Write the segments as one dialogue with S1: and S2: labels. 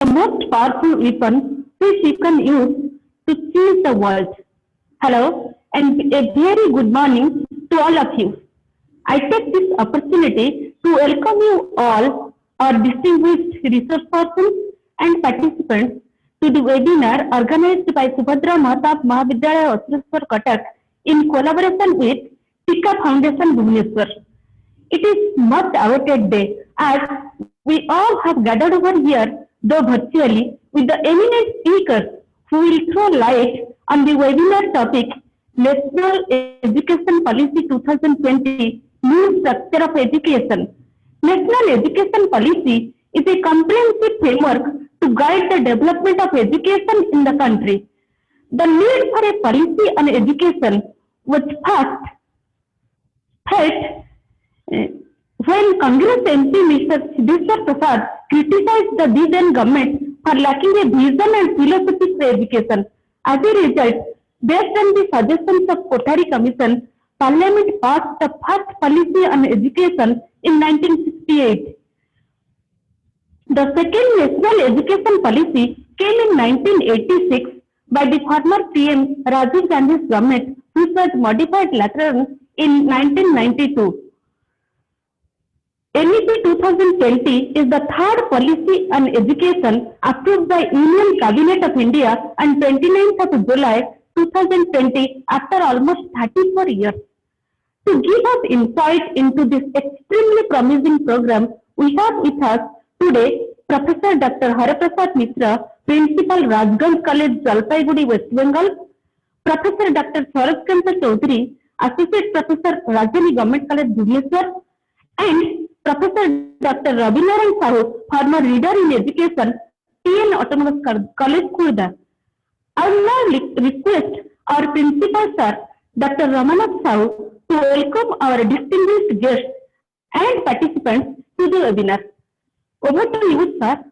S1: the most powerful weapon which you can use to change the world. Hello, and a very good morning to all of you. I take this opportunity to welcome you all, our distinguished research persons and participants, to the webinar organized by SUBHADRA MAHTAB MAHAVIDYALAYA ASURESWAR Cuttack in collaboration with Tika Foundation Bhubaneswar. It is much awaited day as we all have gathered over here, though virtually, with the eminent speakers who will throw light on the webinar topic National Education Policy 2020 New Structure of Education. National Education Policy is a comprehensive framework to guide the development of education in the country. The need for a policy on education was first felt when Congress MP Mr. Siddheshwar Prasad criticized the then government for lacking a vision and philosophy for education. As a result, based on the suggestions of Kothari Commission, Parliament passed the first policy on education in 1968. The second National Education Policy came in 1986 by the former PM Rajiv Gandhi's government, which was modified later on in 1992. NEP 2020 is the third policy on education approved by Union Cabinet of India on 29th of July 2020 after almost 34 years. To give us insight into this extremely promising program, we have with us today Professor Dr. Haraprasad Mishra, Principal Rajganj College, Jalpaiguri, West Bengal; Professor Dr. Saroj Chandra Chaudhary, Associate Professor, Rajani Government College, Bhubaneswar; and Professor Dr. Rabinaran Sahu, former Reader in Education, TN Autonomous College, Khurda. I will now request our Principal Sir, Dr. Ramanath Sahu, to welcome our distinguished guests and participants to the webinar. Over to you, sir.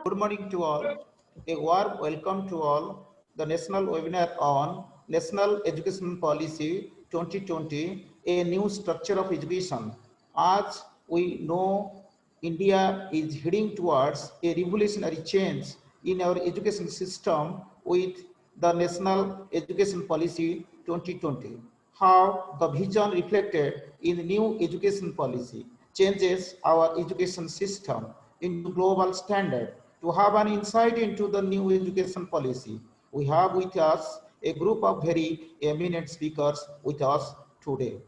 S2: Good morning to all. A warm welcome to all. The national webinar on National Education Policy 2020, a new structure of education. As we know, India is heading towards a revolutionary change in our education system with the National Education Policy 2020. How the vision reflected in the new education policy changes our education system into global standard. To have an insight into the new education policy, we have with us a group of very eminent speakers with us today.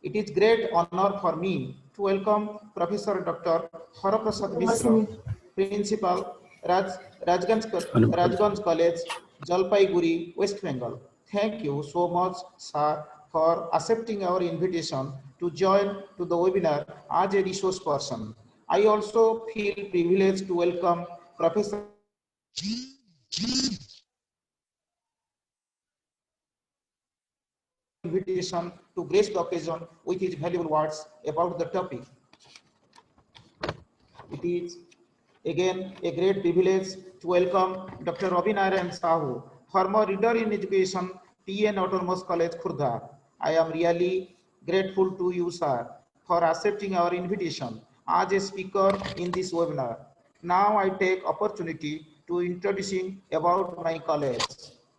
S2: It is great honor for me to welcome Professor Dr. Haraprasad Mishra, Principal, Rajganj College, Jalpaiguri, West Bengal. Thank you so much, sir, for accepting our invitation to join to the webinar as a resource person. I also feel privileged to welcome Professor invitation to grace the occasion with his valuable words about the topic. It is again a great privilege to welcome Dr. Rabinaran Sahu, former Reader in Education, TN Autonomous College, Khurda. I am really grateful to you, sir, for accepting our invitation as a speaker in this webinar. Now I take opportunity to introducing about my college.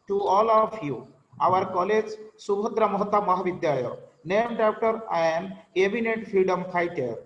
S2: To all of you, our college, SUBHADRA MAHAVIDYALAYA, named after an eminent freedom fighter,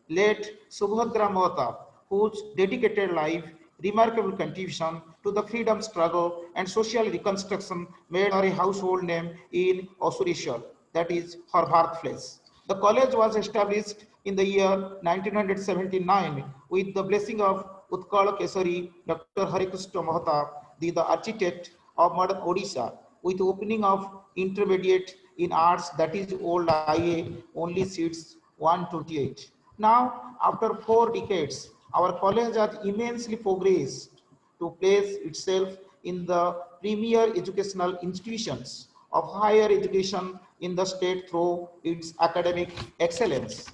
S2: late SUBHADRA MAHTAB, whose dedicated life, remarkable contribution to the freedom struggle and social reconstruction made her a household name in ASURESWAR, that is her birthplace. The college was established in the year 1979 with the blessing of Utkal Kesari, Dr. Harikrishna Mahatab, the architect of modern Odisha, with opening of intermediate in arts, that is old IA, only seats 128. Now, after 4 decades, our college has immensely progressed to place itself in the premier educational institutions of higher education in the state through its academic excellence.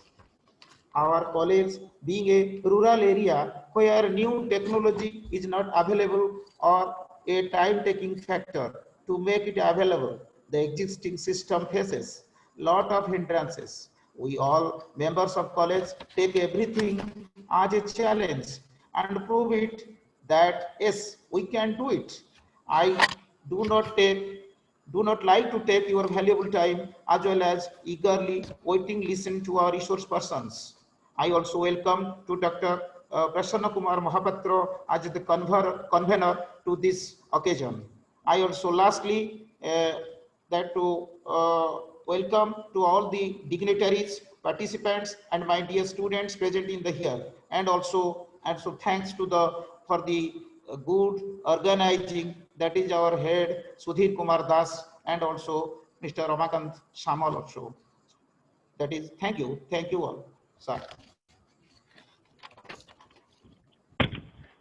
S2: Our college being a rural area where new technology is not available or a time-taking factor to make it available, the existing system faces lot of hindrances. We all members of college take everything as a challenge and prove it that yes, we can do it. I do not like to take your valuable time as well as eagerly waiting listen to our resource persons. I also welcome to Dr. Prasanna Kumar Mahapatra as the convener to this occasion. I also lastly that to welcome to all the dignitaries, participants, and my dear students present in the here, and also thanks to the for the good organizing, that is our head Sudhir Kumar Das, and also Mr. Ramakant Shamal also. That is, thank you all, sir.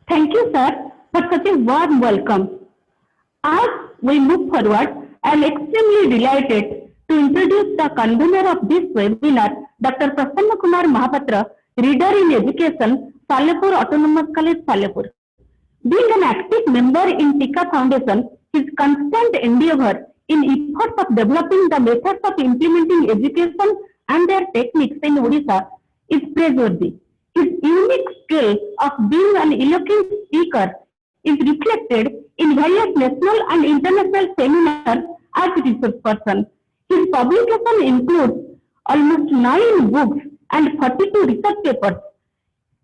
S1: Thank you, sir, for such a warm welcome. As we move forward, I am extremely delighted to introduce the convener of this webinar, Dr. Prasanna Kumar Mahapatra, Reader in Education, Salepur Autonomous College, Salepur. Being an active member in Tika Foundation, his constant endeavor in efforts of developing the methods of implementing education and their techniques in Odisha is praiseworthy. His unique skill of being an eloquent speaker is reflected in various national and international seminars as a research person. His publication includes almost 9 books and 42 research papers.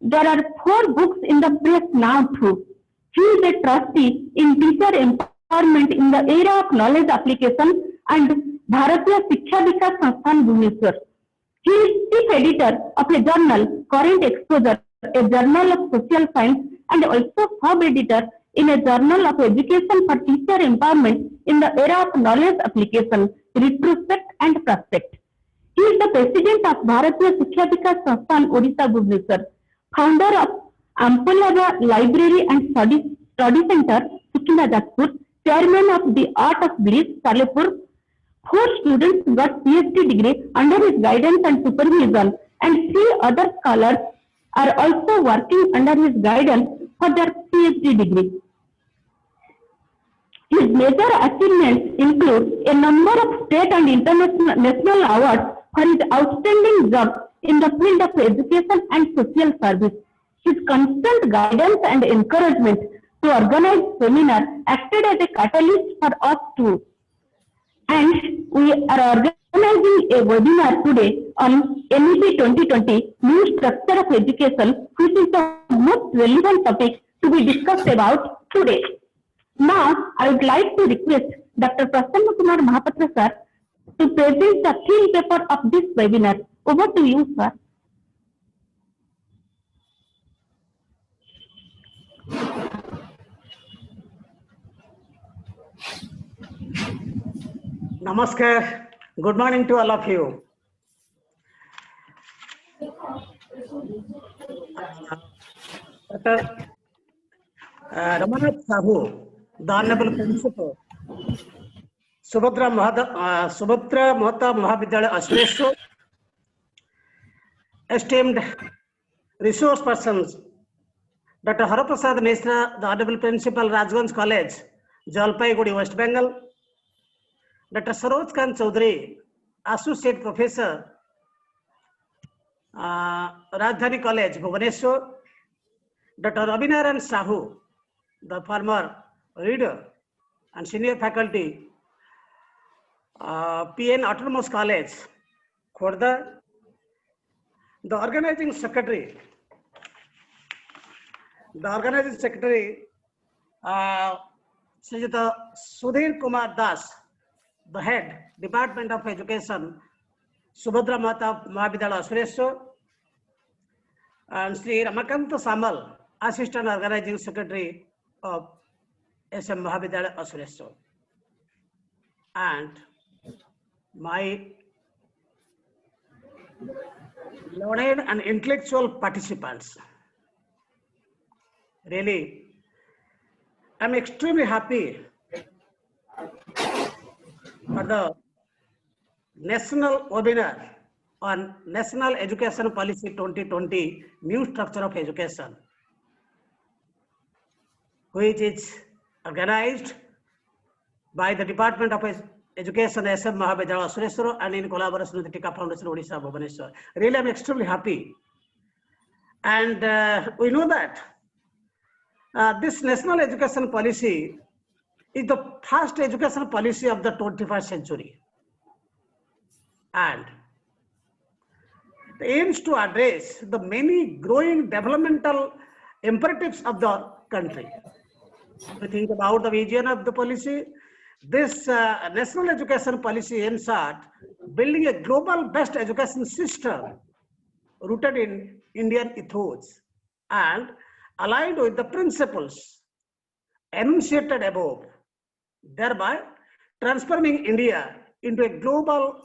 S1: There are 4 books in the press now too. He is a trustee in teacher empowerment in the area of knowledge application and Bharatiya Shiksha Vikas Sansthan Bhubaneswar. He is chief editor of a journal, Current Exposure, a journal of social science, and also sub-editor in a journal of education for teacher empowerment in the era of knowledge application, retrospect and prospect. He is the president of Bharatiya Shiksha Vikas Sansthan Odisha Bhubaneswar, founder of Ampolada Library and Study Center, Sukina Jajpur, chairman of the Art of Bliss, Salepur. 4 students got PhD degree under his guidance and supervision, and 3 other scholars are also working under his guidance for their PhD degree. His major achievements include a number of state and international awards for his outstanding job in the field of education and social service. His constant guidance and encouragement to organize seminars acted as a catalyst for us too. And we are organizing a webinar today on NEP 2020, New Structure of Education, which is the most relevant topic to be discussed about today. Now, I would like to request Dr. Prasanna Kumar Mahapatra, sir, to present the theme paper of this webinar. Over to you, sir.
S3: Namaskar. Good morning to all of you. Dr. Ramanath Sahu, the Honorable Principal, SUBHADRA MAHTAB MAHAVIDYALAYA ASURESWAR, esteemed resource persons, Dr. Haraprasad Mishra, the Honorable Principal, Rajganj College, Jalpaiguri, West Bengal, Dr. Saroj Khan Chaudhary, Associate Professor, Rajdhani College, Bhubaneswar, Dr. Abhinaran Sahu, the former reader and senior faculty, PN Autonomous College, Khordha, the organizing secretary, Srijata Sudhir Kumar Das, the head, Department of Education, SUBHADRA MAHAVIDYALAYA ASURESWAR, and Sri Ramakant Shamal, Assistant Organizing Secretary of SM MAHAVIDYALAYA ASURESWAR, and my learned and intellectual participants. Really, I'm extremely happy for the national webinar on National Education Policy 2020, New Structure of Education, which is organized by the Department of Education SM Mahavidyalaya ASURESWAR and in collaboration with the Tika Foundation Odisha Bhubaneswar. Really, I'm extremely happy. And we know that this national education policy is the first education policy of the 21st century. And it aims to address the many growing developmental imperatives of the country. If we think about the vision of the policy, this national education policy aims at building a global best education system rooted in Indian ethos and aligned with the principles enunciated above, thereby transforming India into a global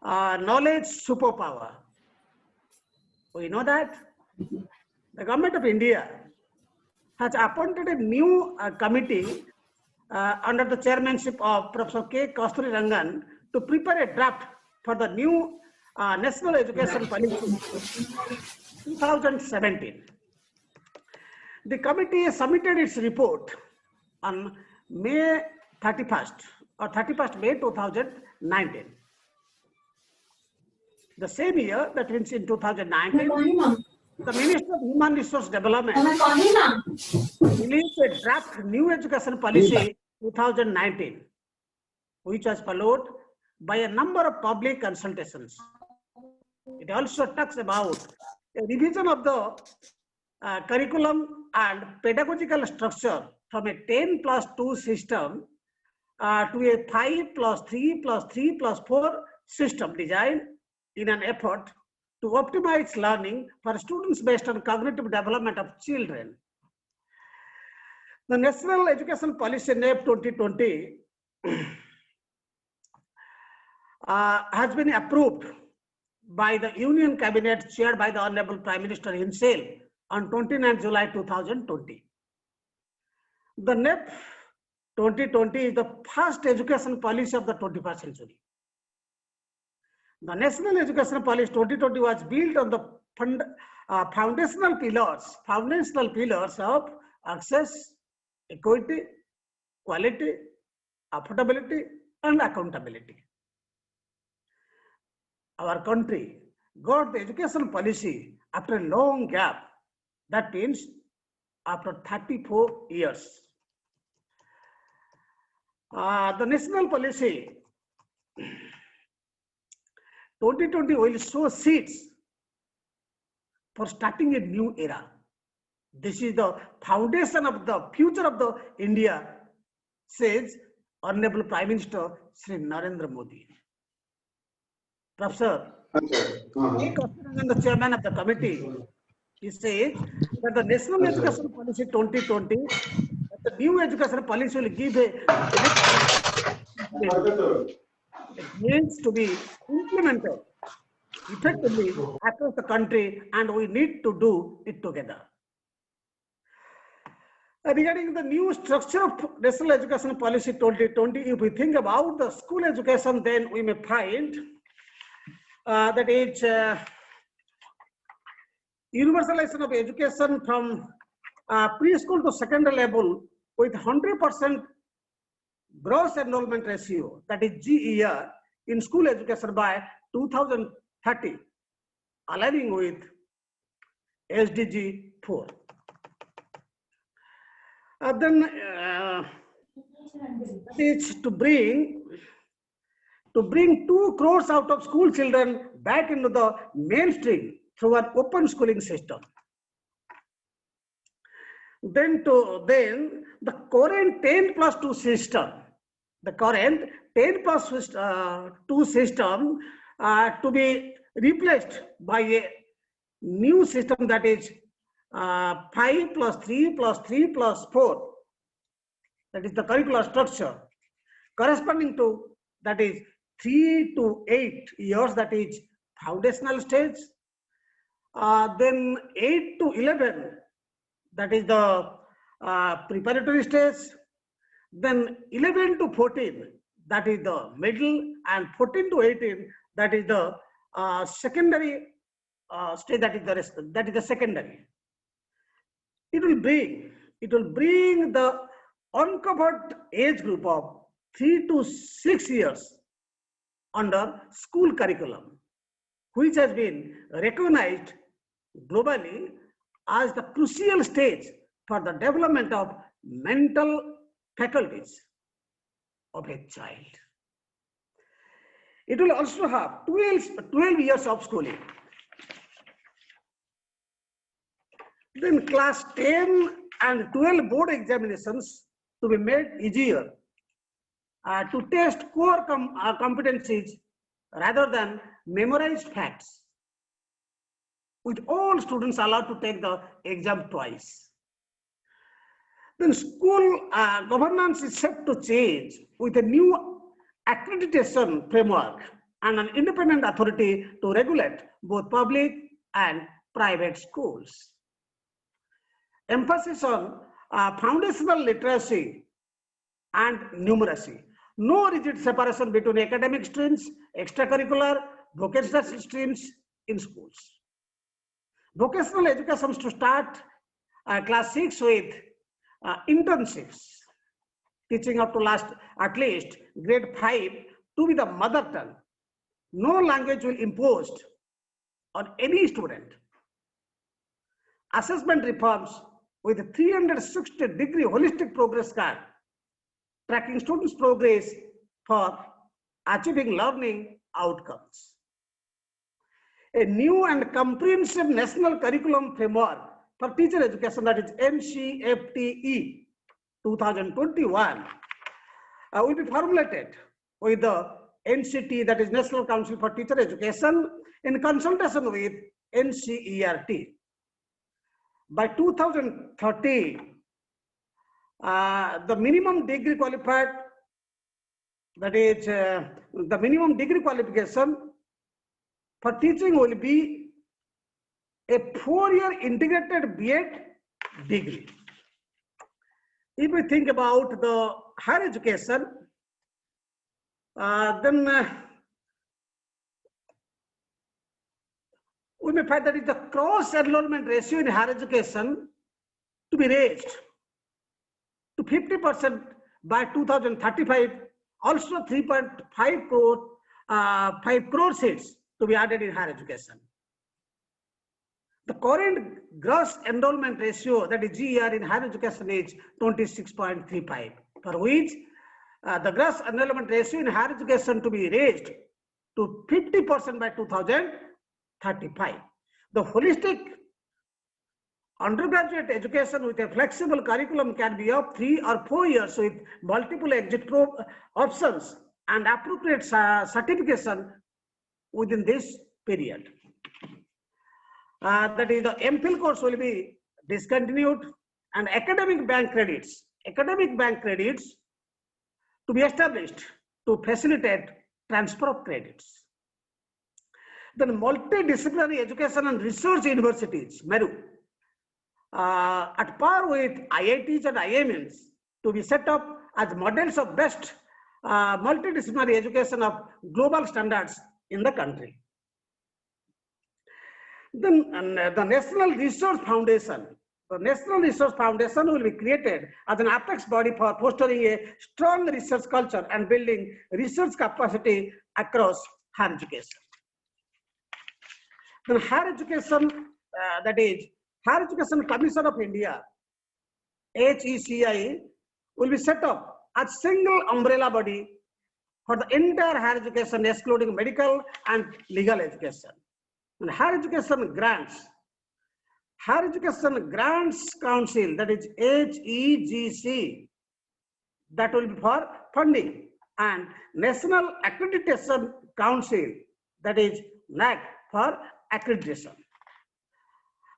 S3: knowledge superpower. We know that the government of India has appointed a new committee under the chairmanship of Professor K. Kasturi Rangan to prepare a draft for the new National Education Policy 2017. The committee submitted its report on May 31st or 31st May 2019. The same year, that means in 2019, the Minister of Human Resource Development released a draft new education policy 2019, which was followed by a number of public consultations. It also talks about a revision of the curriculum and pedagogical structure from a 10+2 system to a 5+3+3+4 system design in an effort to optimize learning for students based on cognitive development of children. The National Education Policy NEP-2020 has been approved by the Union Cabinet chaired by the Honorable Prime Minister himself on 29 July 2020. The NEP-2020 is the first education policy of the 21st century. The National Education Policy 2020 was built on the foundational pillars of access, equity, quality, affordability, and accountability. Our country got the education policy after a long gap. That means after 34 years. The national policy 2020 will sow seeds for starting a new era. This is the foundation of the future of the India, says Honorable Prime Minister Shri Narendra Modi. Professor, the chairman of the committee, he says that the National Education Policy 2020, the new education policy will give it needs to be implemented effectively across the country, and we need to do it together. Regarding the new structure of National Education Policy 2020, if we think about the school education, then we may find that is universalization of education from preschool to secondary level with 100% gross enrollment ratio, that is GER, in school education by 2030, aligning with SDG 4. Then that is to bring 2 crores out of school children back into the mainstream through an open schooling system. Then the current 10+2 system, system to be replaced by a new system, that is 5+3+3+4. That is the curricular structure corresponding to, that is 3 to 8 years, that is foundational stage. Then 8 to 11, that is the preparatory stage. Then 11 to 14, that is the middle, and 14 to 18, that is the secondary stage, that is the secondary. It will bring the uncovered age group of 3 to 6 years under school curriculum, which has been recognized globally as the crucial stage for the development of mental faculties of a child. It will also have 12 years of schooling. Then class 10 and 12 board examinations to be made easier to test core competencies rather than memorized facts, with all students allowed to take the exam twice. Then school governance is set to change with a new accreditation framework and an independent authority to regulate both public and private schools. Emphasis on foundational literacy and numeracy. No rigid separation between academic streams, extracurricular, vocational streams in schools. Vocational education to start class 6 with internships, teaching up to at least grade 5 to be the mother tongue. No language will be imposed on any student. Assessment reforms with a 360-degree holistic progress card, tracking students' progress for achieving learning outcomes. A new and comprehensive national curriculum framework for teacher education, that is NEP-2020 2021, will be formulated with the NCT, that is National Council for Teacher Education, in consultation with NCERT. By 2030, the minimum degree qualified, that is the minimum degree qualification for teaching will be a 4-year integrated B.Ed degree. If we think about the higher education, then we may find that is the cross enrollment ratio in higher education to be raised to 50% by 2035. Also 3.5 crore 5 crore seats to be added in higher education. The current gross enrollment ratio, that is GER, in higher education is 26.35, for which the gross enrollment ratio in higher education to be raised to 50% by 2035. The holistic undergraduate education with a flexible curriculum can be of 3 or 4 years with multiple exit options and appropriate certification within this period. That is, the MPhil course will be discontinued, and academic bank credits to be established to facilitate transfer of credits. Then multidisciplinary education and research universities, MERU, at par with IITs and IIMs, to be set up as models of best multidisciplinary education of global standards in the country. Then the National Resource Foundation. The National Resource Foundation will be created as an apex body for fostering a strong research culture and building research capacity across higher education. Then higher education, that is Higher Education Commission of India, HECI, will be set up as single umbrella body for the entire higher education, excluding medical and legal education. And Higher Education Grants Council, that is HEGC, that will be for funding, and National Accreditation Council, that is NAC, for accreditation.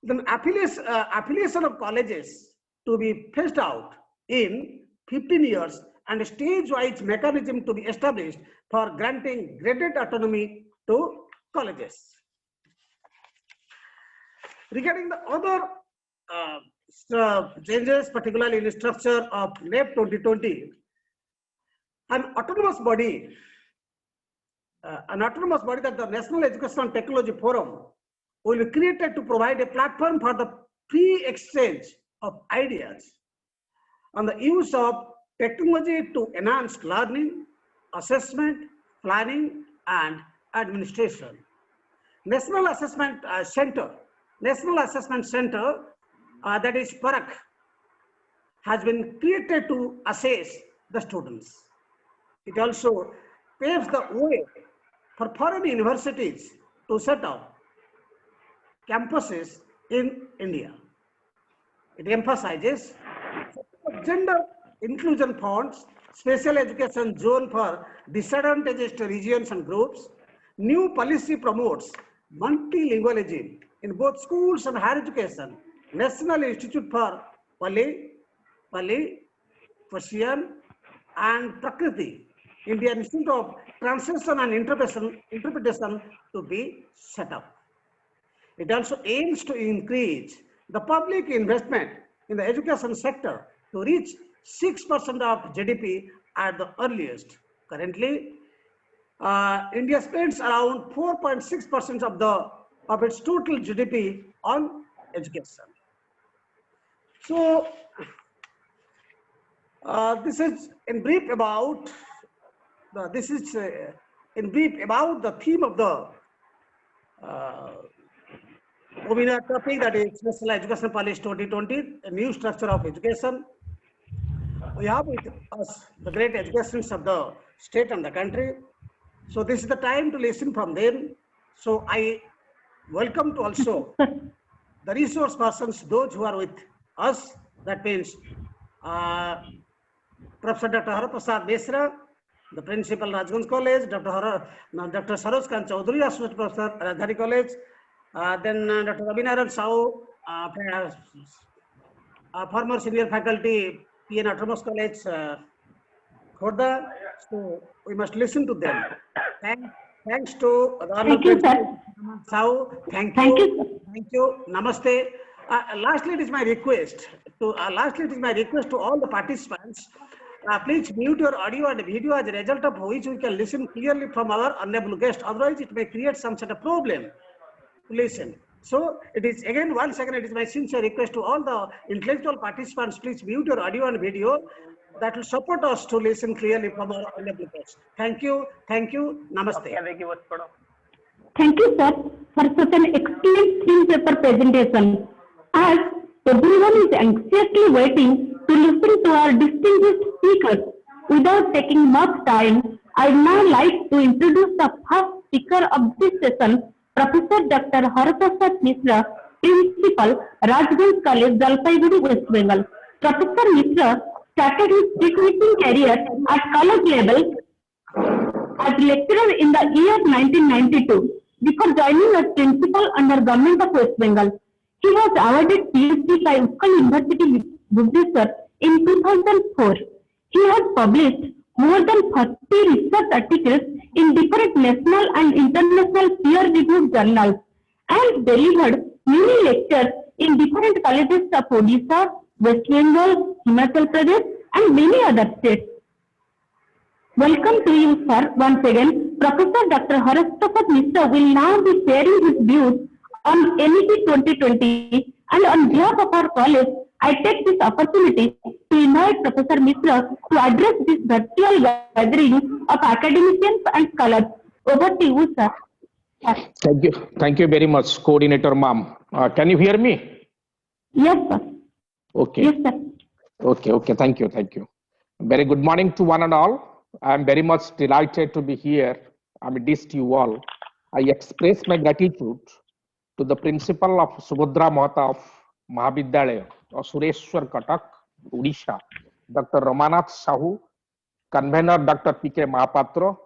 S3: Then affiliation of colleges to be phased out in 15 years, and a stage-wise mechanism to be established for granting graded autonomy to colleges. Regarding the other changes, particularly in the structure of NEP 2020, an autonomous body that the National Education and Technology Forum will be created to provide a platform for the free exchange of ideas on the use of technology to enhance learning, assessment, planning, and administration. National Assessment Center, that is PARAK, has been created to assess the students. It also paves the way for foreign universities to set up campuses in India. It emphasizes gender inclusion funds, special education zone for disadvantaged regions and groups. New policy promotes multilingualism in both schools and higher education. National Institute for Pali, Persian, and Prakriti, Indian Institute of Translation and Interpretation to be set up. It also aims to increase the public investment in the education sector to reach 6% of GDP at the earliest. Currently, India spends around 4.6% of its total GDP on education. So, this is in brief about the theme of the webinar topic, that is National Education Policy 2020, a new structure of education. We have with us the great educationists of the state and the country. So this is the time to listen from them. So I welcome to also the resource persons, those who are with us. That means Professor Dr. Haraprasad Mesra, the principal Rajganj College, Dr. Saroj Khan Chaudhary, Associate Professor, Rajdhani College, then Dr. Abhinaran Sahu, former senior faculty, PN Autonomous College, Khordha. So we must listen to them. Thanks to the
S1: Thank you, sir.
S3: Sahu. Thank you. Namaste. Lastly, it is my request to all the participants. Please mute your audio and video, as a result of which we can listen clearly from our honorable guest. Otherwise, it may create some sort of problem to listen. So it is again, once again, it is my sincere request to all the intellectual participants. Please mute your audio and video. That will support us to listen clearly from our honorable guest. Thank you. Namaste.
S1: Thank you, sir, for such an excellent theme paper presentation. As everyone is anxiously waiting to listen to our distinguished speakers, without taking much time, I would now like to introduce the first speaker of this session, Professor Dr. Haraprasad Misra, Principal, Rajganj College, Jalpaiguri, West Bengal. Professor Misra started his teaching career at college level as lecturer in the year 1992 before joining as principal under Government of West Bengal. He was awarded PhD by Utkal University, Bhubaneswar in 2004. He has published more than 30 research articles in different national and international peer-reviewed journals and delivered many lectures in different colleges of Odisha, West Bengal, Himachal Pradesh, and many other states. Welcome to you, sir, once again. Professor Dr. Haraprasad Misra will now be sharing his views on NEP 2020, and on behalf of our college, I take this opportunity to invite Professor Misra to address this virtual gathering of academicians and scholars. Over to you, sir.
S4: Thank you very much, Coordinator Ma'am. Can you hear me?
S1: Yes, sir.
S4: Okay.
S1: Yes, sir.
S4: Okay. Thank you. Very good morning to one and all. I am very much delighted to be here amidst you all. I express my gratitude to the principal of SUBHADRA MAHTAB MAHAVIDYALAYA, ASURESWAR, Cuttack, Odisha, Dr. Ramanath Sahu, convener Dr. P.K. Mahapatra,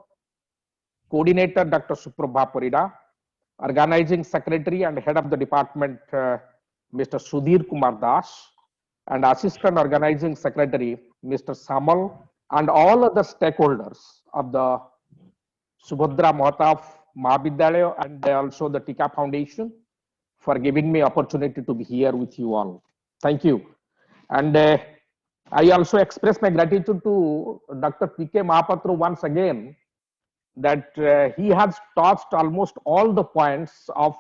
S4: coordinator Dr. Suprabha Parida, organizing secretary and head of the department Mr. Sudhir Kumar Das, and assistant organizing secretary Mr. Samal, and all other stakeholders of the SUBHADRA MAHTAB Mahavidyalaya and also the Tika Foundation for giving me opportunity to be here with you all. Thank you. And I also express my gratitude to Dr. P.K. Mahapatra once again, that he has touched almost all the points of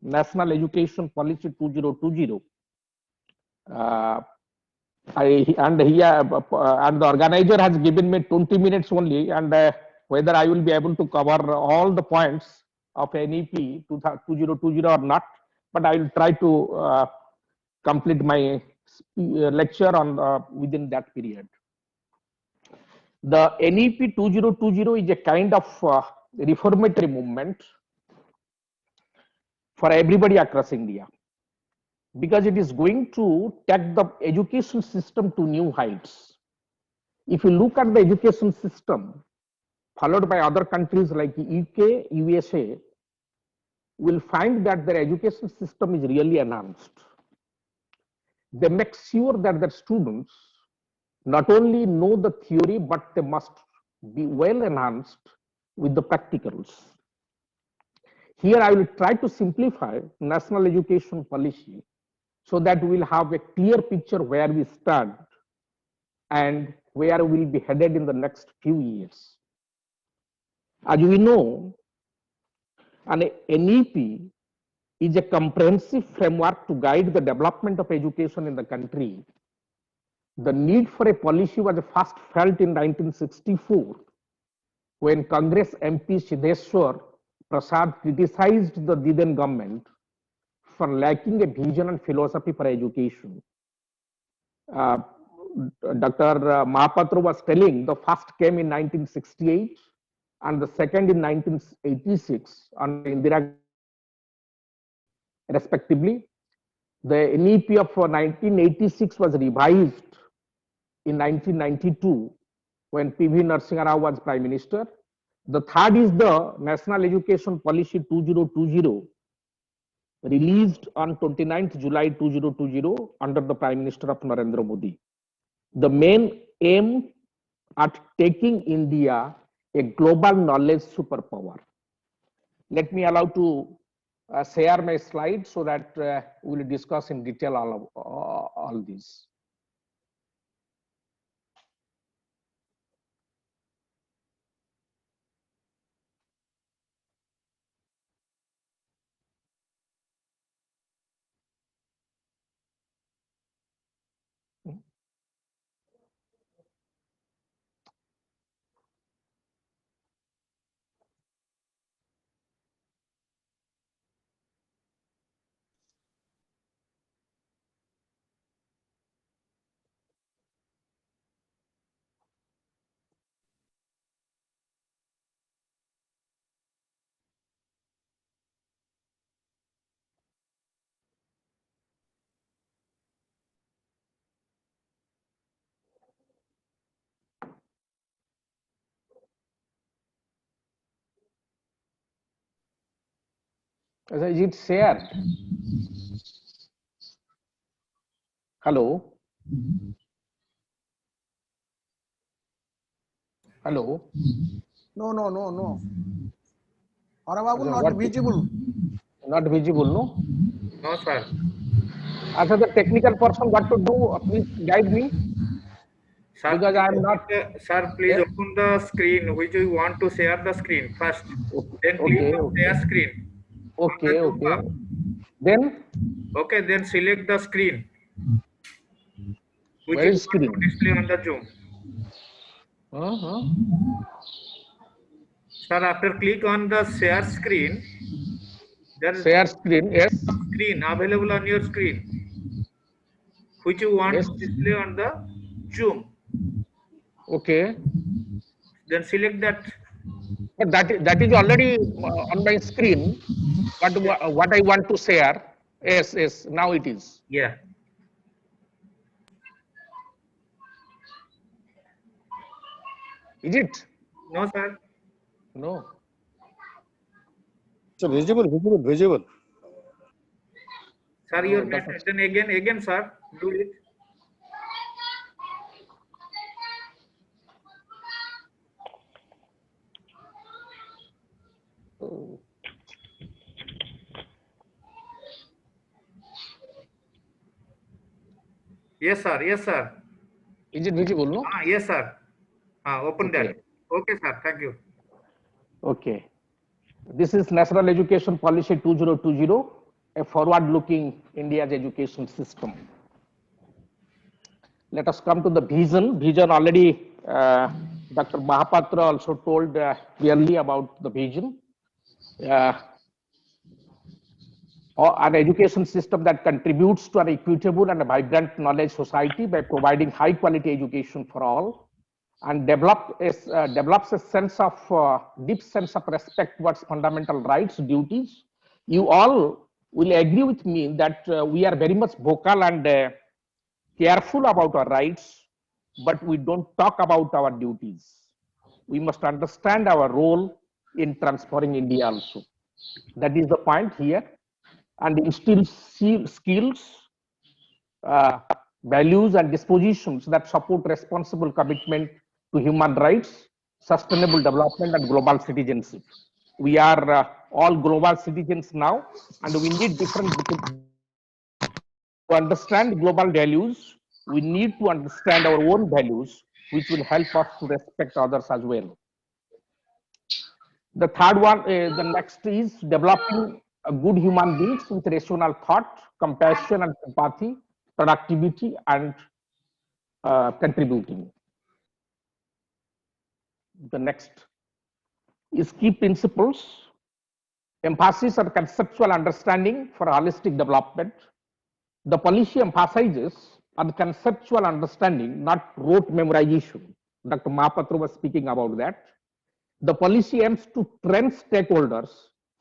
S4: National Education Policy 2020. and the organizer has given me 20 minutes only, and whether I will be able to cover all the points of NEP 2020 or not, but I will try to complete my lecture on within that period. The NEP 2020 is a kind of reformatory movement for everybody across India, because it is going to take the education system to new heights. If you look at the education system followed by other countries like UK, USA, will find that their education system is really enhanced. They make sure that their students not only know the theory, but they must be well enhanced with the practicals. Here I will try to simplify national education policy so that we will have a clear picture where we stand and where we will be headed in the next few years. As we know, an NEP is a comprehensive framework to guide the development of education in the country. The need for a policy was first felt in 1964 when Congress MP Siddheshwar Prasad criticized the then government for lacking a vision and philosophy for education. Dr. Mahapatra was telling the first came in 1968 and the second in 1986 under Indira respectively. The NEP of 1986 was revised in 1992 when PV Narasimha Rao was Prime Minister. The third is the National Education Policy 2020, released on 29th July 2020 under the Prime Minister of Narendra Modi. The main aim at taking India a global knowledge superpower. Let me allow to share my slides so that we will discuss in detail all these. Is it shared? Hello? Hello?
S5: No. Honorable, not visible.
S4: Not visible, no?
S2: No, sir.
S4: As the technical person, what to do? Please guide me.
S2: Sir,
S4: Because I am not.
S2: Sir, please open the screen which you want to share the screen first. Then click on share screen.
S4: Okay. Then?
S2: Okay, then select the screen. Which
S4: Where
S2: you
S4: is
S2: want
S4: screen?
S2: to display on the Zoom. Sir, after click on the share screen, there is
S4: Share screen, yes.
S2: screen available on your screen, which you want to display on the Zoom.
S4: Okay.
S2: Then select that.
S4: But that is already on my screen. What I want to share. Yes. Now it is.
S2: Yeah.
S4: Is it?
S2: No, sir.
S4: No.
S5: So visible.
S2: Sir,
S4: No,
S2: your
S4: that's
S2: message. Then again, sir, do it. Yes, sir.
S4: Is it visible? No.
S2: Yes, sir. Open
S4: Okay.
S2: that. Okay, sir. Thank you.
S4: Okay. This is National Education Policy 2020, a forward-looking India's education system. Let us come to the vision. Vision already, Dr. Mahapatra also told clearly about the vision. An education system that contributes to an equitable and a vibrant knowledge society by providing high quality education for all, and develops a sense of deep sense of respect towards fundamental rights, duties. You all will agree with me that we are very much vocal and careful about our rights, but we don't talk about our duties. We must understand our role in transforming India also. That is the point here. And instill skills, values and dispositions that support responsible commitment to human rights, sustainable development and global citizenship. We are all global citizens now, and we need different to understand global values. We need to understand our own values, which will help us to respect others as well. The third one, the next is developing a good human beings with rational thought, compassion and empathy, productivity and contributing. The next is key principles, emphasis on conceptual understanding for holistic development. The policy emphasizes on conceptual understanding, not rote memorization. Dr. Mahapatra was speaking about that. The policy aims to train stakeholders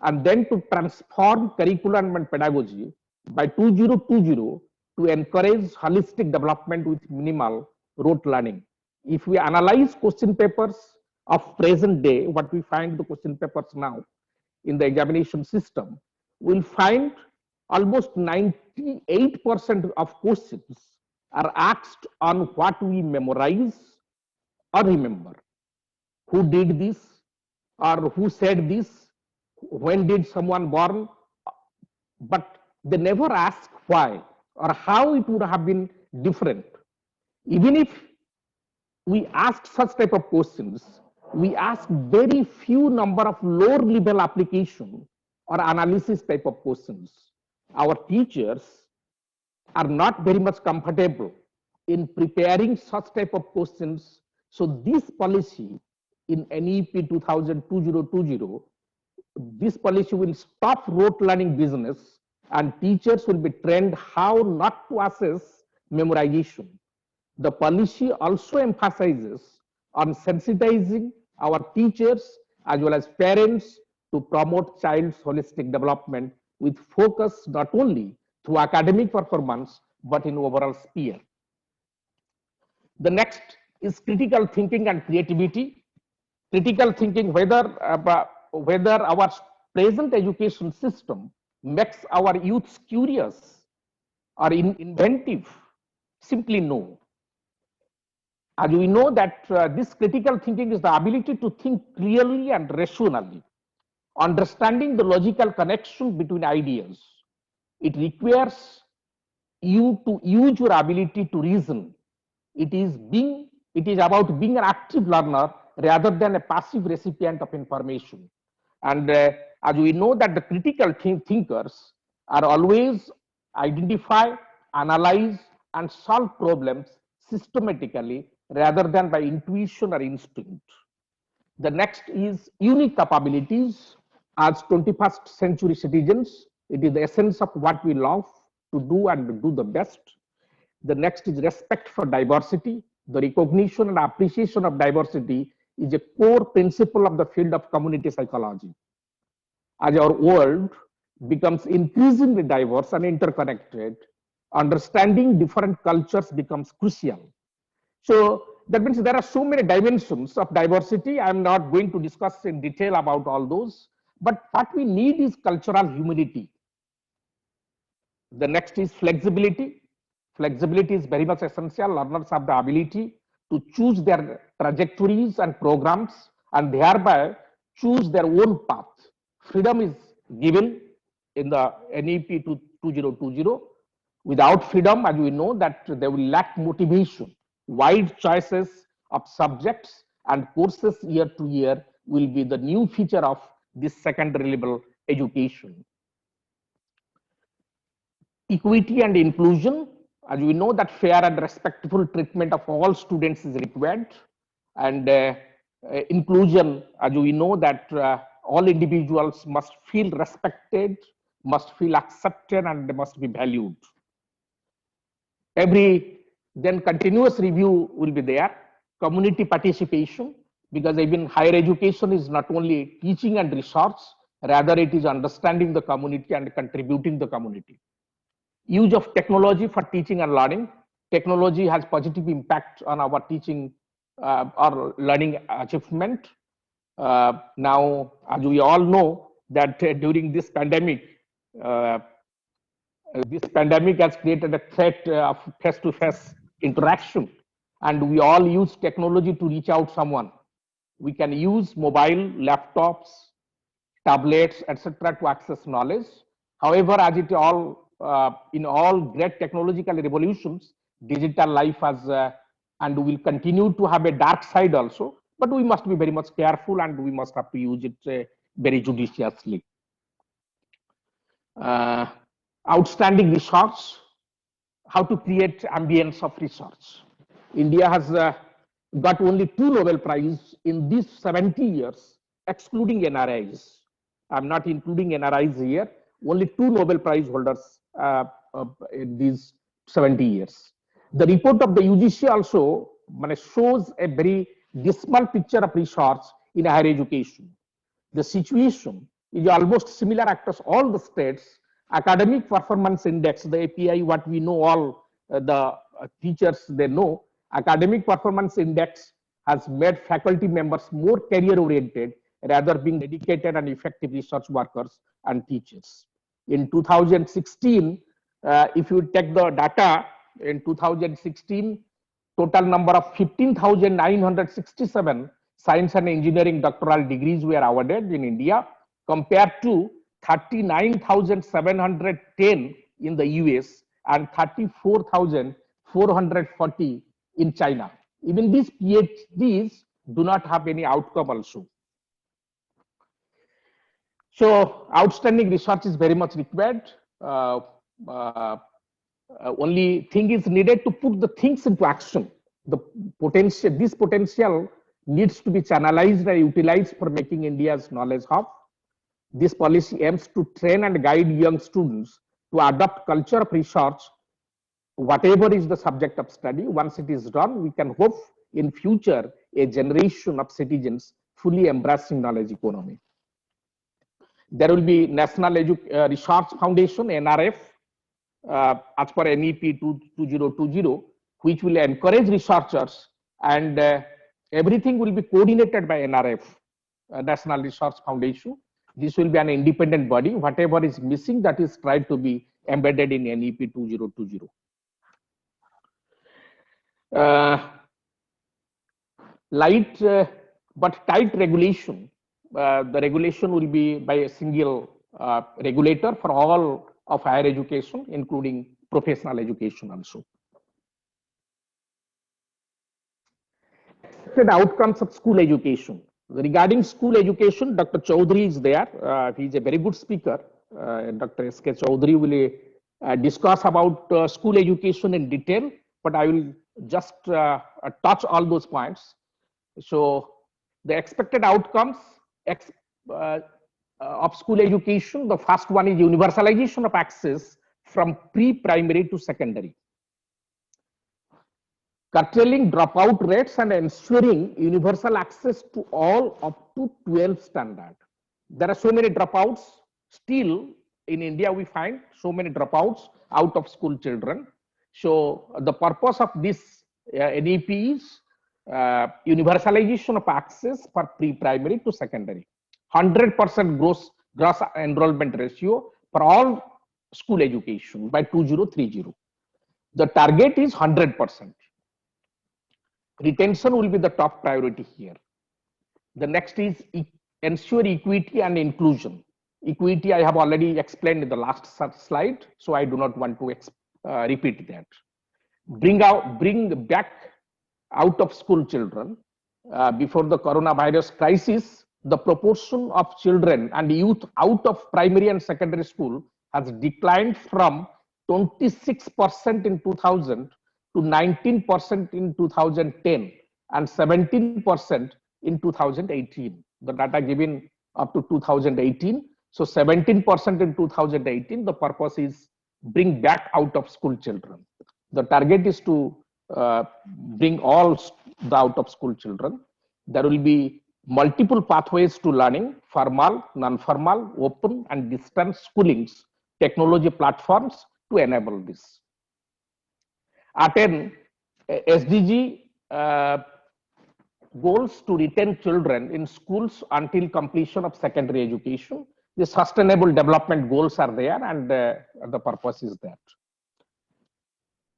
S4: and then to transform curriculum and pedagogy by 2020 to encourage holistic development with minimal rote learning. If we analyze question papers of present day, what we find the question papers now in the examination system, we'll find almost 98% of questions are asked on what we memorize or remember. Who did this, or who said this, when did someone born, but they never ask why or how it would have been different. Even if we ask such type of questions, we ask very few number of lower level application or analysis type of questions. Our teachers are not very much comfortable in preparing such type of questions. So this policy in NEP-2020, this policy will stop rote learning business, and teachers will be trained how not to assess memorization. The policy also emphasizes on sensitizing our teachers as well as parents to promote child's holistic development with focus not only through academic performance but in overall sphere. The next is critical thinking and creativity. Critical thinking, whether our present education system makes our youths curious or inventive, simply no. As we know that this critical thinking is the ability to think clearly and rationally, understanding the logical connection between ideas. It requires you to use your ability to reason. It is about being an active learner rather than a passive recipient of information. And as we know that the critical thinkers are always identify, analyze and solve problems systematically rather than by intuition or instinct. The next is unique capabilities. As 21st century citizens, it is the essence of what we love to do and do the best. The next is respect for diversity. The recognition and appreciation of diversity is a core principle of the field of community psychology. As our world becomes increasingly diverse and interconnected, understanding different cultures becomes crucial. So that means there are so many dimensions of diversity. I'm not going to discuss in detail about all those, but what we need is cultural humility. The next is flexibility. Flexibility is very much essential. Learners have the ability to choose their trajectories and programs and thereby choose their own path. Freedom is given in the NEP 2020. Without freedom, as we know, that they will lack motivation. Wide choices of subjects and courses year to year will be the new feature of this secondary level education. Equity and inclusion. As we know that fair and respectful treatment of all students is required, and inclusion, as we know that all individuals must feel respected, must feel accepted, and they must be valued. Then continuous review will be there, community participation, because even higher education is not only teaching and research, rather it is understanding the community and contributing the community. Use of technology for teaching and learning. Technology has positive impact on our teaching or learning achievement. Now, as we all know that during this pandemic has created a threat of face-to-face interaction, and we all use technology to reach out someone. We can use mobile, laptops, tablets, etc. to access knowledge. However, as it all in all great technological revolutions, digital life has and will continue to have a dark side also. But we must be very much careful, and we must have to use it very judiciously. Outstanding research, how to create ambience of research. India has got only 2 Nobel Prizes in these 70 years, excluding NRIs. I'm not including NRIs here. Only 2 Nobel Prize holders in these 70 years. The report of the UGC also shows a very dismal picture of research in higher education. The situation is almost similar across all the states. Academic Performance Index, the API, what we know all the teachers they know, Academic Performance Index has made faculty members more career oriented, rather being dedicated and effective research workers and teachers. In 2016, if you take the data, in 2016, total number of 15,967 science and engineering doctoral degrees were awarded in India, compared to 39,710 in the US and 34,440 in China. Even these PhDs do not have any outcome also. So outstanding research is very much required. Only thing is needed to put the things into action. The potential, this potential needs to be channelized and utilized for making India's knowledge hub. This policy aims to train and guide young students to adopt culture of research, whatever is the subject of study. Once it is done, we can hope in future a generation of citizens fully embracing knowledge economy. There will be National Research Foundation, NRF, as per NEP-2020, which will encourage researchers, and everything will be coordinated by NRF, National Research Foundation. This will be an independent body. Whatever is missing, that is tried to be embedded in NEP-2020. Light but tight regulation. The regulation will be by a single regulator for all of higher education, including professional education also. Expected outcomes of school education. Regarding school education, Dr. Chaudhary is there. He is a very good speaker. Dr. S.K. Chaudhary will discuss about school education in detail, but I will just touch all those points. So the expected outcomes of school education, the first one is universalization of access from pre-primary to secondary. Curtailing dropout rates and ensuring universal access to all up to 12 standard. There are so many dropouts still in India. We find so many dropouts out of school children. So the purpose of this NEP is universalization of access for pre-primary to secondary. 100% gross enrollment ratio for all school education by 2030. The target is 100%. Retention will be the top priority here. The next is ensure equity and inclusion. Equity I have already explained in the last slide, so I do not want to repeat that. Bring back out of school children. Before the coronavirus crisis, the proportion of children and youth out of primary and secondary school has declined from 26% in 2000 to 19% in 2010 and 17% in 2018. The data given up to 2018. So 17% in 2018, the purpose is bring back out of school children. The target is to bring all the out of school children. There will be multiple pathways to learning: formal, non-formal, open and distance schoolings, technology platforms to enable this. Attain SDG goals to retain children in schools until completion of secondary education. The sustainable development goals are there, and the purpose is that.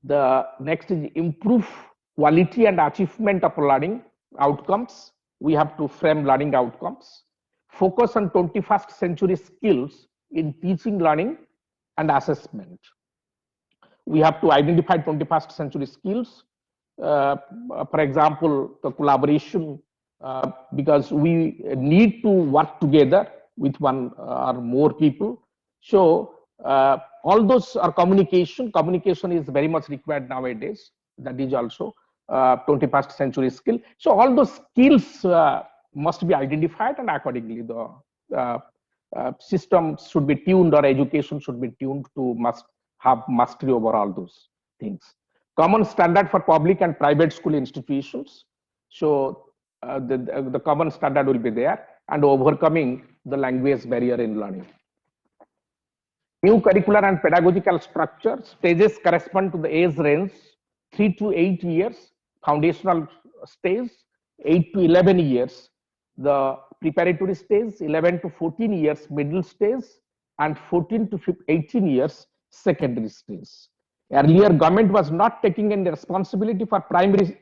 S4: The next is improve quality and achievement of learning outcomes. We have to frame learning outcomes. Focus on 21st century skills in teaching, learning and assessment. We have to identify 21st century skills. For example, the collaboration, because we need to work together with one or more people. So all those are communication. Communication is very much required nowadays. That is also 21st century skill. So all those skills must be identified, and accordingly the system should be tuned, or education should be tuned to have mastery over all those things. Common standard for public and private school institutions. So the common standard will be there, and overcoming the language barrier in learning. New curricular and pedagogical structure. Stages correspond to the age range 3 to 8 years, foundational stage, 8 to 11 years, the preparatory stage, 11 to 14 years, middle stage, and 14 to 18 years, secondary stage. Earlier, government was not taking any responsibility for primary,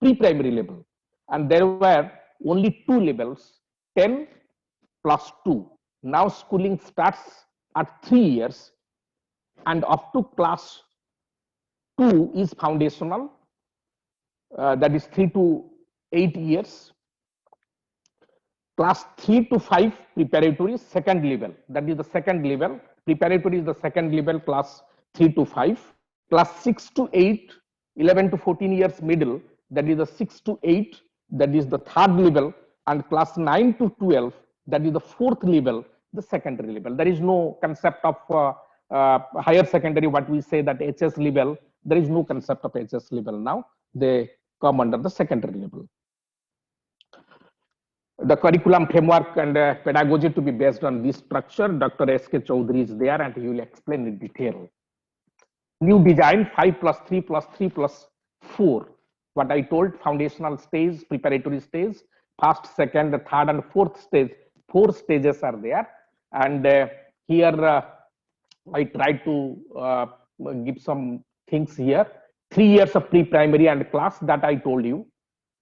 S4: pre-primary level, and there were only 2 levels, 10 plus 2. Now schooling starts at 3 years, and up to class 2 is foundational, that is 3 to 8 years. Class 3 to 5 preparatory, second level, that is the second level. Preparatory is the second level, class 3 to 5. Class 6 to 8, 11 to 14 years middle, that is the 6 to 8, that is the third level. And class 9 to 12, that is the fourth level, the secondary level. There is no concept of higher secondary, what we say that HS level. There is no concept of HS level now. They come under the secondary level. The curriculum framework and pedagogy to be based on this structure. Dr. S.K. Choudhury is there, and he will explain in detail. New design 5 plus 3 plus 3 plus 4. What I told, foundational stage, preparatory stage, first, second, third, and fourth stage. 4 stages are there, and here I tried to give some things here. 3 years of pre-primary and class, that I told you.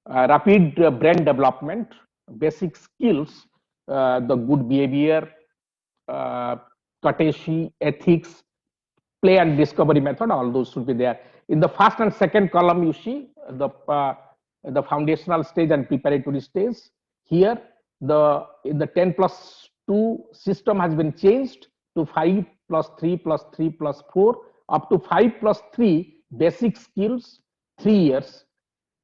S4: Rapid brain development, basic skills, the good behavior, courtesy, ethics, play and discovery method, all those should be there. In the first and second column, you see the foundational stage and preparatory stage. Here, in the 10 plus 2 system has been changed to 5 plus 3 plus 3 plus 4 up to 5 plus 3 basic skills, 3 years.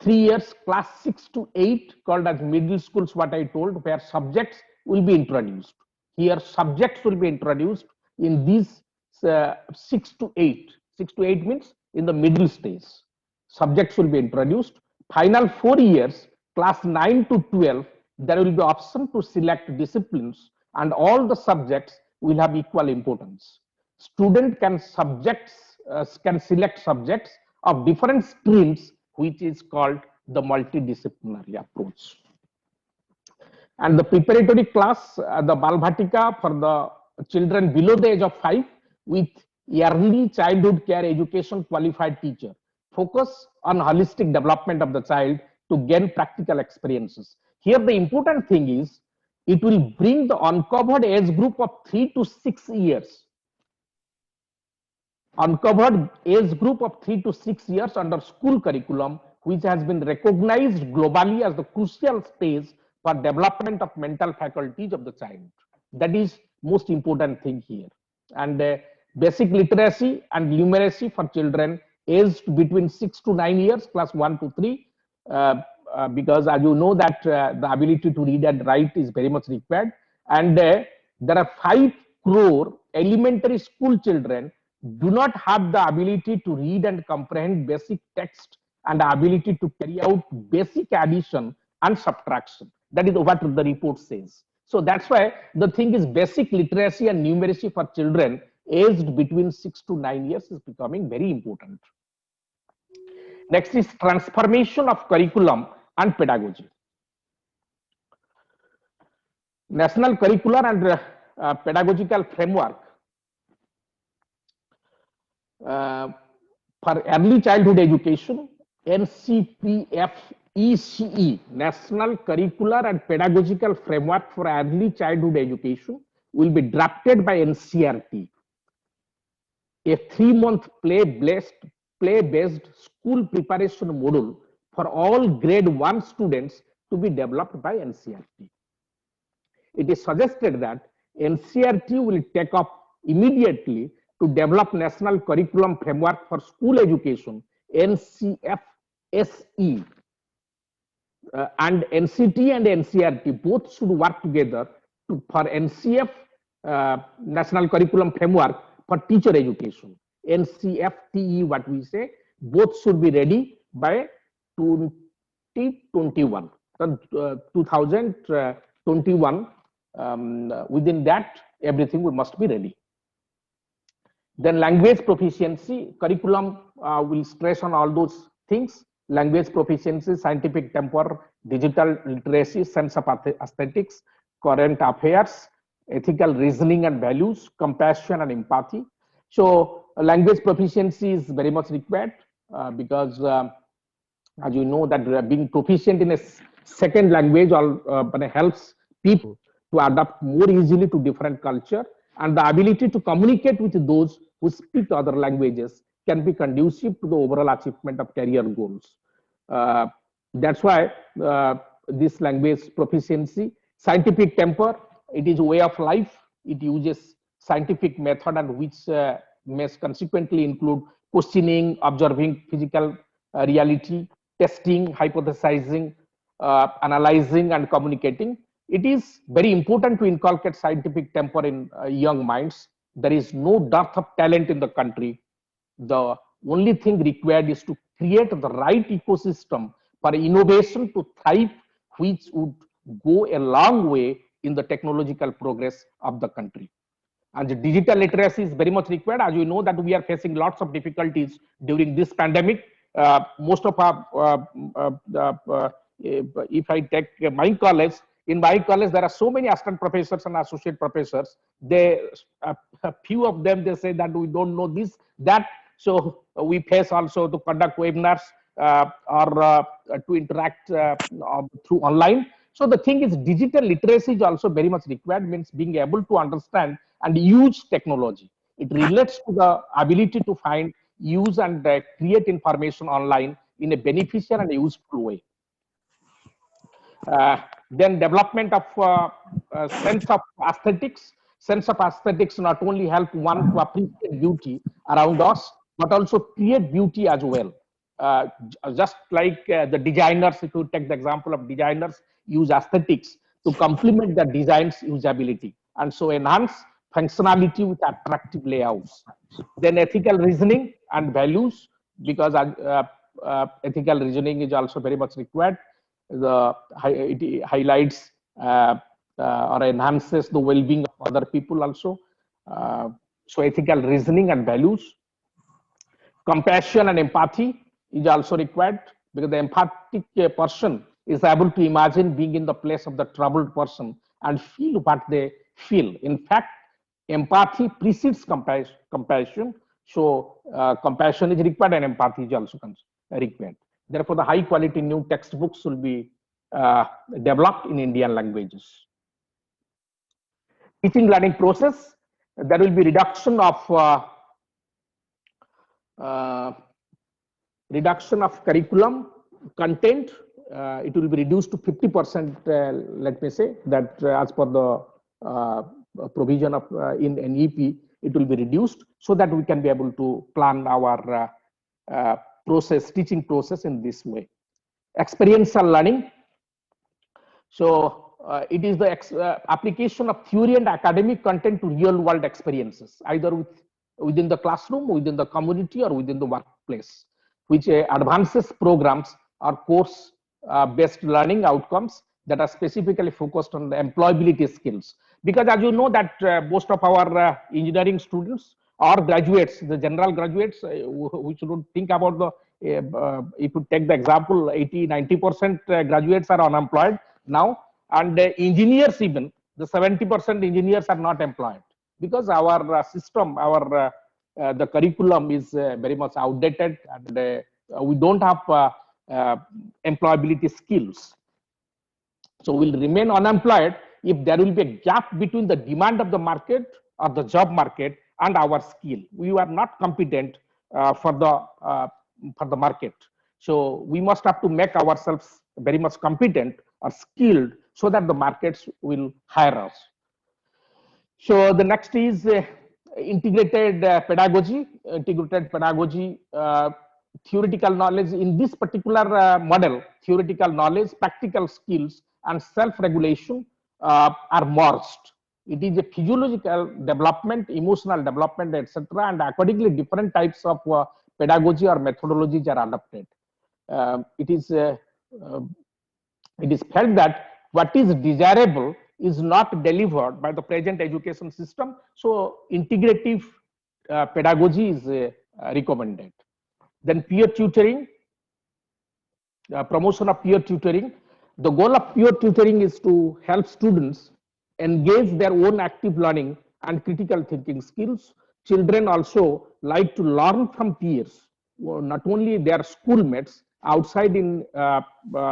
S4: 3 years, class 6 to 8 called as middle schools, what I told, where subjects will be introduced. Here subjects will be introduced in these 6 to 8. 6 to 8 means in the middle stage. Subjects will be introduced. Final 4 years, class 9 to 12, there will be option to select disciplines, and all the subjects will have equal importance. Student can select subjects of different streams, which is called the multidisciplinary approach. And the preparatory class, the Balbhatika for the children below the age of 5 with early childhood care education qualified teacher. Focus on holistic development of the child to gain practical experiences. Here the important thing is, it will bring the uncovered age group of 3 to 6 years. Uncovered age group of 3 to 6 years under school curriculum, which has been recognized globally as the crucial stage for development of mental faculties of the child. That is most important thing here. And basic literacy and numeracy for children aged between 6 to 9 years, class 1 to 3, because as you know that the ability to read and write is very much required. And there are 5 crore elementary school children do not have the ability to read and comprehend basic text and the ability to carry out basic addition and subtraction. That is what the report says. So that's why the thing is basic literacy and numeracy for children aged between 6 to 9 years is becoming very important. Next is transformation of curriculum and pedagogy. National curricular and pedagogical framework for early childhood education, NCPF-ECE, National Curricular and Pedagogical Framework for Early Childhood Education, will be drafted by NCERT. A 3-month play-based school preparation module for all grade 1 students to be developed by NCERT. It is suggested that NCERT will take up immediately to develop National Curriculum Framework for School Education, NCF-SE, and NCT and NCERT both should work together for NCF, National Curriculum Framework for Teacher Education, NCFTE, what we say, both should be ready by 2021. 2021, within that, everything must be ready. Then language proficiency, curriculum will stress on all those things: language proficiency, scientific temper, digital literacy, sense of aesthetics, current affairs, ethical reasoning and values, compassion and empathy. So language proficiency is very much required because as you know that being proficient in a second language helps people to adapt more easily to different culture, and the ability to communicate with those who speak other languages can be conducive to the overall achievement of career goals. That's why this language proficiency, scientific temper, it is a way of life. It uses scientific method and which may consequently include questioning, observing physical reality, testing, hypothesizing, analyzing and communicating. It is very important to inculcate scientific temper in young minds. There is no dearth of talent in the country. The only thing required is to create the right ecosystem for innovation to thrive, which would go a long way in the technological progress of the country. And the digital literacy is very much required. As you know that we are facing lots of difficulties during this pandemic. Most of our, if I take my college, in my college there are so many assistant professors and associate professors. They, a few of them, they say that we don't know this, that. So we face also to conduct webinars or to interact through online. So the thing is, digital literacy is also very much required, means being able to understand and use technology. It relates to the ability to find, use and create information online in a beneficial and useful way. Then development of sense of aesthetics. Sense of aesthetics not only help one to appreciate beauty around us, but also create beauty as well. Just like the designers, if you take the example of designers, use aesthetics to complement the design's usability and so enhance functionality with attractive layouts. Then ethical reasoning and values, because ethical reasoning is also very much required. It highlights or enhances the well-being of other people also. So ethical reasoning and values. Compassion and empathy is also required, because the empathic person is able to imagine being in the place of the troubled person and feel what they feel. In fact, empathy precedes compassion. So compassion is required and empathy is also required. Therefore, the high quality new textbooks will be developed in Indian languages. Teaching learning process, there will be reduction of curriculum content. It will be reduced to 50%, let me say that as per the provision of in NEP, it will be reduced. so that we can be able to plan our teaching process in this way. Experiential learning. So it is the application of theory and academic content to real world experiences, either within the classroom, within the community, or within the workplace, which advances programs or course based learning outcomes that are specifically focused on the employability skills. Because as you know that most of our engineering students or graduates, the general graduates, we should think about the, if you take the example, 80–90% graduates are unemployed now, and engineers, even the 70% engineers are not employed, because our system, our the curriculum is very much outdated, and we don't have employability skills. So we'll remain unemployed if there will be a gap between the demand of the market or the job market and our skill. We are not competent for the market. So we must have to make ourselves very much competent or skilled so that the markets will hire us. So the next is integrated pedagogy. Integrated pedagogy, theoretical knowledge in this particular model, theoretical knowledge, practical skills, and self-regulation are merged. It is a physiological development, emotional development, etc., and accordingly different types of pedagogy or methodologies are adopted. It is felt that what is desirable is not delivered by the present education system, so integrative pedagogy is recommended. Then peer tutoring, promotion of peer tutoring. The goal of peer tutoring is to help students engage their own active learning and critical thinking skills. Children also like to learn from peers, not only their schoolmates outside in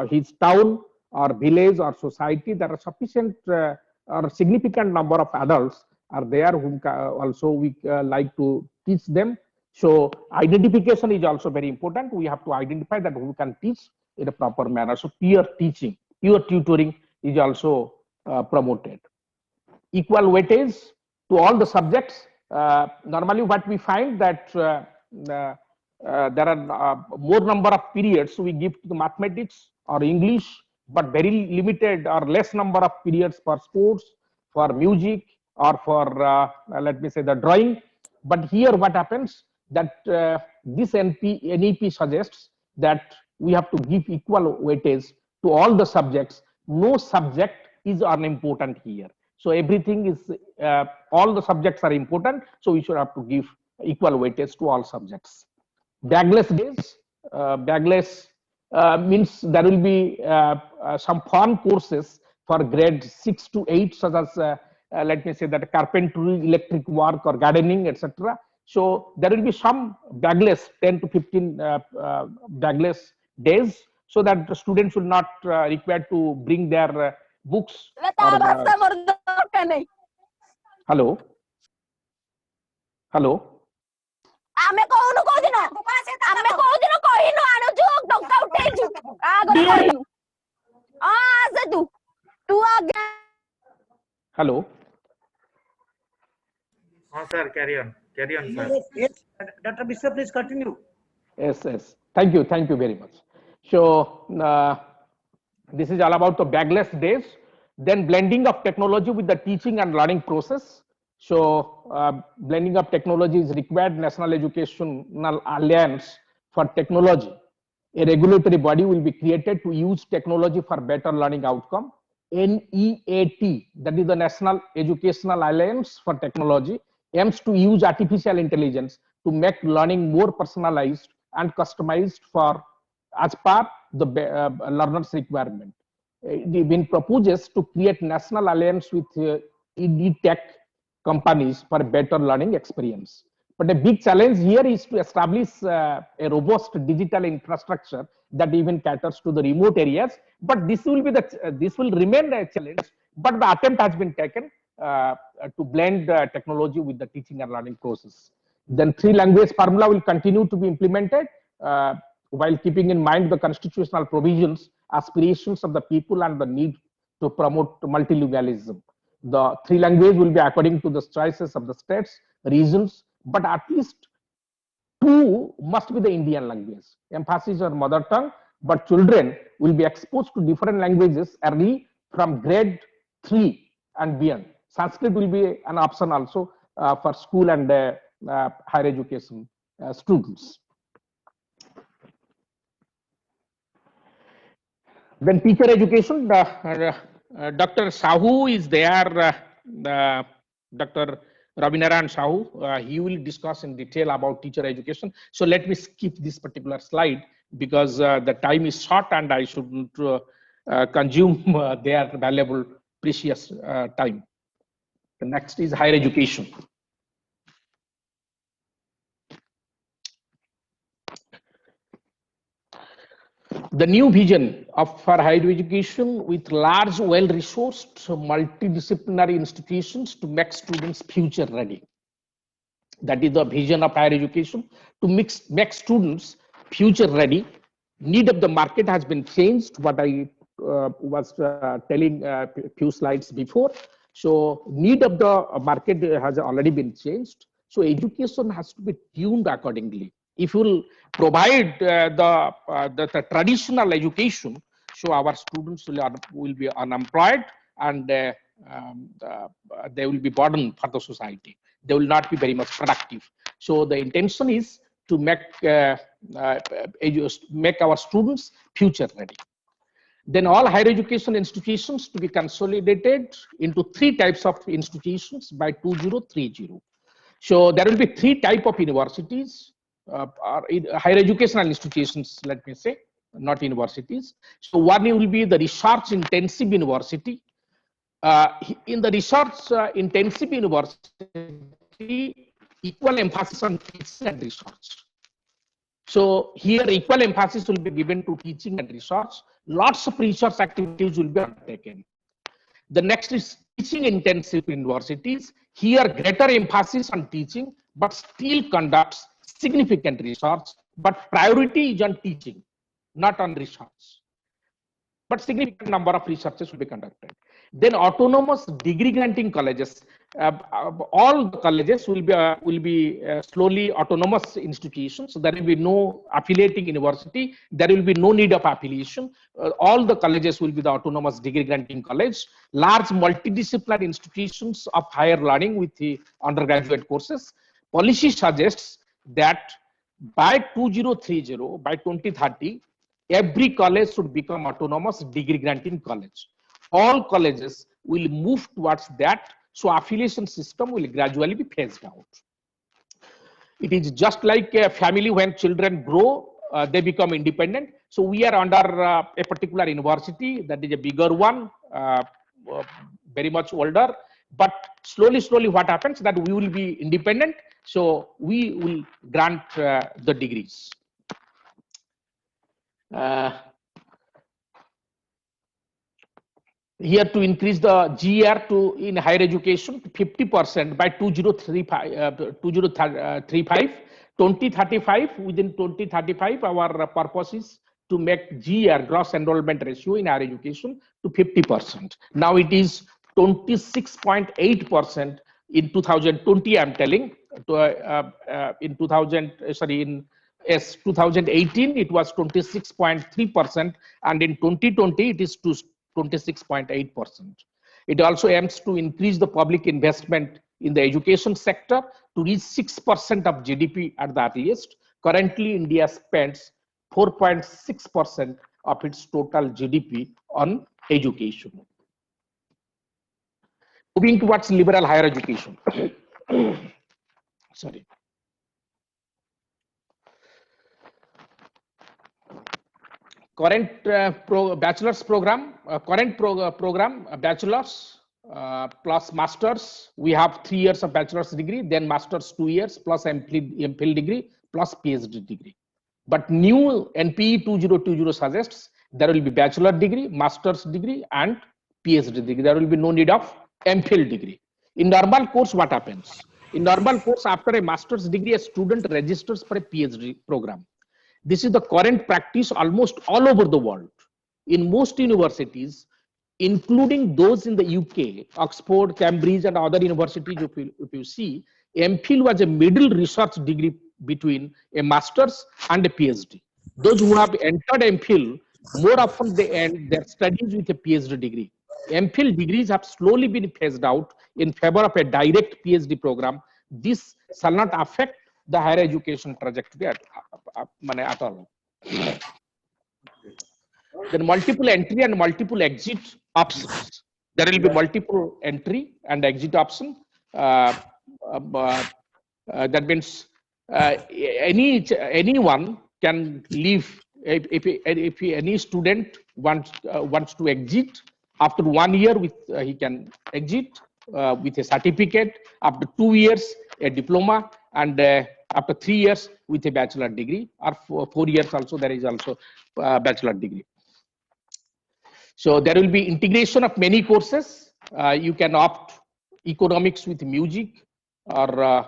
S4: his town or village or society. There are sufficient or significant number of adults are there whom also we like to teach them. So identification is also very important. We have to identify that who can teach in a proper manner. So peer teaching, peer tutoring is also promoted. Equal weightage to all the subjects. Normally what we find that there are more number of periods we give to the mathematics or English, but very limited or less number of periods for sports, for music, or for let me say the drawing. But here what happens that this NEP suggests that we have to give equal weightage to all the subjects. No subject is unimportant here. So everything is, all the subjects are important. So we should have to give equal weightage to all subjects. Bagless days, bagless means there will be some fun courses for grade 6 to 8, such as let me say that carpentry, electric work, or gardening, etc. So there will be some bagless 10 to 15 bagless days, so that the students should not required to bring their books. Hello. Hello. Hello.
S2: Oh, sir, carry on, sir.
S3: Yes, Dr. Mishra, please continue.
S4: Yes, yes. Thank you very much. So this is all about the bagless days. Then blending of technology with the teaching and learning process. So blending of technology is required. National Educational Alliance for Technology, a regulatory body, will be created to use technology for better learning outcome. NEAT, that is the National Educational Alliance for Technology, aims to use artificial intelligence to make learning more personalized and customized for as per the learner's requirement. It even proposes to create national alliance with EdTech companies for better learning experience. But a big challenge here is to establish a robust digital infrastructure that even caters to the remote areas. But this will be this will remain a challenge. But the attempt has been taken to blend technology with the teaching and learning process. Then 3-language formula will continue to be implemented while keeping in mind the constitutional provisions, aspirations of the people, and the need to promote multilingualism. The 3-language will be according to the choices of the states, regions, but at least 2 must be the Indian language. Emphasis on mother tongue, but children will be exposed to different languages early from grade 3 and beyond. Sanskrit will be an option also for school and higher education students. Then teacher education, Dr. Sahu is there, Dr. Ravinarayan Sahu. He will discuss in detail about teacher education. So let me skip this particular slide because the time is short and I shouldn't consume their valuable, precious time. The next is higher education. The new vision for higher education with large, well-resourced, multidisciplinary institutions to make students future ready. That is the vision of higher education, to make students future ready. Need of the market has been changed, what I was telling a few slides before. So need of the market has already been changed. So education has to be tuned accordingly. If you will provide the traditional education, so our students will be unemployed and they will be burden for the society. They will not be very much productive. So the intention is to make our students future ready. Then all higher education institutions to be consolidated into 3 types of institutions by 2030. So there will be 3 types of universities, higher educational institutions, let me say, not universities. So one will be the research intensive university. In the research intensive university, equal emphasis on teaching and research. So here equal emphasis will be given to teaching and research. Lots of research activities will be undertaken. The next is teaching intensive universities. Here greater emphasis on teaching, but still conducts significant research, but priority is on teaching, not on research. But significant number of researches will be conducted. Then autonomous degree granting colleges. All the colleges will be slowly autonomous institutions. So there will be no affiliating university. There will be no need of affiliation. All the colleges will be the autonomous degree granting college. Large multidisciplinary institutions of higher learning with the undergraduate courses. Policy suggests that by 2030, by 2030, every college should become autonomous degree granting college. All colleges will move towards that, so affiliation system will gradually be phased out. It is just like a family. When children grow, they become independent. So we are under a particular university that is a bigger one, very much older, but slowly what happens that we will be independent, so we will grant the degrees. Here to increase the GR in higher education to 50% by 2035. Within 2035, our purpose is to make GR, gross enrollment ratio, in higher education to 50%. Now it is 26.8% in 2020. I'm telling in 2018 it was 26.3%, and in 2020 it is to 26.8%. It also aims to increase the public investment in the education sector to reach 6% of GDP at the earliest. Currently, India spends 4.6% of its total GDP on education. Moving towards liberal higher education. Sorry. Current bachelor's program, bachelor's plus master's. We have 3 years of bachelor's degree, then master's 2 years, plus MPhil degree, plus PhD degree. But new NPE 2020 suggests there will be bachelor degree, master's degree, and PhD degree. There will be no need of MPhil degree. In normal course, what happens? In normal course, after a master's degree, a student registers for a PhD program. This is the current practice almost all over the world. In most universities, including those in the UK, Oxford, Cambridge, and other universities, if you see, MPhil was a middle research degree between a master's and a PhD. Those who have entered MPhil, more often they end their studies with a PhD degree. MPhil degrees have slowly been phased out in favor of a direct PhD program. This shall not affect the higher education trajectory at all. Then multiple entry and multiple exit options. There will be multiple entry and exit option. That means anyone can leave if any student wants to exit after 1 year with he can exit with a certificate, after 2 years a diploma, and after 3 years with a bachelor degree, or 4 years also there is also bachelor degree. So there will be integration of many courses. You can opt economics with music, or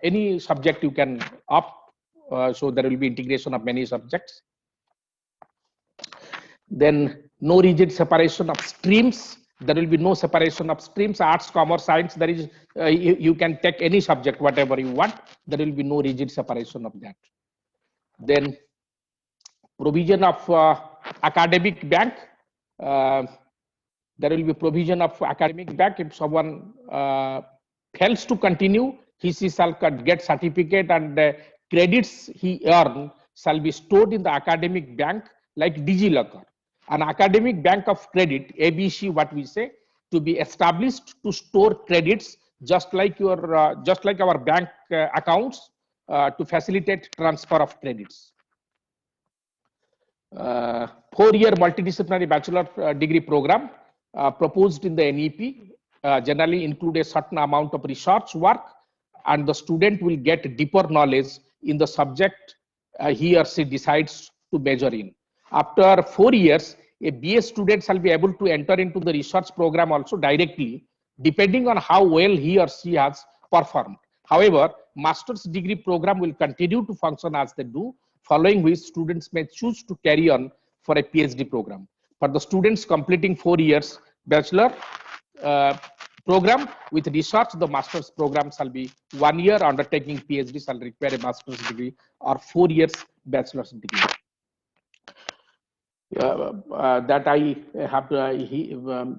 S4: any subject you can opt. So there will be integration of many subjects. Then no rigid separation of streams. There will be no separation of streams, arts, commerce, science. There is you can take any subject, whatever you want. There will be no rigid separation of that. Then provision of academic bank. There will be provision of academic bank. If someone fails to continue, he shall get certificate, and credits he earned shall be stored in the academic bank like DigiLocker. An academic bank of credit, ABC, what we say, to be established to store credits, just like your just like our bank accounts, to facilitate transfer of credits. 4-year multidisciplinary bachelor degree program proposed in the NEP generally include a certain amount of research work, and the student will get deeper knowledge in the subject he or she decides to major in. After 4 years, a BA student shall be able to enter into the research program also directly, depending on how well he or she has performed. However, master's degree program will continue to function as they do, following which students may choose to carry on for a PhD program. For the students completing 4 years bachelor program with research, the master's program shall be 1 year. Undertaking PhD shall require a master's degree or 4 years bachelor's degree. That I have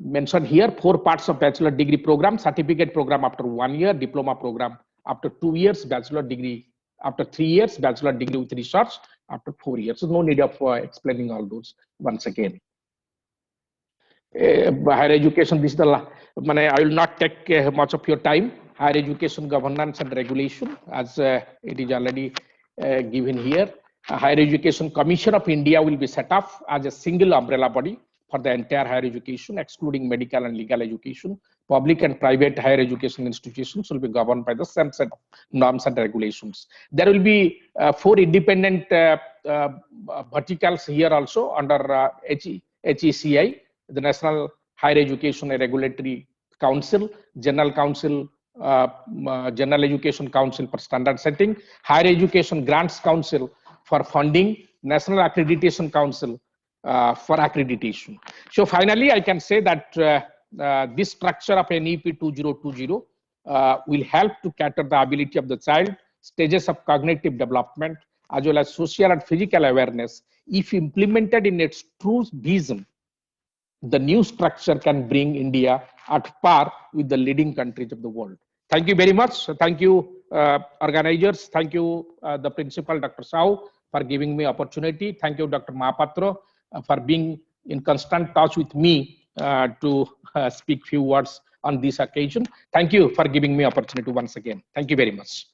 S4: mentioned here, 4 parts of bachelor degree program: certificate program after 1 year, diploma program after 2 years, bachelor degree after 3 years, bachelor degree with research after 4 years. So no need of explaining all those once again. Higher education, this is the I will not take much of your time. Higher education governance and regulation, as it is already given here. Higher Education Commission of India will be set up as a single umbrella body for the entire higher education, excluding medical and legal education. Public and private higher education institutions will be governed by the same set of norms and regulations. There will be 4 independent verticals here also under HECI, the National Higher Education Regulatory Council, General Council, General Education Council for standard setting, Higher Education Grants Council for funding, National Accreditation Council for accreditation. So finally, I can say that this structure of NEP-2020 will help to cater the ability of the child, stages of cognitive development, as well as social and physical awareness. If implemented in its true vision, the new structure can bring India at par with the leading countries of the world. Thank you very much. Thank you, organizers. Thank you, the principal, Dr. Sahu, for giving me opportunity. Thank you, Dr. Mahapatra, for being in constant touch with me to speak few words on this occasion. Thank you for giving me opportunity once again. Thank you very much.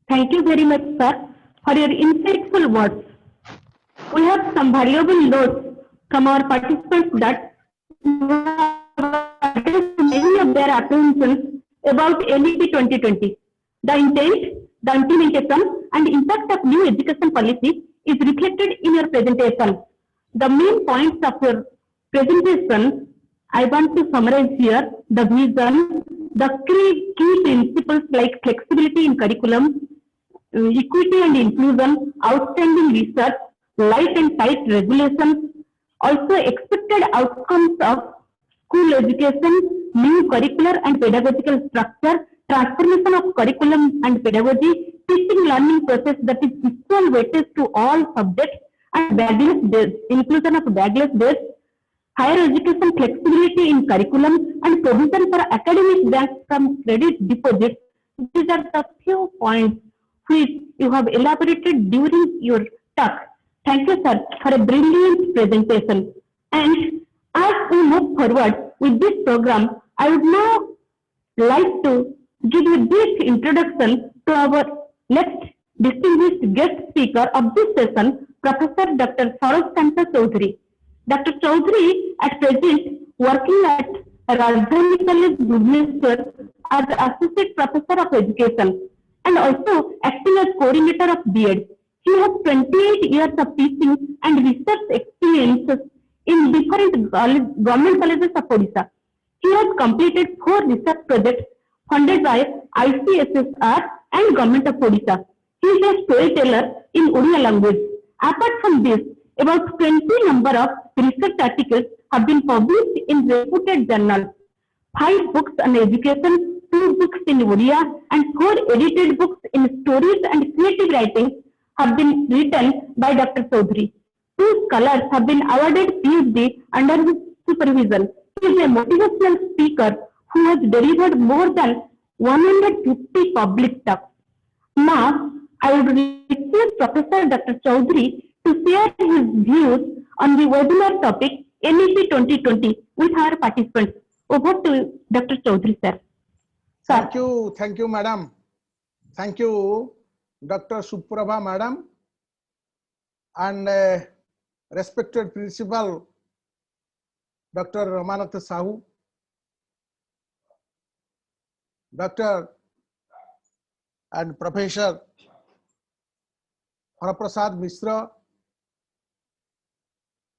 S1: Thank you very much, sir, for your insightful words. We have some valuable notes from our participants that many of their apprehensions about NEP 2020. The intent, the implementation, and impact of new education policy is reflected in your presentation. The main points of your presentation, I want to summarize here: the vision, the key principles like flexibility in curriculum, equity and inclusion, outstanding research, light and tight regulations, Also expected outcomes of school education, new curricular and pedagogical structure, transformation of curriculum and pedagogy, teaching learning process that is equal weightage to all subjects, and bagless days, inclusion of bagless days, higher education flexibility in curriculum, and provision for academic grants from credit deposits. These are the few points which you have elaborated during your talk. Thank you, sir, for a brilliant presentation. And as we move forward with this program, I would now like to give a brief introduction to our next distinguished guest speaker of this session, Professor Dr. Sarojkanta Chaudhary. Dr. Chaudhary at present working at Rajdhani College, Bhubaneswar as Associate Professor of Education and also acting as coordinator of B.Ed. He has 28 years of teaching and research experiences in different government colleges of Odisha. He has completed 4 research projects funded by ICSSR and Government of Odisha. He is a storyteller in Odia language. Apart from this, about 20 number of research articles have been published in reputed journals. 5 books on education, 2 books in Odia, and 4 edited books in stories and creative writing have been written by Dr. Chaudhary. 2 scholars have been awarded PhD under his supervision. He is a motivational speaker who has delivered more than 150 public talks. Now, I would request Professor Dr. Chaudhary to share his views on the webinar topic NEP 2020 with our participants. Over to Dr. Chaudhary, sir.
S5: Thank you, madam. Thank you, Dr. Suprabha, madam, and respected principal, Dr. Ramanatha Sahu, Dr. and Professor Haraprasad Mishra,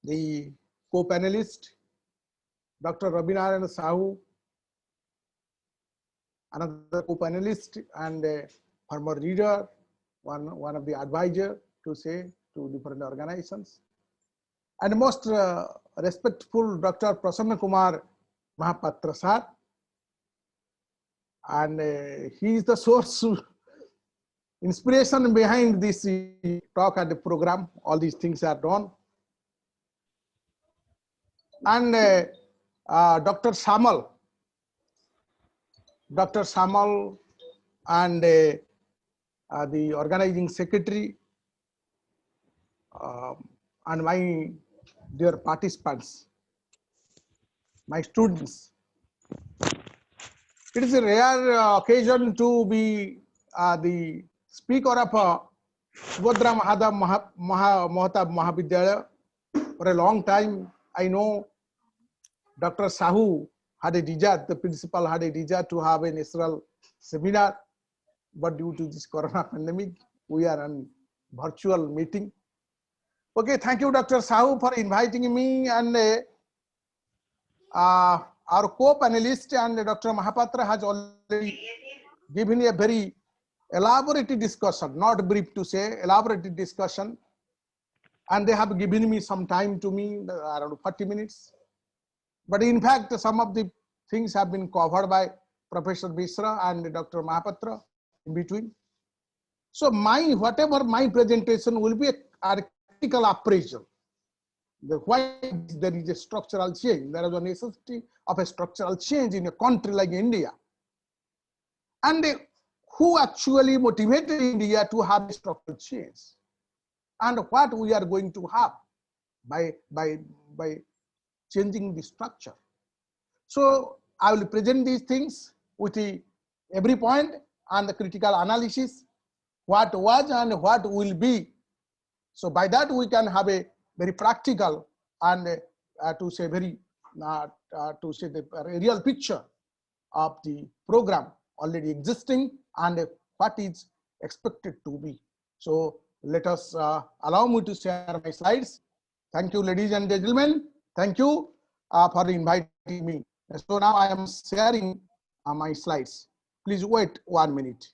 S5: the co-panelist, Dr. Rabinarayan Sahu, another co-panelist and former reader, one of the advisor to different organizations, and most respectful Dr. Prasanna Kumar Mahapatra sir, and he is the source inspiration behind this talk and the program. All these things are done. And Dr. Samal and the organizing secretary and my dear participants, my students. It is a rare occasion to be the speaker of SUBHADRA MAHTAB MAHAVIDYALAYA. For a long time, I know Dr. Sahu had a desire, the principal had a desire to have a national seminar, but due to this corona pandemic, we are on virtual meeting. Okay, thank you, Dr. Sahu, for inviting me, and our co-panelist and Dr. Mahapatra has already given a very elaborate discussion, not brief to say, elaborate discussion, and they have given me some time to me, around 40 minutes. But in fact, some of the things have been covered by Professor Mishra and Dr. Mahapatra in between. So whatever my presentation will be a critical appraisal. Why there is a structural change. There is a necessity of a structural change in a country like India. And who actually motivated India to have a structural change? And what we are going to have by changing the structure. So I will present these things with every point and the critical analysis, what was and what will be. So by that we can have a very practical and to say the real picture of the program already existing and what is expected to be. So let us allow me to share my slides. Thank you, ladies and gentlemen. Thank you for inviting me. So now I am sharing my slides. Please wait 1 minute.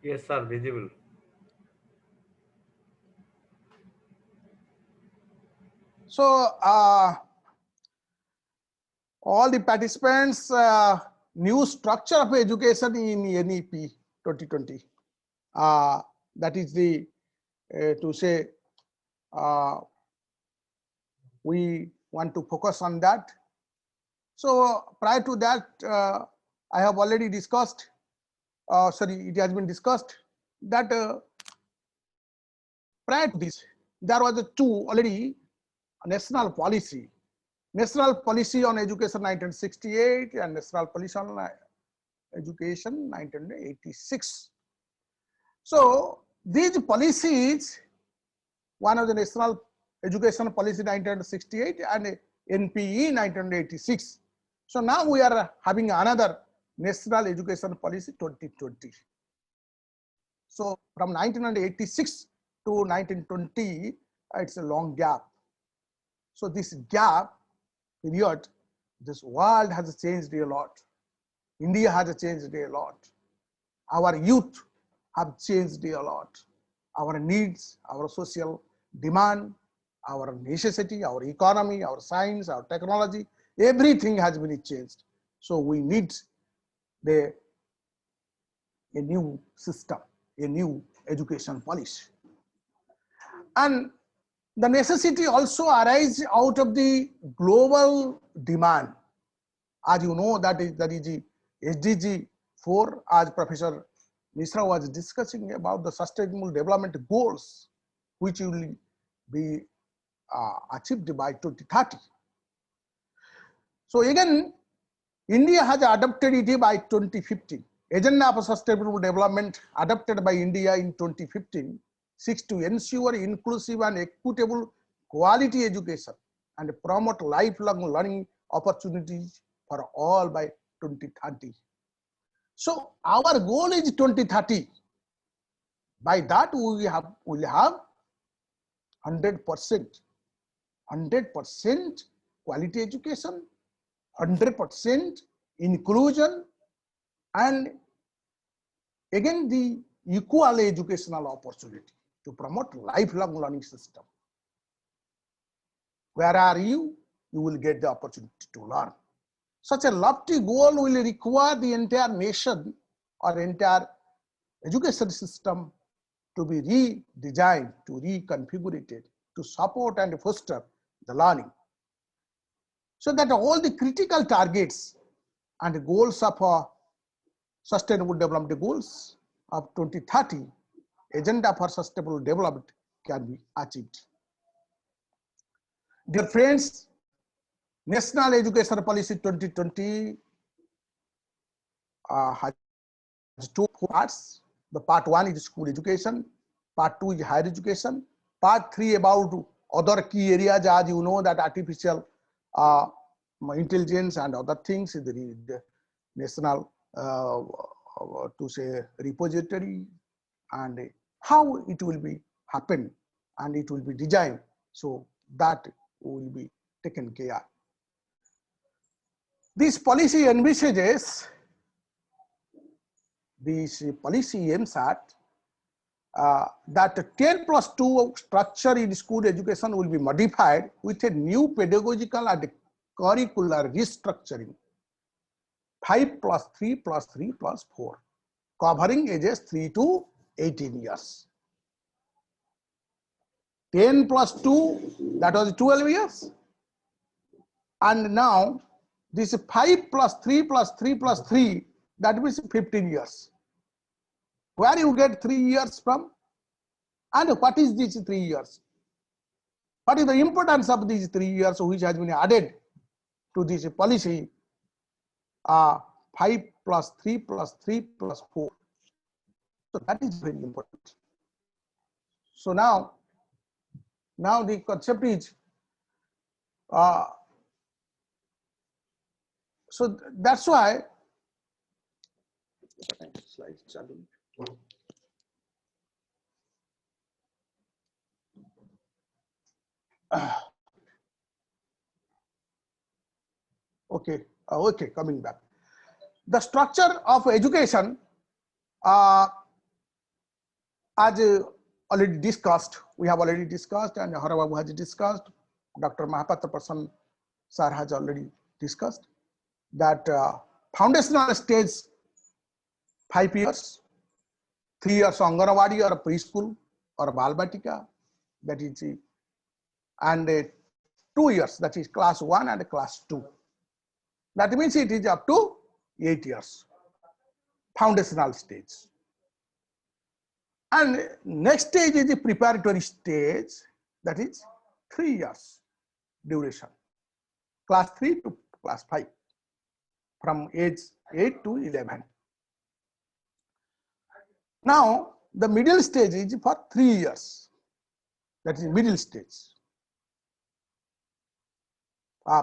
S6: Yes, sir, visible.
S5: So all the participants, new structure of education in NEP 2020. That is the to say we want to focus on that. So prior to that, I have already discussed, sorry, it has been discussed that prior to this, there was a two already national policy on education 1968 and national policy on education 1986. So these policies, one of the national education policy 1968 and NPE 1986. So now we are having another national education policy 2020. So from 1986 to 1920, it's a long gap. So this gap period, this world has changed a lot. India has changed a lot. Our youth have changed a lot. Our needs, our social demand, our necessity, our economy, our science, our technology, everything has been changed. So we need a new system, a new education policy. And the necessity also arises out of the global demand. As you know, that is the SDG 4, as Professor Mishra was discussing about the sustainable development goals, which will be achieved by 2030. So again, India has adopted it by 2015. Agenda for Sustainable Development adopted by India in 2015 seeks to ensure inclusive and equitable quality education and promote lifelong learning opportunities for all by 2030. So our goal is 2030. By that we will have 100% quality education, 100% inclusion, and again the equal educational opportunity to promote lifelong learning system. Where are you? You will get the opportunity to learn. Such a lofty goal will require the entire nation or entire education system to be redesigned, to reconfigured, to support and foster the learning. So that all the critical targets and goals of sustainable development goals of 2030, agenda for sustainable development can be achieved. Dear friends, National Education Policy 2020 has two parts. The part 1 is school education, part 2 is higher education, part 3 about other key areas, as you know, that artificial intelligence and other things, the national to say repository, and how it will be happen and it will be designed, so that will be taken care. This policy envisages, this policy aims at that 10+2 structure in school education will be modified with a new pedagogical and curricular restructuring, 5+3+3+4, covering ages 3 to 18 years. 10+2, that was 12 years. And now this 5+3+3+3, that means 15 years. Where you get 3 years from? And what is these 3 years? What is the importance of these 3 years which has been added to this policy? 5+3+3+4. So that is very important. So now the concept is, so that's why okay, coming back. The structure of education as already discussed, we have already discussed, and Harababu has discussed, Dr. Mahapatra Prasan sir has already discussed that foundational stage 5 years, 3 years Anganwadi or preschool or Balbatika, that is, and 2 years, that is class 1 and class 2. That means it is up to 8 years, foundational stage. And next stage is the preparatory stage, that is 3 years duration, class 3 to class 5, from age 8 to 11. Now, the middle stage is for 3 years, that is middle stage,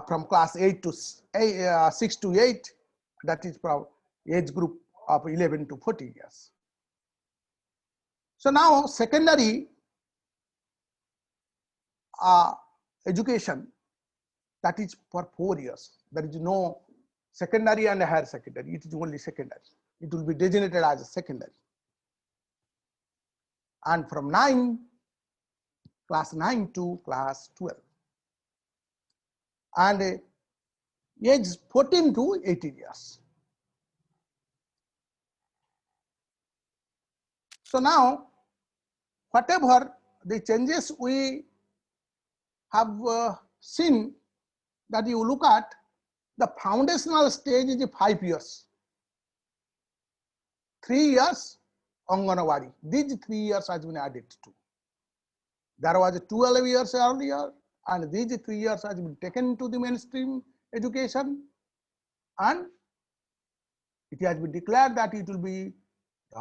S5: from class 8 to 6 to 8, that is from age group of 11 to 14 years. So now secondary education, that is for 4 years. There is no secondary and higher secondary, it is only secondary. It will be designated as a secondary. And from class 9 to class 12. And age 14 to 18 years. So now, whatever the changes we have seen, that you look at, the foundational stage is 5 years. 3 years Anganwadi. These 3 years has been added to. There was 12 years earlier, and these 3 years has been taken to the mainstream education, and it has been declared that it will be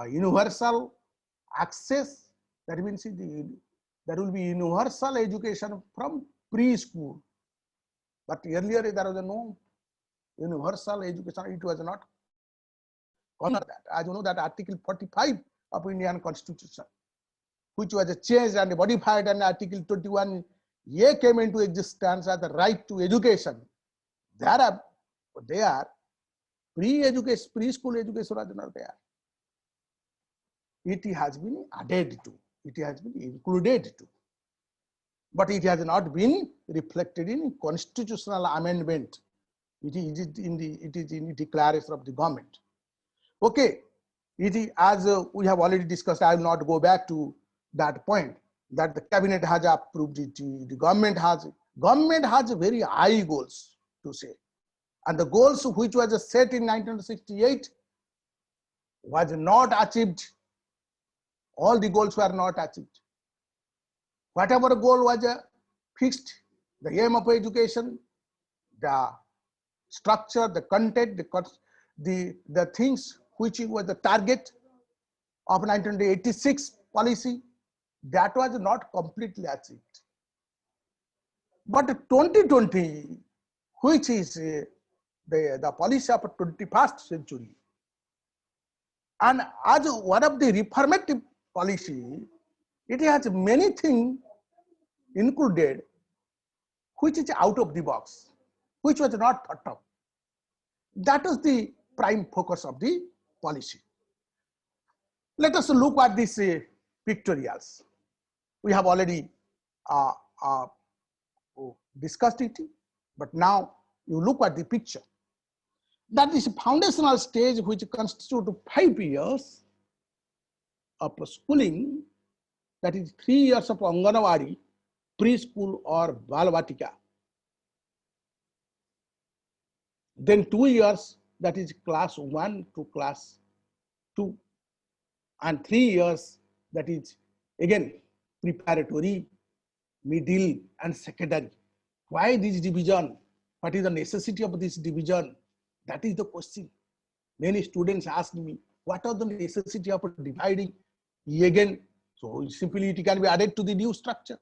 S5: universal access. That means there will be universal education from preschool. But earlier there was no universal education, it was not that. As you know, that Article 45 of Indian Constitution, which was changed and modified, and Article 21A came into existence as the right to education. There pre-education, preschool education was not there. It has been added to, it has been included to, but it has not been reflected in constitutional amendment. It is in the declaration of the government. Okay, it is, as we have already discussed, I will not go back to that point, that the cabinet has approved it, the government has very high goals to say, and the goals which was set in 1968 was not achieved. All the goals were not achieved. Whatever goal was fixed, the aim of education, the structure, the content, the things which was the target of 1986 policy, that was not completely achieved. But 2020, which is the policy of 21st century, and as one of the reformative policy, it has many things included which is out of the box, which was not thought of. That is the prime focus of the policy. Let us look at these pictorials. We have already discussed it, but now you look at the picture. That is a foundational stage which constitutes 5 years of schooling, that is 3 years of Anganwadi, preschool or Balvatika. Then 2 years, that is class 1 to class 2. And 3 years, that is again preparatory, middle and secondary. Why this division? What is the necessity of this division? That is the question. Many students ask me, what are the necessity of dividing again? So simply it can be added to the new structure.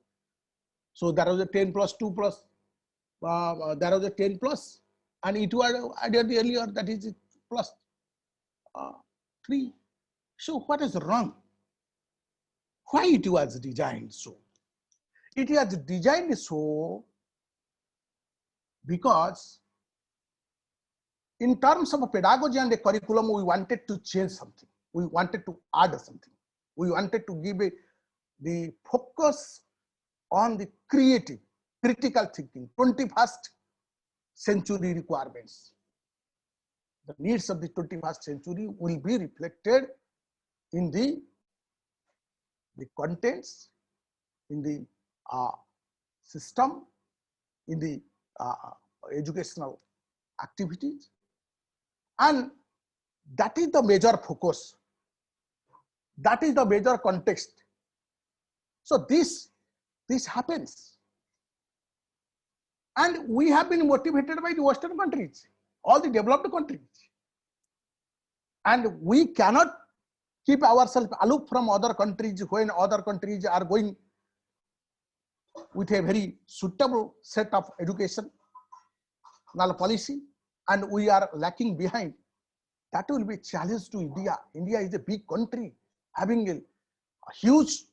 S5: So there was a 10 plus 2 plus, there was a 10 plus, and it was added earlier, that is plus 3. So what is wrong? Why it was designed so? It was designed so because in terms of a pedagogy and a curriculum, we wanted to change something. We wanted to add something. We wanted to give the focus on the creative, critical thinking, 21st century requirements. The needs of the 21st century will be reflected in the contents, in the system, in the educational activities, and that is the major focus. That is the major context. So this happens, and we have been motivated by the Western countries, all the developed countries, and we cannot keep ourselves aloof from other countries when other countries are going with a very suitable set of educational policy, and we are lacking behind. That will be a challenge to India. India is a big country having a huge,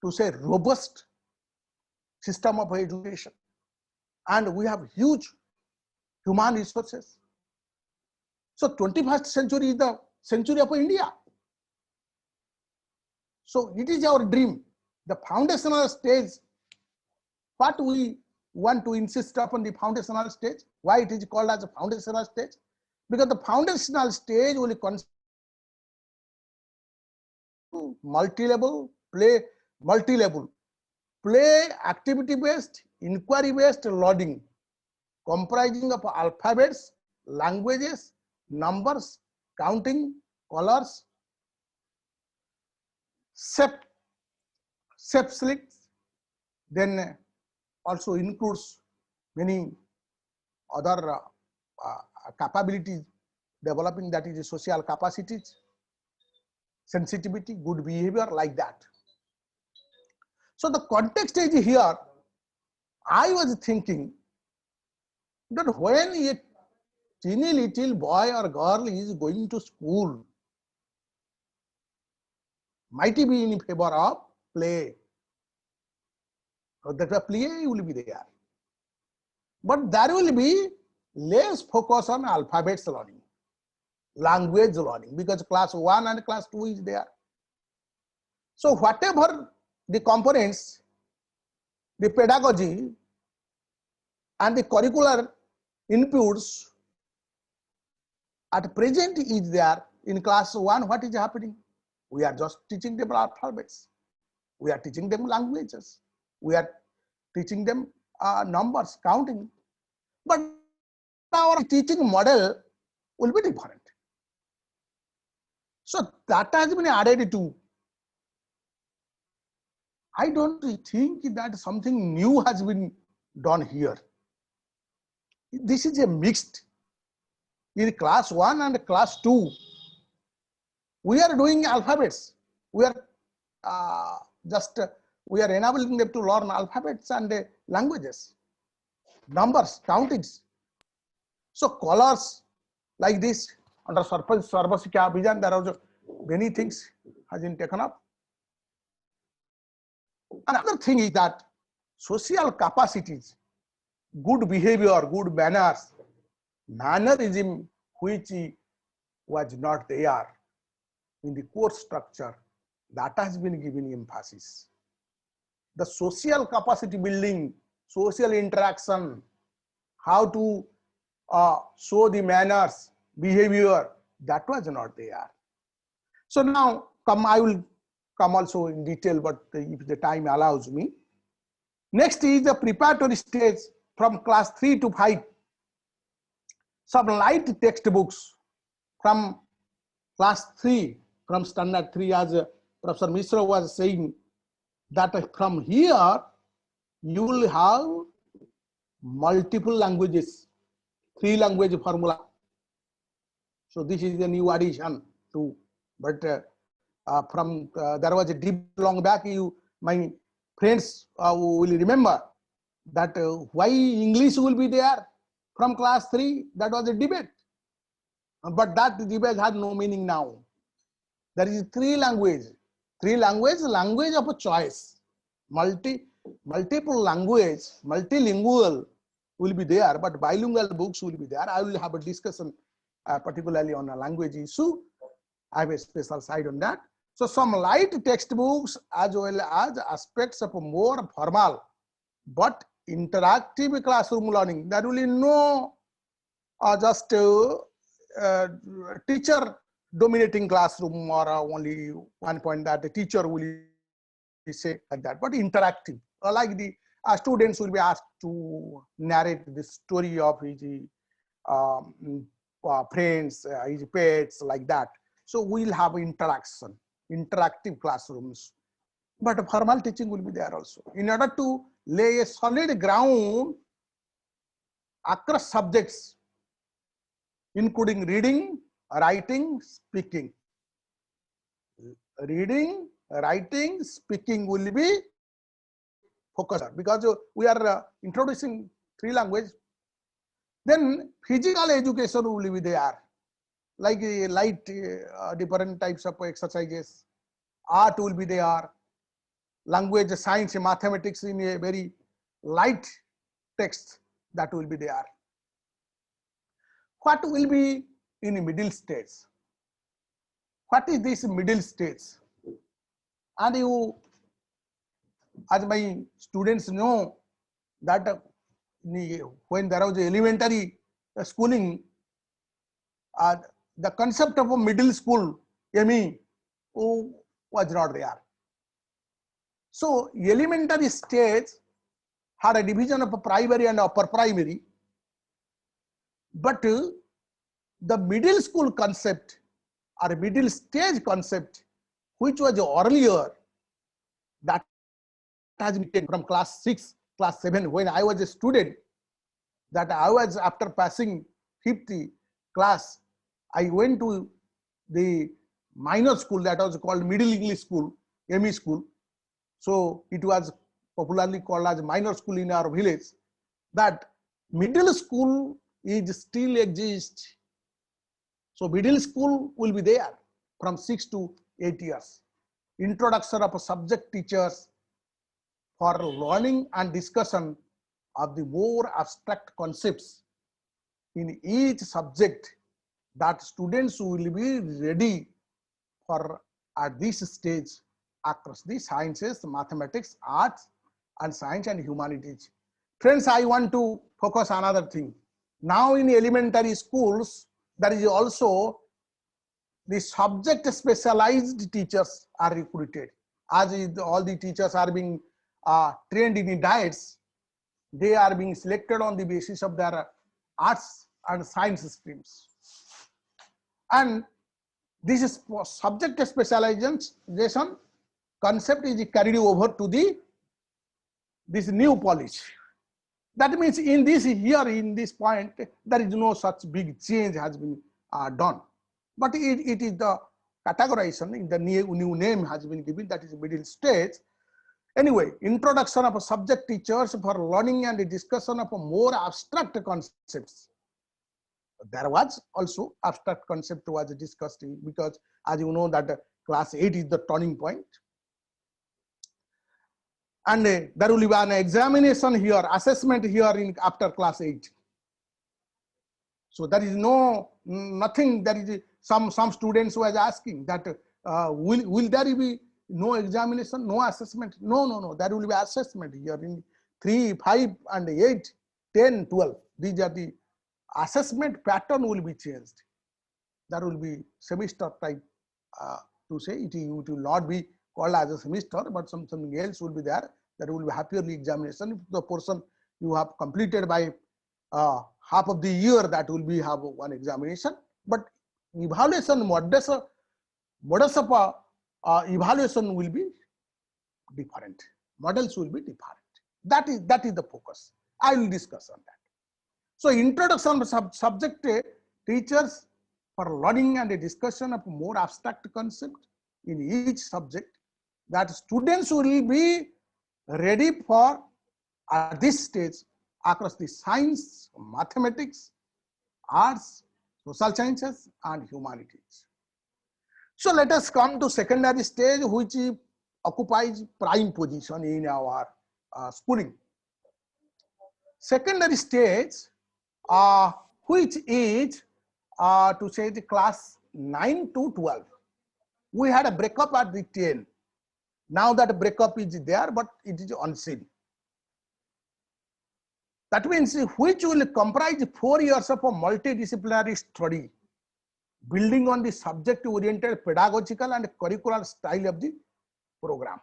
S5: to say, robust system of education, and we have huge human resources. So 21st century is the century of India. So it is our dream, the foundational stage. What we want to insist upon the foundational stage, why it is called as a foundational stage? Because the foundational stage will consist multi-level, play activity-based, inquiry-based learning, comprising of alphabets, languages, numbers, counting, colors, shape slicks, then also includes many other capabilities developing, that is social capacities, sensitivity, good behavior, like that. So the context is here. I was thinking that when a teeny little boy or girl is going to school, might be in favor of play. So that a play will be there. But there will be less focus on alphabets learning, language learning, because class 1 and class 2 is there. So whatever the components, the pedagogy and the curricular inputs at present is there in class 1, what is happening? We are just teaching them alphabets. We are teaching them languages. We are teaching them numbers, counting. But our teaching model will be different. So that has been added to. I don't think that something new has been done here. This is a mixed. In class 1 and class 2, we are doing alphabets. We are we are enabling them to learn alphabets and languages, numbers, countings. So colors like this under Sarva Shiksha Abhiyan, there are many things has been taken up. Another thing is that social capacities, good behavior, good manners, mannerism, which was not there in the course structure, that has been given emphasis. The social capacity building, social interaction, how to show the manners, behavior, that was not there. So now I will come also in detail, but if the time allows me. Next is the preparatory stage from class 3 to 5. Some light textbooks from class 3, from standard 3, as Professor Mishra was saying, that from here you will have multiple languages, 3 language formula. So this is the new addition to, but there was a deep long back, my friends will remember that why English will be there from class 3, that was a debate. But that debate has no meaning now. There is 3 language, language of a choice, multiple language, multilingual will be there, but bilingual books will be there. I will have a discussion particularly on a language issue. I have a special side on that. So some light textbooks as well as aspects of more formal but interactive classroom learning. There will be no just teacher dominating classroom or only one point that the teacher will say like that, but interactive, like the students will be asked to narrate the story of his friends, his pets, like that. So we'll have interaction, interactive classrooms, but formal teaching will be there also, in order to lay a solid ground across subjects, including reading, writing, speaking. Reading, writing, speaking will be focused, because we are introducing 3 languages. Then physical education will be there, like light different types of exercises. Art will be there, language, science, mathematics in a very light text, that will be there. What will be in middle stage? What is this middle stage? And you, as my students know, that when there was elementary schooling, the concept of a middle school, ME, was not there. So elementary stage had a division of a primary and upper primary, but the middle school concept or middle stage concept, which was earlier, that has been taken from class 6, class 7. When I was a student, that I was, after passing 50 class, I went to the minor school that was called Middle English School, ME school. So it was popularly called as minor school in our village. That middle school is still exists. So middle school will be there from 6 to 8 years. Introduction of subject teachers for learning and discussion of the more abstract concepts in each subject, that students will be ready for at this stage across the sciences, mathematics, arts, and science and humanities. Friends, I want to focus on another thing. Now in elementary schools, there is also the subject specialized teachers are recruited. As all the teachers are being trained in the diets, they are being selected on the basis of their arts and science streams. And this is subject specialization concept is carried over to this new policy. That means in this here, in this point, there is no such big change has been done. But it is the categorization in the new name has been given, that is middle stage. Anyway, introduction of subject teachers for learning and the discussion of more abstract concepts. There was also abstract concept was discussed, because as you know that class 8 is the turning point. And there will be an examination here, assessment here in after class 8. So there is nothing. There is some students was asking that will there be no examination, no assessment? No. There will be assessment here in 3, 5, and 8, 10, 12. These are the assessment pattern will be changed. There will be semester type to say it will not be called as a semester, but something else will be there. There will be half yearly examination. If the portion you have completed by half of the year, that will be have one examination. But evaluation modus of evaluation will be different. Models will be different. That is the focus. I will discuss on that. So introduction of subject teachers for learning and a discussion of more abstract concept in each subject, that students will be ready for at this stage across the science, mathematics, arts, social sciences, and humanities. So let us come to secondary stage, which occupies prime position in our schooling. Secondary stage, which is to say the class 9 to 12. We had a breakup at the 10. Now that breakup is there, but it is unseen. That means which will comprise 4 years of a multidisciplinary study, building on the subject-oriented pedagogical and curricular style of the program.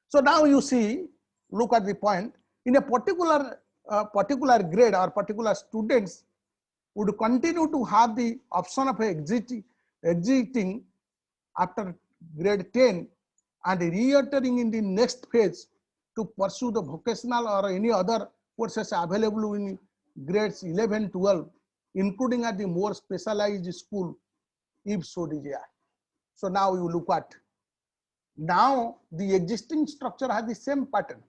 S5: So now you see, look at the point, in a particular grade or particular students would continue to have the option of exiting after grade 10 and re-entering in the next phase to pursue the vocational or any other courses available in grades 11, 12, including at the more specialized school, if so desired. So now you look at, now the existing structure has the same pattern.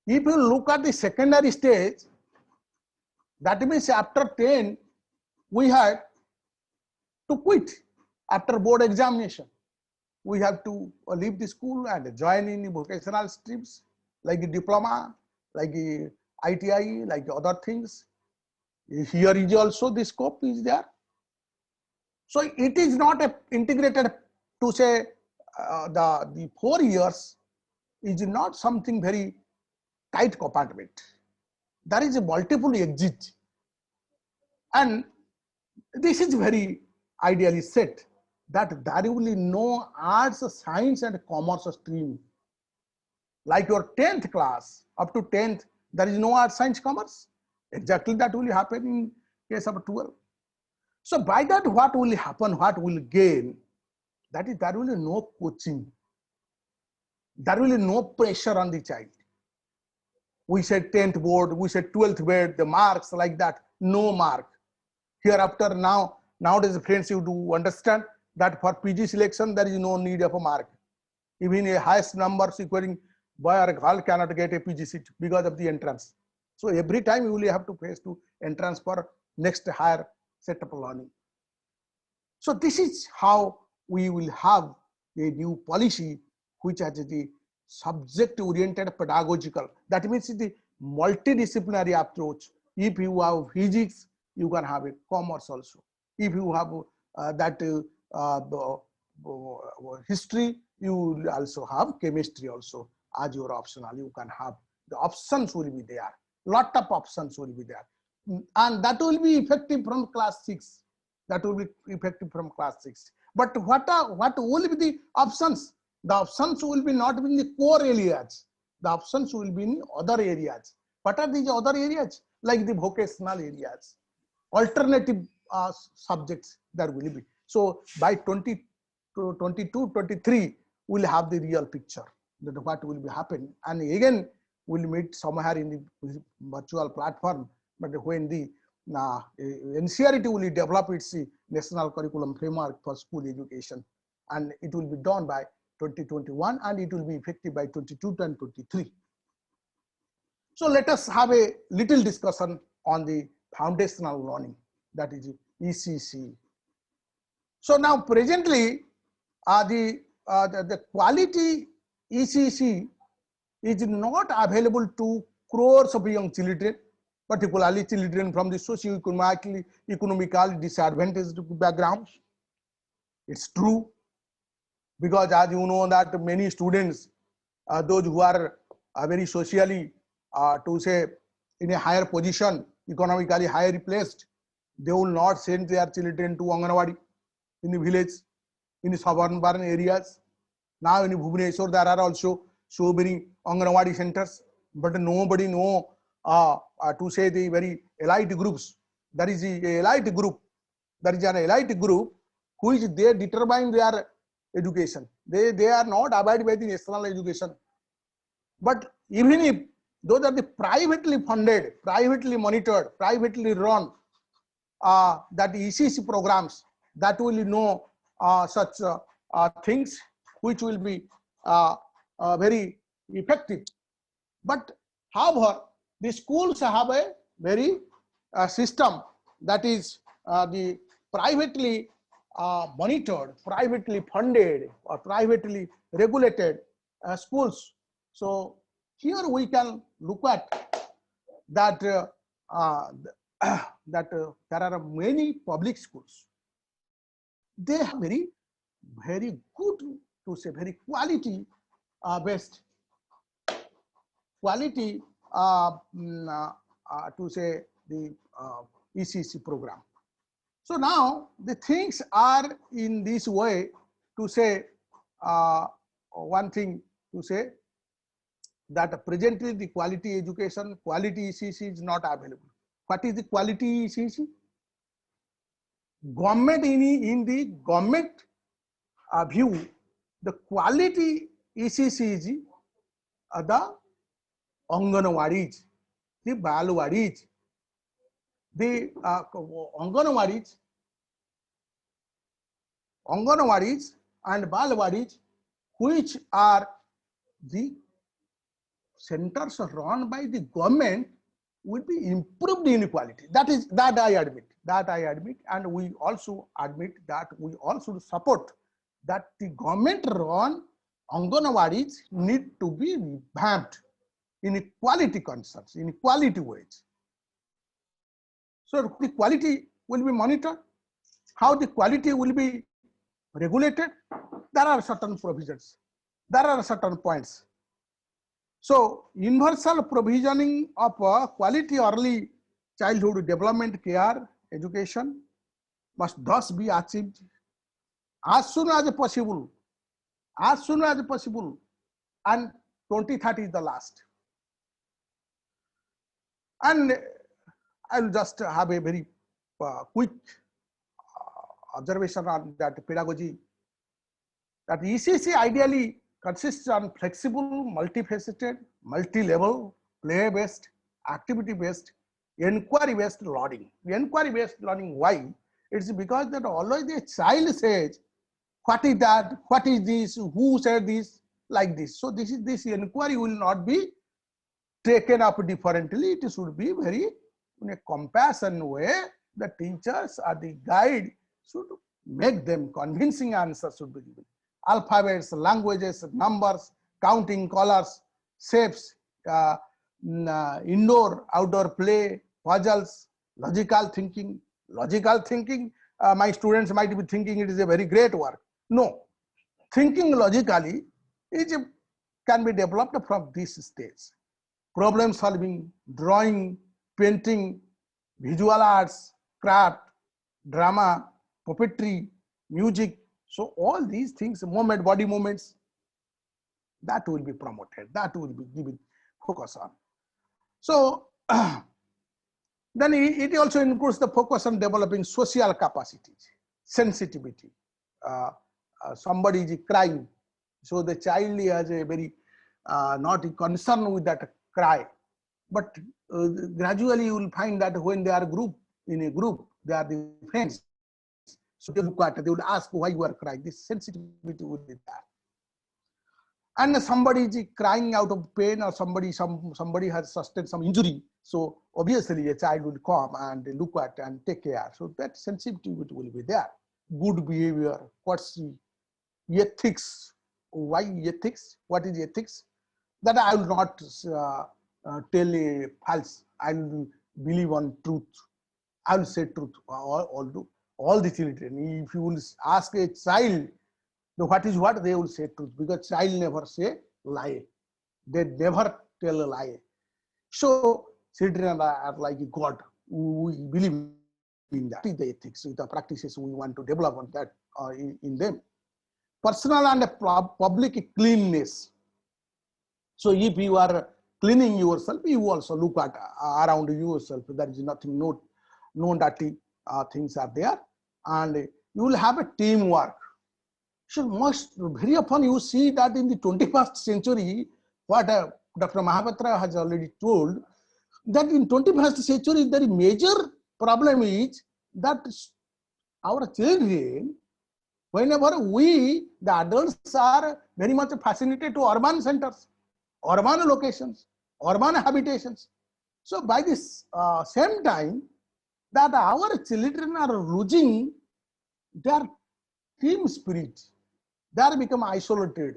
S5: If you look at the secondary stage, that means after 10, we had to quit after board examination. We have to leave the school and join in vocational streams like a diploma, like a ITI, like other things. Here is also the scope is there. So it is not a integrated to say the 4 years is not something very tight compartment. There is a multiple exit, and this is very ideally set that there will be no arts, science and commerce stream. Like your 10th class, up to 10th, there is no arts, science, commerce. Exactly that will happen in case of 12. So by that, what will happen, what will gain, that is there will be no coaching. There will be no pressure on the child. We said 10th board, we said 12th board, the marks like that, no mark. Hereafter nowadays friends, you do understand that for PG selection, there is no need of a mark. Even a highest number securing boy or girl cannot get a PG seat because of the entrance. So every time you will have to face to entrance for next higher set of learning. So this is how we will have a new policy which has the subject-oriented pedagogical. That means the multidisciplinary approach. If you have physics, you can have a commerce also. If you have history, you will also have chemistry also as your optional. You can have the options will be there. Lot of options will be there, and that will be effective from class 6. That will be effective from class 6. But what will be the options? The options will be not in the core areas. The options will be in other areas. What are these other areas? Like the vocational areas, alternative subjects there will be. So by 2022, 23, we'll have the real picture that what will be happening. And again, we'll meet somewhere in the virtual platform. But when the NCERT will develop its national curriculum framework for school education, and it will be done by 2021 and it will be effective by 22 and 23. So let us have a little discussion on the foundational learning, that is ECC. So now presently the quality ECC is not available to crores of young children, particularly children from the socio-economically disadvantaged backgrounds. It's true, because as you know that many students, those who are very socially to say in a higher position, economically higher placed, they will not send their children to Anganwadi in the village, in the suburban areas. Now in Bhubaneswar there are also so many Anganwadi centers, but nobody know to say the very elite groups. There is a elite group. There is an elite group who is they determine their education. They are not abided by the national education. But even if those are the privately funded, privately monitored, privately run, that ECC programs, that will know such things which will be very effective. But however, the schools have a very system that is the privately monitored, privately funded or privately regulated schools. So here we can look at that that there are many public schools. they have very good, to say, very quality based, quality to say the ECC program. So now the things are in this way, to say one thing, to say that presently the quality education, quality ECC is not available. What is the quality ECC? Government, in the government view, the quality ECC is the Anganwadis, the Balwadis, the Anganwadis and Balwadis, which are the centers run by the government, will be improved inequality. That I admit, and we also admit that we also support that the government run Anganwadis need to be revamped in equality concerns, in equality ways. So the quality will be monitored. How the quality will be regulated? There are certain provisions. There are certain points. So universal provisioning of quality early childhood development care education must thus be achieved as soon as possible, and 2030 is the last. And I will just have a very quick observation on that pedagogy, that ECC ideally consists on flexible, multifaceted, multi-level, play-based, activity-based, inquiry-based learning. Inquiry-based learning, why? It's because that always the child says, what is that? What is this? Who said this? Like this. So this inquiry will not be taken up differently. It should be very in a compassion way. The teachers or the guide should make them convincing answers should be given. Alphabets, languages, numbers, counting, colors, shapes, indoor, outdoor play, puzzles, logical thinking. My students might be thinking it is a very great work. No, thinking logically can be developed from this stage. Problem solving, drawing, painting, visual arts, craft, drama, puppetry, music. So all these things, body movements, that will be promoted, that will be given focus on. So then it also includes the focus on developing social capacities, sensitivity. Somebody is crying, so the child has a very not concerned with that cry, but gradually you will find that when they are in a group, they are the friends. So they would ask why you are crying. This sensitivity will be there. And somebody is crying out of pain, or somebody has sustained some injury. So obviously a child will come and look at and take care. So that sensitivity will be there. Good behavior. What's the ethics? Why ethics? What is ethics? That I will not tell a false. I will believe on truth. I will say truth. All the children. If you will ask a child, what is what, they will say truth, because child never say lie. They never tell a lie. So children are like God. We believe in that. Is the ethics, the practices we want to develop on that in them. Personal and public cleanliness. So if you are cleaning yourself, you also look at around yourself. There is nothing, no dirty things are there, and you will have a teamwork. So very often you see that in the 21st century, what Dr. Mahavitra has already told, that in 21st century the major problem is that our children, whenever we, the adults, are very much fascinated to urban centers, urban locations, urban habitations. So by this same time, that our children are losing their team spirit. They are become isolated.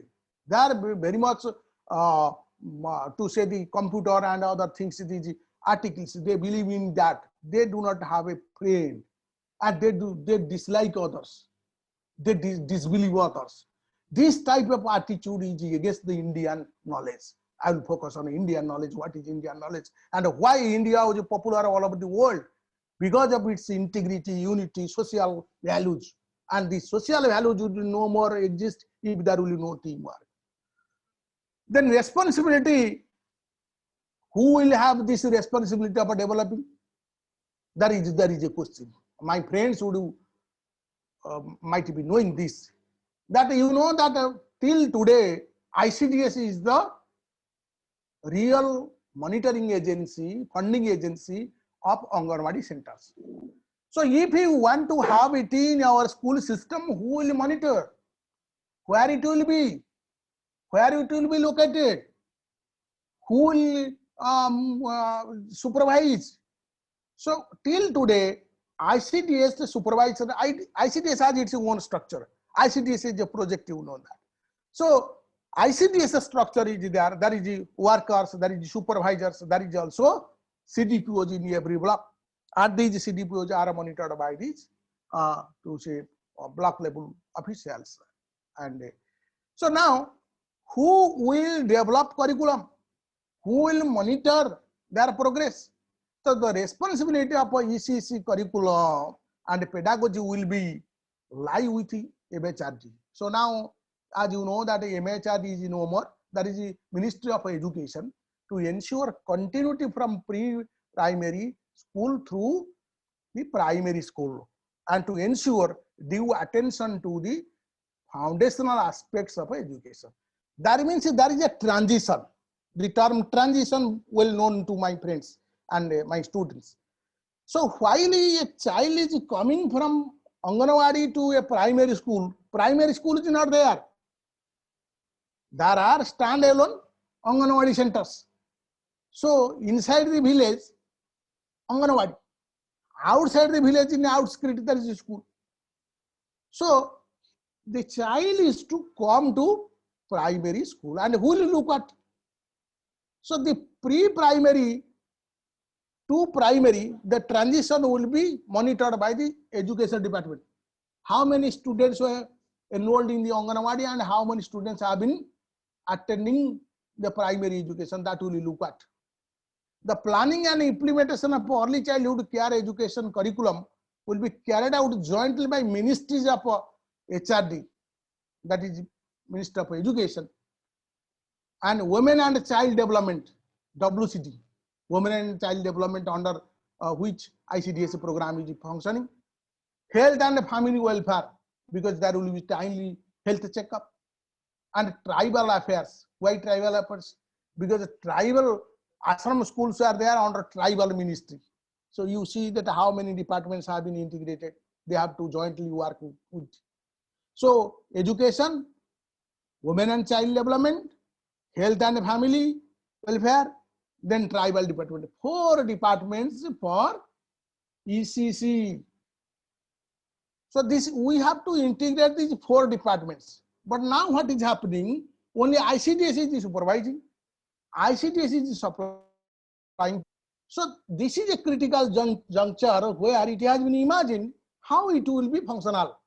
S5: They are very much to say the computer and other things, these articles, they believe in that. They do not have a friend, and they dislike others. they disbelieve others. This type of attitude is against the Indian knowledge. I will focus on Indian knowledge. What is Indian knowledge and why India is popular all over the world? Because of its integrity, unity, social values. And the social values would no more exist if there will be no teamwork. Then responsibility, who will have this responsibility of developing? There is a question. My friends would might be knowing this, that you know that till today ICDS is the real monitoring agency, funding agency of Anganwadi centers. So if you want to have it in our school system, who will monitor? Where it will be? Where it will be located? Who will supervise? So till today, ICDS the supervisor, ICDS has its own structure. ICDS is a project, you know that. So ICDS structure is there. There is workers, there is supervisors, there is also CDPOs in every block. And these CDPOs are monitored by these to say block level officials. And so now, who will develop curriculum? Who will monitor their progress? So the responsibility of ECC curriculum and pedagogy will be lie with MHRD. So now, as you know that MHRD is no more, that is the Ministry of Education, to ensure continuity from pre-primary school through the primary school and to ensure due attention to the foundational aspects of education. That means there is a transition. The term transition well known to my friends and my students. So while a child is coming from Anganwadi to a primary school is not there. There are standalone Anganwadi centers. So inside the village, Anganwadi. Outside the village, in the outskirts, there is a school. So the child is to come to primary school, and who will look at? So the pre-primary to primary, the transition will be monitored by the education department. How many students were enrolled in the Anganwadi and how many students have been attending the primary education, that will look at. The planning and implementation of early childhood care education curriculum will be carried out jointly by ministries of HRD, that is Minister of Education, and Women and Child Development, WCD, Women and Child Development, under which ICDS program is functioning. Health and Family Welfare, because there will be timely health checkup. And tribal affairs. Why tribal affairs? Because tribal ashram schools are there under tribal ministry. So you see that how many departments have been integrated. They have to jointly work with. So education, women and child development, health and family welfare, then tribal department. 4 departments for ECC. So this we have to integrate these 4 departments. But now what is happening? Only ICDS is supervising. ICDS is supplying. So this is a critical juncture where it has been imagined how it will be functional.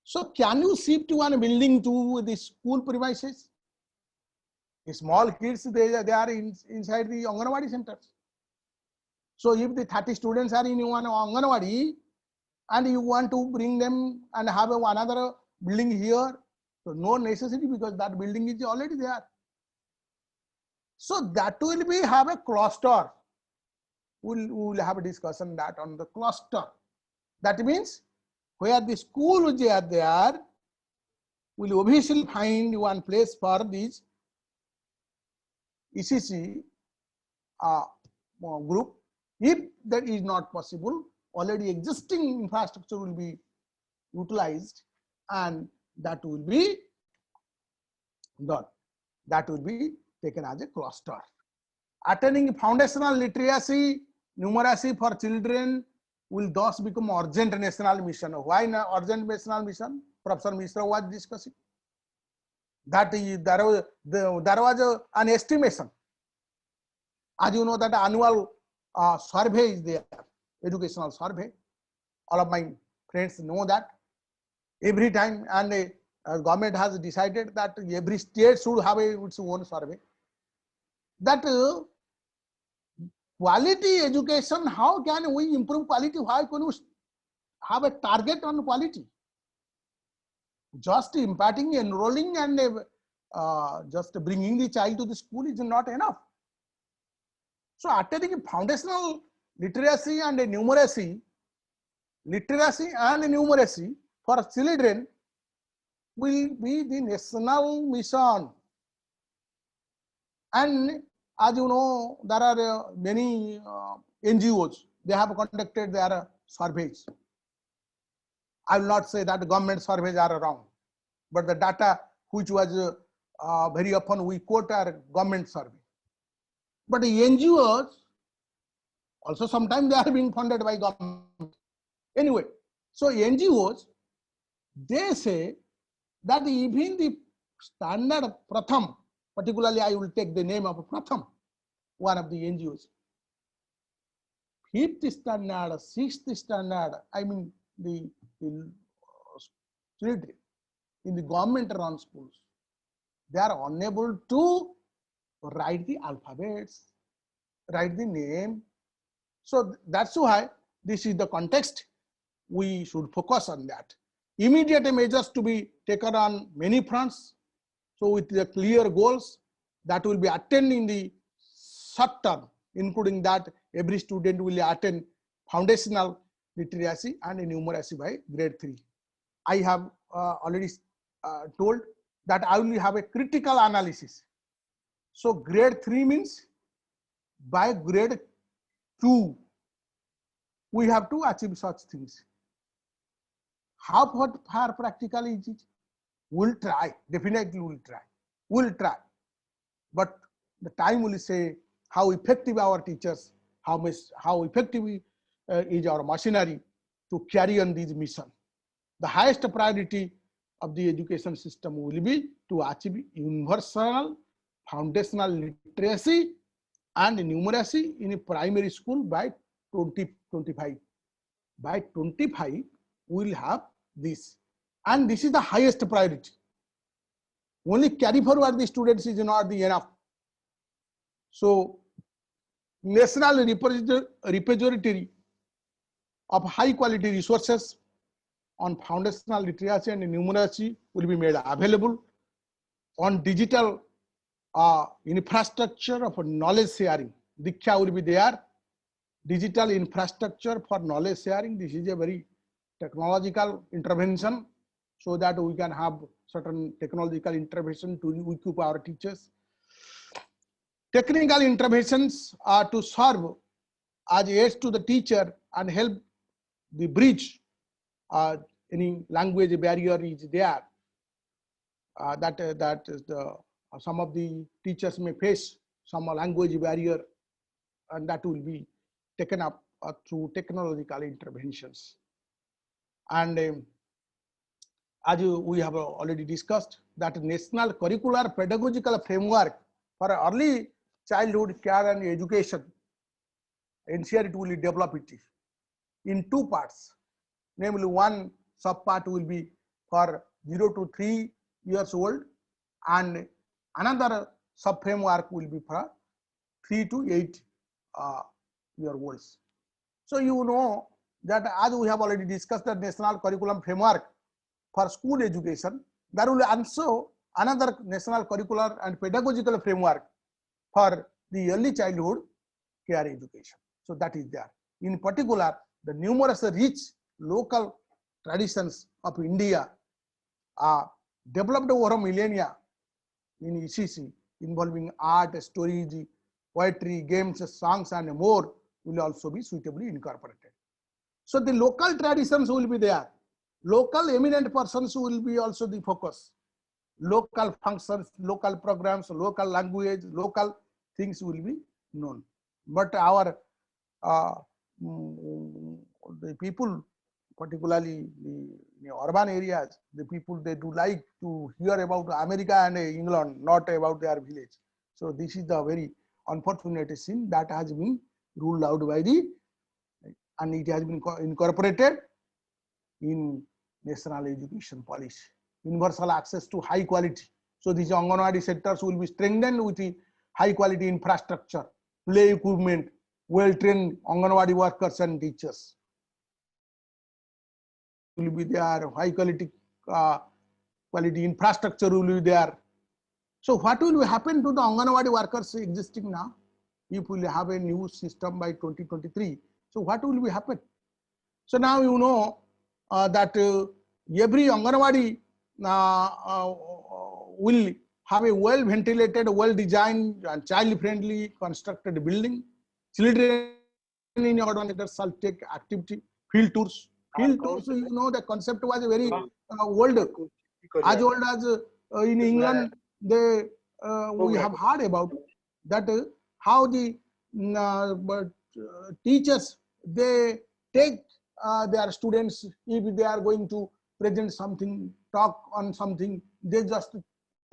S5: So can you shift one building to the school premises? The small kids, they are inside the Anganwadi centers. So if the 30 students are in one Anganwadi and you want to bring them and have another building here, so no necessity, because that building is already there. So that will be have a cluster. We'll have a discussion that on the cluster. That means where the schools are there, we'll obviously find one place for this ECC group. If that is not possible, already existing infrastructure will be utilized and that will be done. That will be taken as a cluster. Attaining foundational literacy, numeracy for children will thus become urgent national mission. Why urgent national mission? Professor Mishra was discussing. That is, there was an estimation. As you know that annual survey is there, educational survey. All of my friends know that. every time, and government has decided that every state should have its own survey. That quality education, how can we improve quality? How can we have a target on quality? Just imparting, enrolling, and just bringing the child to the school is not enough. So attaining foundational literacy and numeracy for children will be the national mission. And as you know, there are many NGOs, they have conducted their surveys. I will not say that government surveys are wrong, but the data which was very often we quote are government survey. But the NGOs also sometimes they are being funded by government. Anyway, so NGOs, they say that even the standard Pratham, particularly I will take the name of Pratham, one of the NGOs, 5th standard, 6th standard, I mean the children in the government run schools, they are unable to write the alphabets, write the name. So that's why this is the context. We should focus on that. Immediate measures to be taken on many fronts. So with the clear goals that will be attained in the short term, including that every student will attain foundational literacy and numeracy by grade 3. I have already told that I will have a critical analysis. So grade 3 means by grade 2, we have to achieve such things. How far practical is it? We'll try, definitely we'll try. But the time will say how effective our teachers, how effective is our machinery to carry on this mission. The highest priority of the education system will be to achieve universal foundational literacy and numeracy in a primary school by 2025. By 25, we will have this, and this is the highest priority. Only carry forward the students is not the enough. So national repository of high quality resources on foundational literacy and numeracy will be made available. On digital infrastructure of knowledge sharing, Diksha will be there. Digital infrastructure for knowledge sharing, this is a very technological intervention, so that we can have certain technological intervention to equip our teachers. Technical interventions are to serve as aids to the teacher and help the bridge any language barrier is there. That is the some of the teachers may face some language barrier, and that will be taken up through technological interventions. And as we have already discussed, that national curricular pedagogical framework for early childhood care and education, NCERT will develop it in 2 parts. Namely, one sub-part will be for 0 to 3 years old, and another sub-framework will be for 3 to 8 year olds. So you know that as we have already discussed the national curriculum framework for school education, there will also another national curricular and pedagogical framework for the early childhood care education. So that is there. In particular, the numerous rich local traditions of India developed over millennia in ECC, involving art, stories, poetry, games, songs, and more, will also be suitably incorporated. So the local traditions will be there. Local eminent persons will be also the focus. Local functions, local programs, local language, local things will be known. But our the people, particularly the urban areas, the people, they do like to hear about America and England, not about their village. So this is the very unfortunate sin that has been ruled out by the, and it has been incorporated in national education policy. Universal access to high quality. So these Anganwadi sectors will be strengthened with the high quality infrastructure, play equipment, well-trained Anganwadi workers and teachers. Will be there, high quality infrastructure will be there. So what will happen to the Anganwadi workers existing now? If we will have a new system by 2023, so what will be happen? So now you know that every Anganwadi will have a well ventilated, well designed and child friendly constructed building. Children in organizers shall take activity, field tours. Field tours, you know, the concept was very old, as old as in England. They we have heard about that how the teachers, they take their students, if they are going to present something, talk on something, they just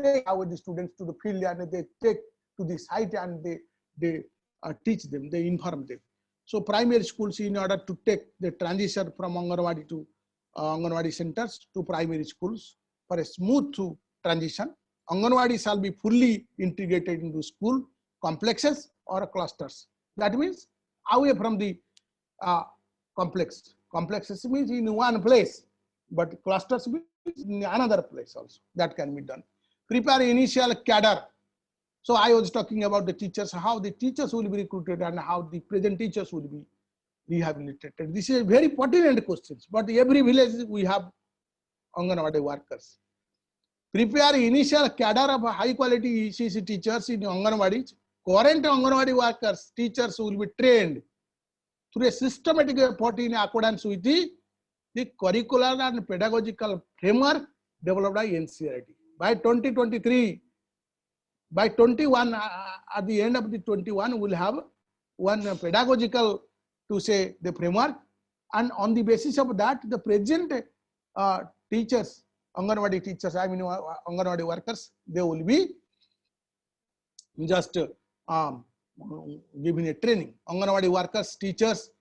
S5: take our the students to the field and they take to the site and they teach them, they inform them. So primary schools, in order to take the transition from Anganwadi to Anganwadi centers to primary schools for a smooth transition, Anganwadi shall be fully integrated into school complexes or clusters. That means away from the complex. Complexes means in one place, but clusters means in another place also. That can be done. Prepare initial cadre. So I was talking about the teachers, how the teachers will be recruited and how the present teachers will be rehabilitated. This is a very pertinent question, but every village we have Anganwadi workers. Prepare initial cadre of high quality ECC teachers in Anganwadis. Current Anganwadi workers, teachers will be trained through a systematic effort in accordance with the curricular and pedagogical framework developed by NCERT. By 2023, by 21, at the end of the 21, we'll have one pedagogical, to say, the framework, and on the basis of that, the present teachers, Anganwadi teachers, I mean Anganwadi workers, they will be just giving a training. Anganwadi workers, teachers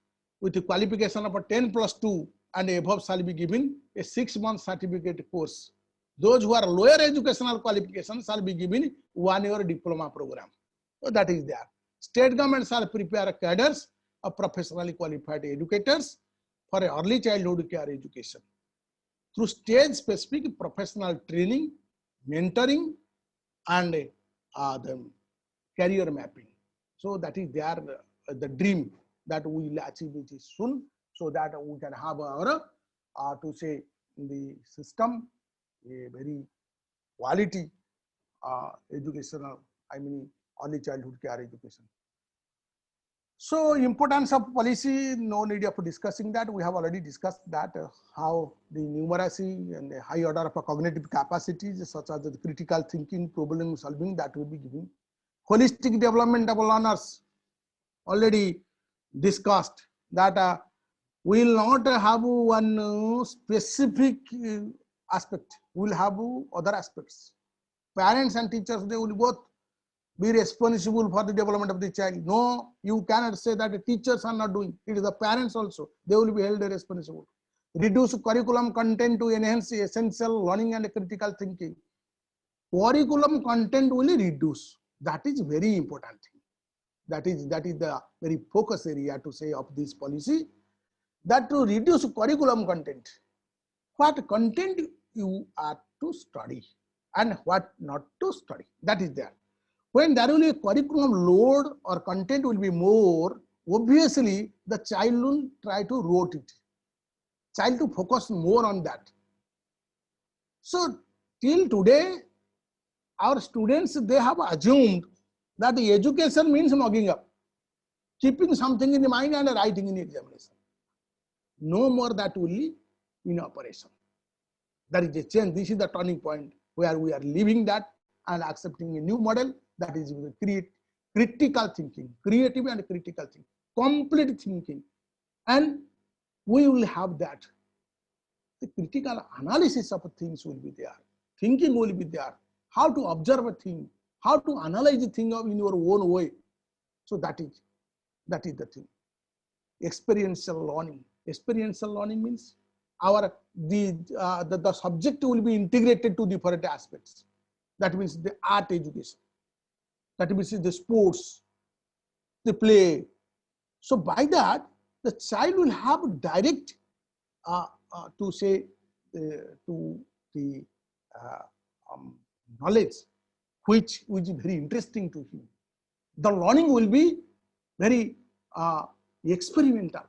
S5: with a qualification of a 10+2 and above shall be given a 6-month certificate course. Those who are lower educational qualifications shall be given 1-year diploma program. So that is there. State government shall prepare cadres of professionally qualified educators for early childhood care education through stage-specific professional training, mentoring, and the career mapping. So that is there, the dream that we will achieve it soon, so that we can have our, to say, in the system, a very quality educational, I mean early childhood care education. So importance of policy, no need of discussing that. We have already discussed that, how the numeracy and the high order of cognitive capacities such as the critical thinking, problem solving, that will be given. Holistic development of learners, already discussed that we will not have one specific aspect, we will have other aspects. Parents and teachers, they will both be responsible for the development of the child. No, you cannot say that the teachers are not doing. It is the parents also. They will be held responsible. Reduce curriculum content to enhance essential learning and critical thinking. Curriculum content will reduce. That is very important thing. That is the very focus area, to say, of this policy. That to reduce curriculum content. What content you are to study and what not to study. That is there. When there will be a curriculum load or content will be more, obviously the child will try to rote it. Child to focus more on that. So till today, our students, they have assumed that the education means mugging up, keeping something in the mind and writing in the examination. No more that will be in operation. That is a change. This is the turning point where we are leaving that and accepting a new model, that is critical thinking, creative and critical thinking, complete thinking. And we will have that. The critical analysis of things will be there. Thinking will be there. How to observe a thing, how to analyze the thing in your own way. So that is the thing. Experiential learning. Experiential learning means our the subject will be integrated to different aspects. That means the art education, that means the sports, the play. So by that, the child will have direct to say to the knowledge which is very interesting to him. The learning will be very experimental.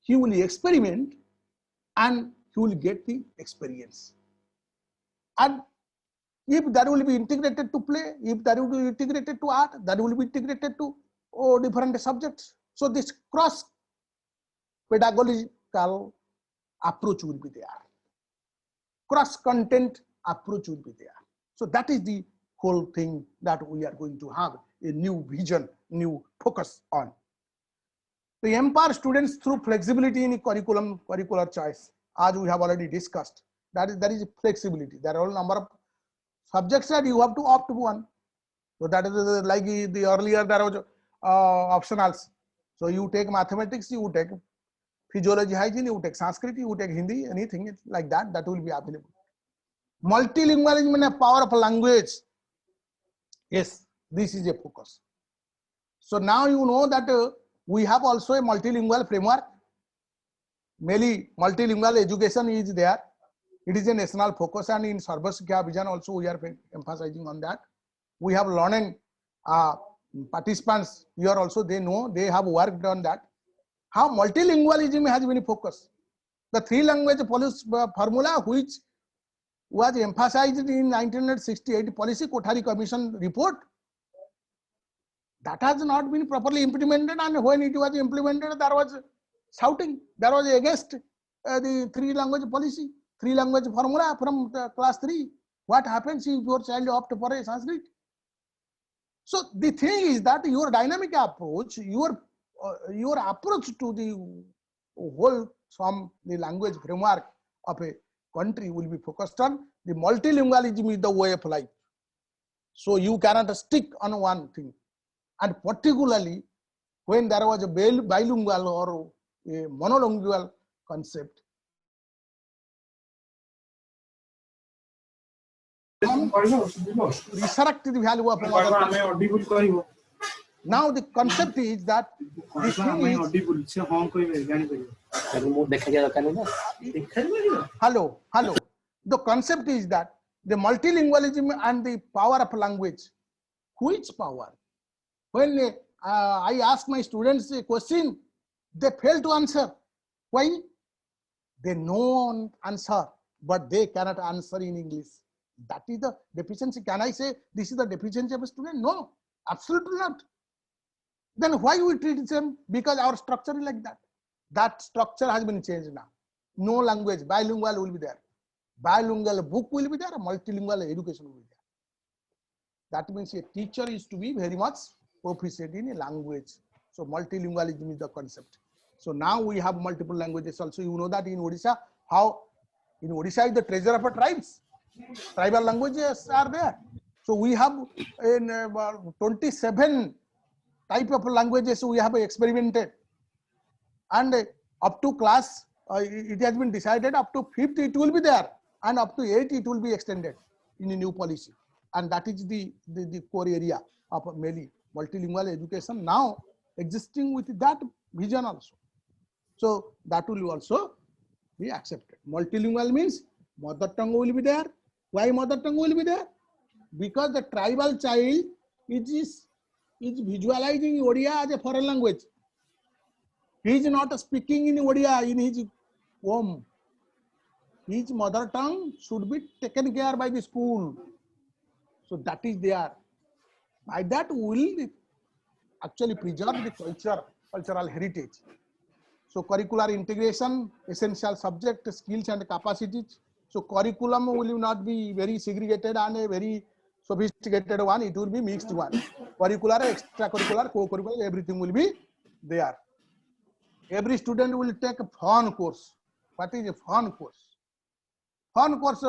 S5: He will experiment and he will get the experience. And if that will be integrated to play, if that will be integrated to art, that will be integrated to different subjects. So this cross pedagogical approach will be there. Cross content approach will be there. So that is the whole thing that we are going to have a new vision, new focus on. To empower students through flexibility in curriculum, curricular choice, as we have already discussed. There is flexibility. There are a number of subjects that you have to opt one. So that is like the earlier there was optionals. So you take mathematics, you take physiology, hygiene, you take Sanskrit, you take Hindi, anything like that, that will be available. Multilingualism and power of language. Yes, this is a focus. So now you know that we have also a multilingual framework. Mainly multilingual education is there. It is a national focus, and in Sarva Shiksha Abhiyan also we are emphasizing on that. We have learning participants here also, they know, they have worked on that. How multilingualism has been focused. The three language policy formula which was emphasized in 1968 Policy Kothari Commission report, that has not been properly implemented, and when it was implemented there was shouting, there was against the three language policy, three language formula from class 3. What happens if your child opts for a Sanskrit? So the thing is that your dynamic approach, your approach to the whole from the language framework of a country will be focused on the multilingualism is the way of life. So you cannot stick on one thing. And particularly when there was a bilingual or a monolingual concept, resurrect the value of mother. Now the concept is that the thing is, hello. The concept is that the multilingualism and the power of language. Which power? When I ask my students a question, they fail to answer. Why? They know answer, but they cannot answer in English. That is the deficiency. Can I say this is the deficiency of a student? No, absolutely not. Then why we treat them? Because our structure is like that. That structure has been changed now. No language, bilingual will be there. Bilingual book will be there, multilingual education will be there. That means a teacher is to be very much proficient in a language. So multilingualism is the concept. So now we have multiple languages also. You know that in Odisha, how in Odisha is the treasure of our tribes. Tribal languages are there. So we have in 27 type of languages we have experimented, and up to class it has been decided up to 5th it will be there, and up to 8th it will be extended in a new policy, and that is the core area of mainly multilingual education now existing with that vision also. So that will also be accepted. Multilingual means mother tongue will be there. Why mother tongue will be there? Because the tribal child is visualizing Odia as a foreign language. He is not speaking in Odia in his home. His mother tongue should be taken care by the school. So that is there. By that we will actually preserve the cultural heritage. So curricular integration, essential subject, skills and capacities. So curriculum will not be very segregated and a very sophisticated one. It will be mixed one. Curricular, extracurricular, co-curricular, everything will be there. Every student will take a fun course. What is a fun course? Fun course,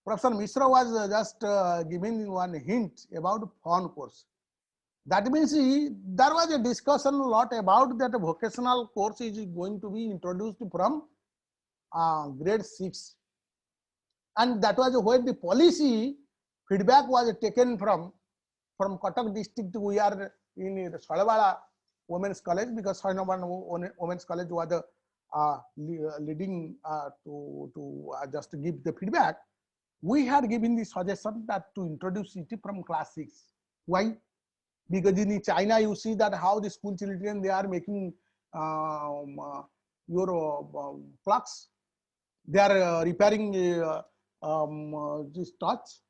S5: Professor Mishra was just giving one hint about fun course. That means there was a discussion a lot about that vocational course is going to be introduced from grade 6. And that was where the policy feedback was taken from Cuttack district. We are in Salwala Women's College, because Sainaban Women's College was the leading to just give the feedback. We had given the suggestion that to introduce it from class 6. Why? Because in China, you see that how the school children, they are making your clocks. They are repairing these torch,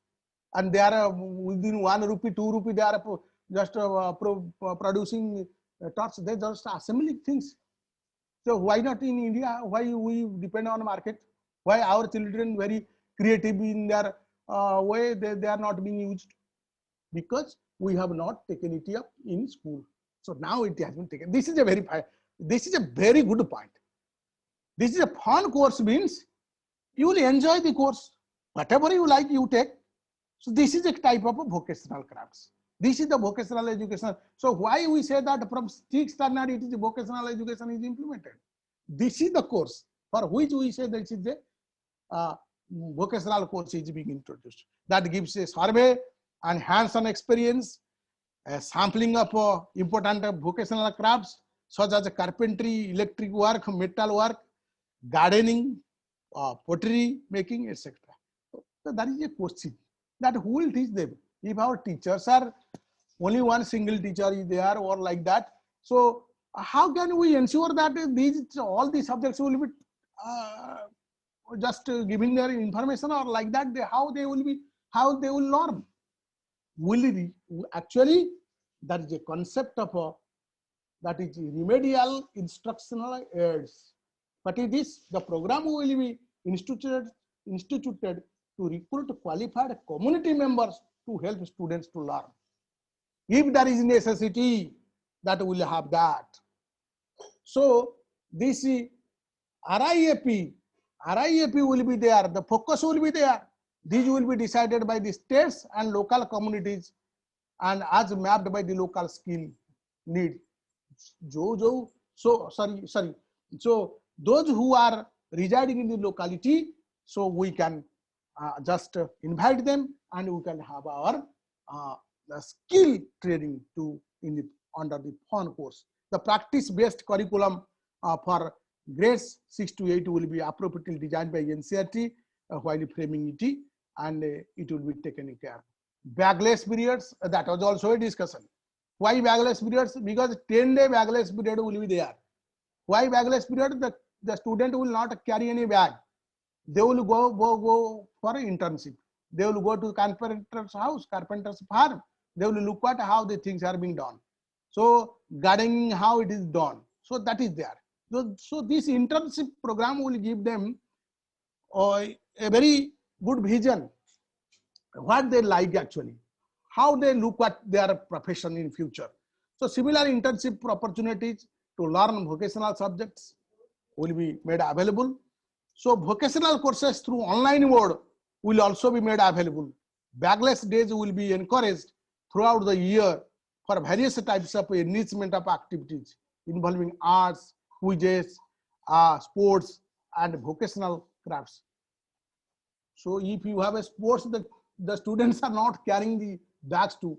S5: and they are within 1 rupee, 2 rupee, they are just producing torch. They just assembling things. So why not in India? Why we depend on market? Why our children very creative in their way, they are not being used? Because we have not taken it up in school. So now it has been taken. This is a very good point. This is a fun course, means you will enjoy the course. Whatever you like, you take. So this is a type of a vocational crafts. This is the vocational education. So why we say that from 6th standard it is the vocational education is implemented? This is the course for which we say that it is the vocational course is being introduced. That gives a survey and hands-on experience, a sampling of important vocational crafts such as carpentry, electric work, metal work, gardening, pottery making, etc. So that is a question that who will teach them? If our teachers are only one single teacher is there or like that, so how can we ensure that all these subjects will be just giving their information, or like that how they will learn? Actually, that is a concept of that is remedial instructional aids. But it is the program will be instituted to recruit qualified community members to help students to learn. If there is necessity, that will have that. So this RIAP will be there, the focus will be there. These will be decided by the states and local communities and as mapped by the local skill need. So those who are residing in the locality, so we can just invite them and we can have our skill training under the fun course. The practice-based curriculum for grades 6 to 8 will be appropriately designed by NCERT while framing it, and it will be taken care. Bagless periods, that was also a discussion. Why bagless periods? Because 10-day bagless period will be there. Why bagless period? The student will not carry any bag. They will go for an internship. They will go to carpenter's house, carpenter's farm. They will look at how the things are being done. So gardening, how it is done. So that is there. So this internship program will give them a very good vision, what they like actually, how they look at their profession in future. So similar internship opportunities to learn vocational subjects will be made available. So vocational courses through online mode will also be made available. Bagless days will be encouraged throughout the year for various types of enrichment of activities involving arts, quizzes, sports, and vocational crafts. So if you have a sports, the students are not carrying the bags to.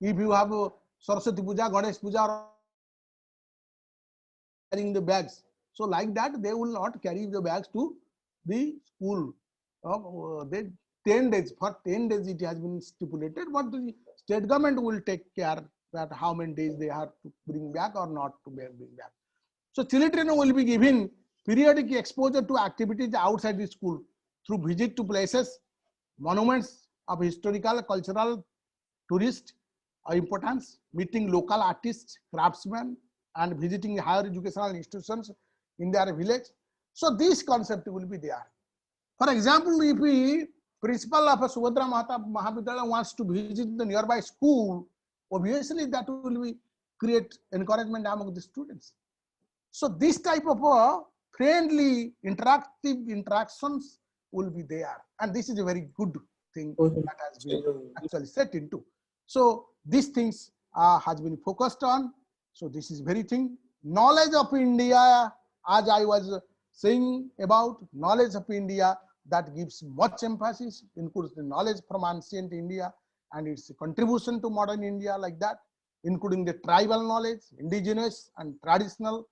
S5: If you have a Saraswati Puja, Ganesh Puja, carrying the bags. So like that, they will not carry the bags to the school. 10 days, for 10 days it has been stipulated, but the state government will take care that how many days they have to bring back or not to bring back. So children will be given periodic exposure to activities outside the school through visit to places, monuments of historical, cultural, tourist importance, meeting local artists, craftsmen, and visiting higher educational institutions in their village. So this concept will be there. For example, if the principal of a SUBHADRA MAHAVIDYALAYA wants to visit the nearby school, obviously that will be create encouragement among the students. So this type of friendly, interactive interactions will be there, and this is a very good thing that has been actually set into. So these things has been focused on. So this is very thing. Knowledge of India, as I was saying about knowledge of India, that gives much emphasis, includes the knowledge from ancient India and its contribution to modern India, like that, including the tribal knowledge, indigenous and traditional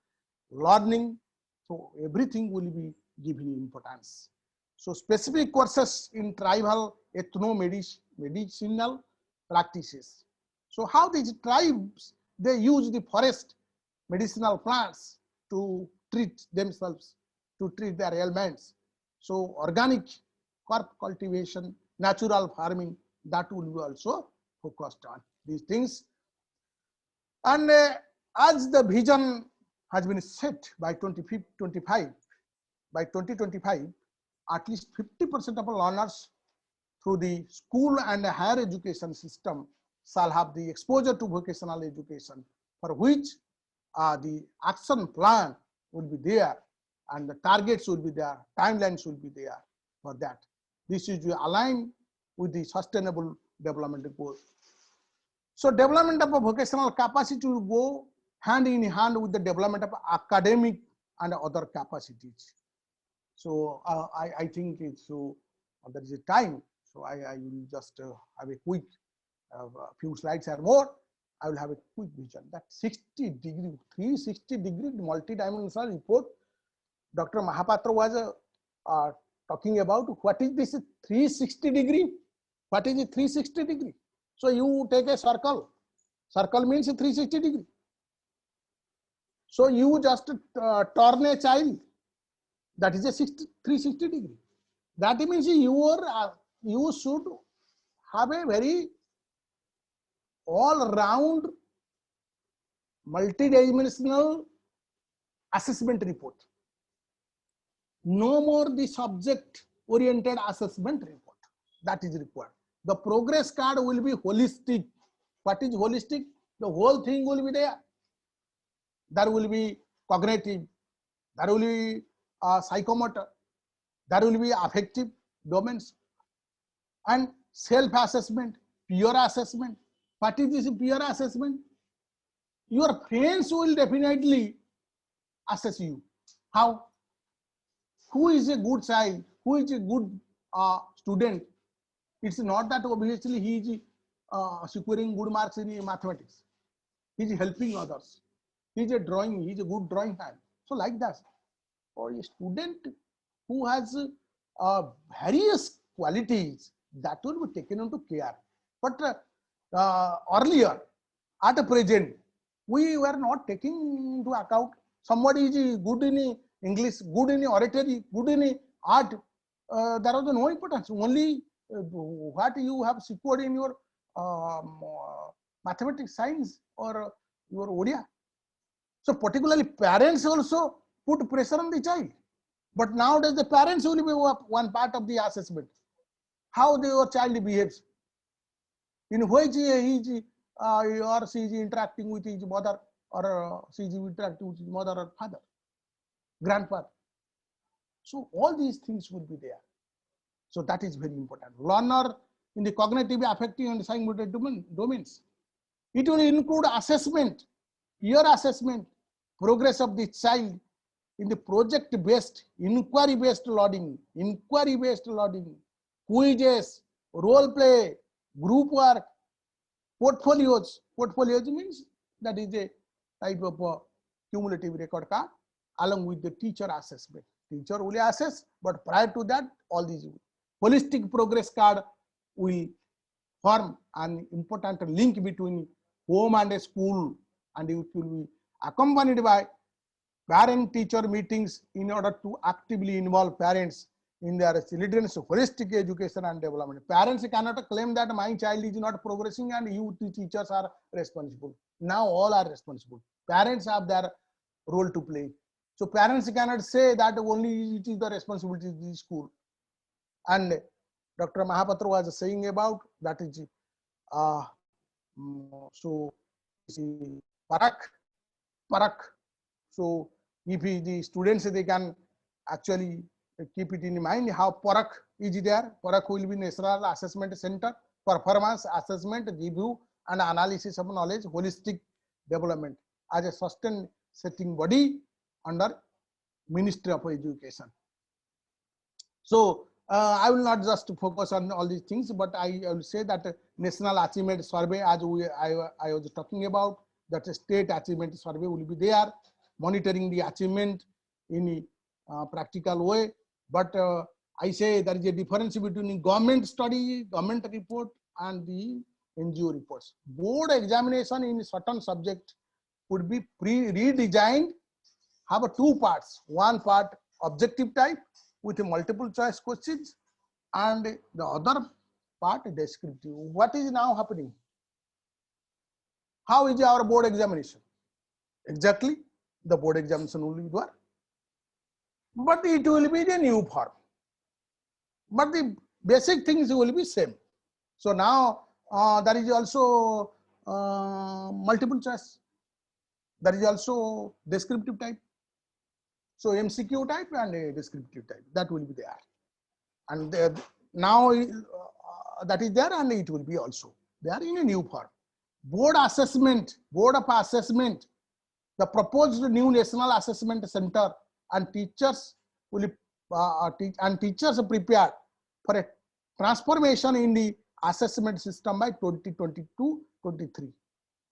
S5: learning. So everything will be given importance. So specific courses in tribal ethno-medicinal practices. So how these tribes, they use the forest medicinal plants to treat themselves, to treat their ailments. So organic crop cultivation, natural farming, that will be also focused on these things. And as the vision has been set by 2025, by 2025, at least 50% of learners through the school and higher education system shall have the exposure to vocational education, for which the action plan will be there and the targets will be there, timelines will be there for that. This is aligned with the sustainable development goals. So development of a vocational capacity will go hand in hand with the development of academic and other capacities. So I think it's, so there is a time, so I will just have a quick few slides or more. I will have a quick vision that 360-degree multi-dimensional report Dr. Mahapatra was talking about. What is this 360-degree? What is a 360-degree? So you take a circle. Circle means 360-degree. So you just turn a child. That is a 360-degree. That means you should have a very all-round, multi-dimensional assessment report. No more the subject-oriented assessment report. That is required. The progress card will be holistic. What is holistic? The whole thing will be there. There will be cognitive, there will be psychomotor, there will be affective domains, and self-assessment, peer assessment. What is this peer assessment? Your friends will definitely assess you. How? Who is a good child? Who is a good student? It's not that obviously he is securing good marks in mathematics. He is helping others. He is a drawing. He is a good drawing hand. So like that, or a student who has various qualities, that will be taken into care. But earlier, at the present, we were not taking into account. Somebody is good in English, good in oratory, good in art. There was no importance. Only what you have secured in your mathematics, science, or your Odia. So particularly parents also put pressure on the child. But nowadays the parents will be one part of the assessment. How your child behaves, in which he or she is interacting with his mother, or she is interacting with his mother or father, grandfather. So all these things will be there. So that is very important. Learner in the cognitive, affective, and psychomotor domains. It will include assessment, peer assessment, progress of the child in the project-based, inquiry-based learning, quizzes, role play, group work, portfolios. Portfolios means that is a type of cumulative record card along with the teacher assessment. Teacher will assess, but prior to that, all these holistic progress card will form an important link between home and a school, and it will be accompanied by parent-teacher meetings in order to actively involve parents in their children's holistic education and development. Parents cannot claim that my child is not progressing and you teachers are responsible. Now all are responsible. Parents have their role to play. So parents cannot say that only it is the responsibility of the school. And Dr. Mahapatra was saying about that is so parak. So if the students, they can actually keep it in mind how parak is there. Parak will be National Assessment Center, performance assessment, review and analysis of knowledge, holistic development as a sustained setting body under Ministry of Education. So I will not just focus on all these things, but I will say that National Achievement Survey, as I was talking about, that State Achievement Survey will be there, monitoring the achievement in a practical way. But I say there is a difference between government study, government report, and the NGO reports. Board examination in a certain subject would be redesigned, have two parts. One part objective type with a multiple choice questions, and the other part descriptive. What is now happening? How is our board examination? Exactly, the board examination will be there, but it will be the new form. But the basic things will be same. So now there is also multiple choice. There is also descriptive type. So MCQ type and a descriptive type, that will be there. And now that is there, and it will be also there in a new form. Board assessment, board of assessment, the proposed new national assessment center, and teachers will teachers are prepared for a transformation in the assessment system by 2022-23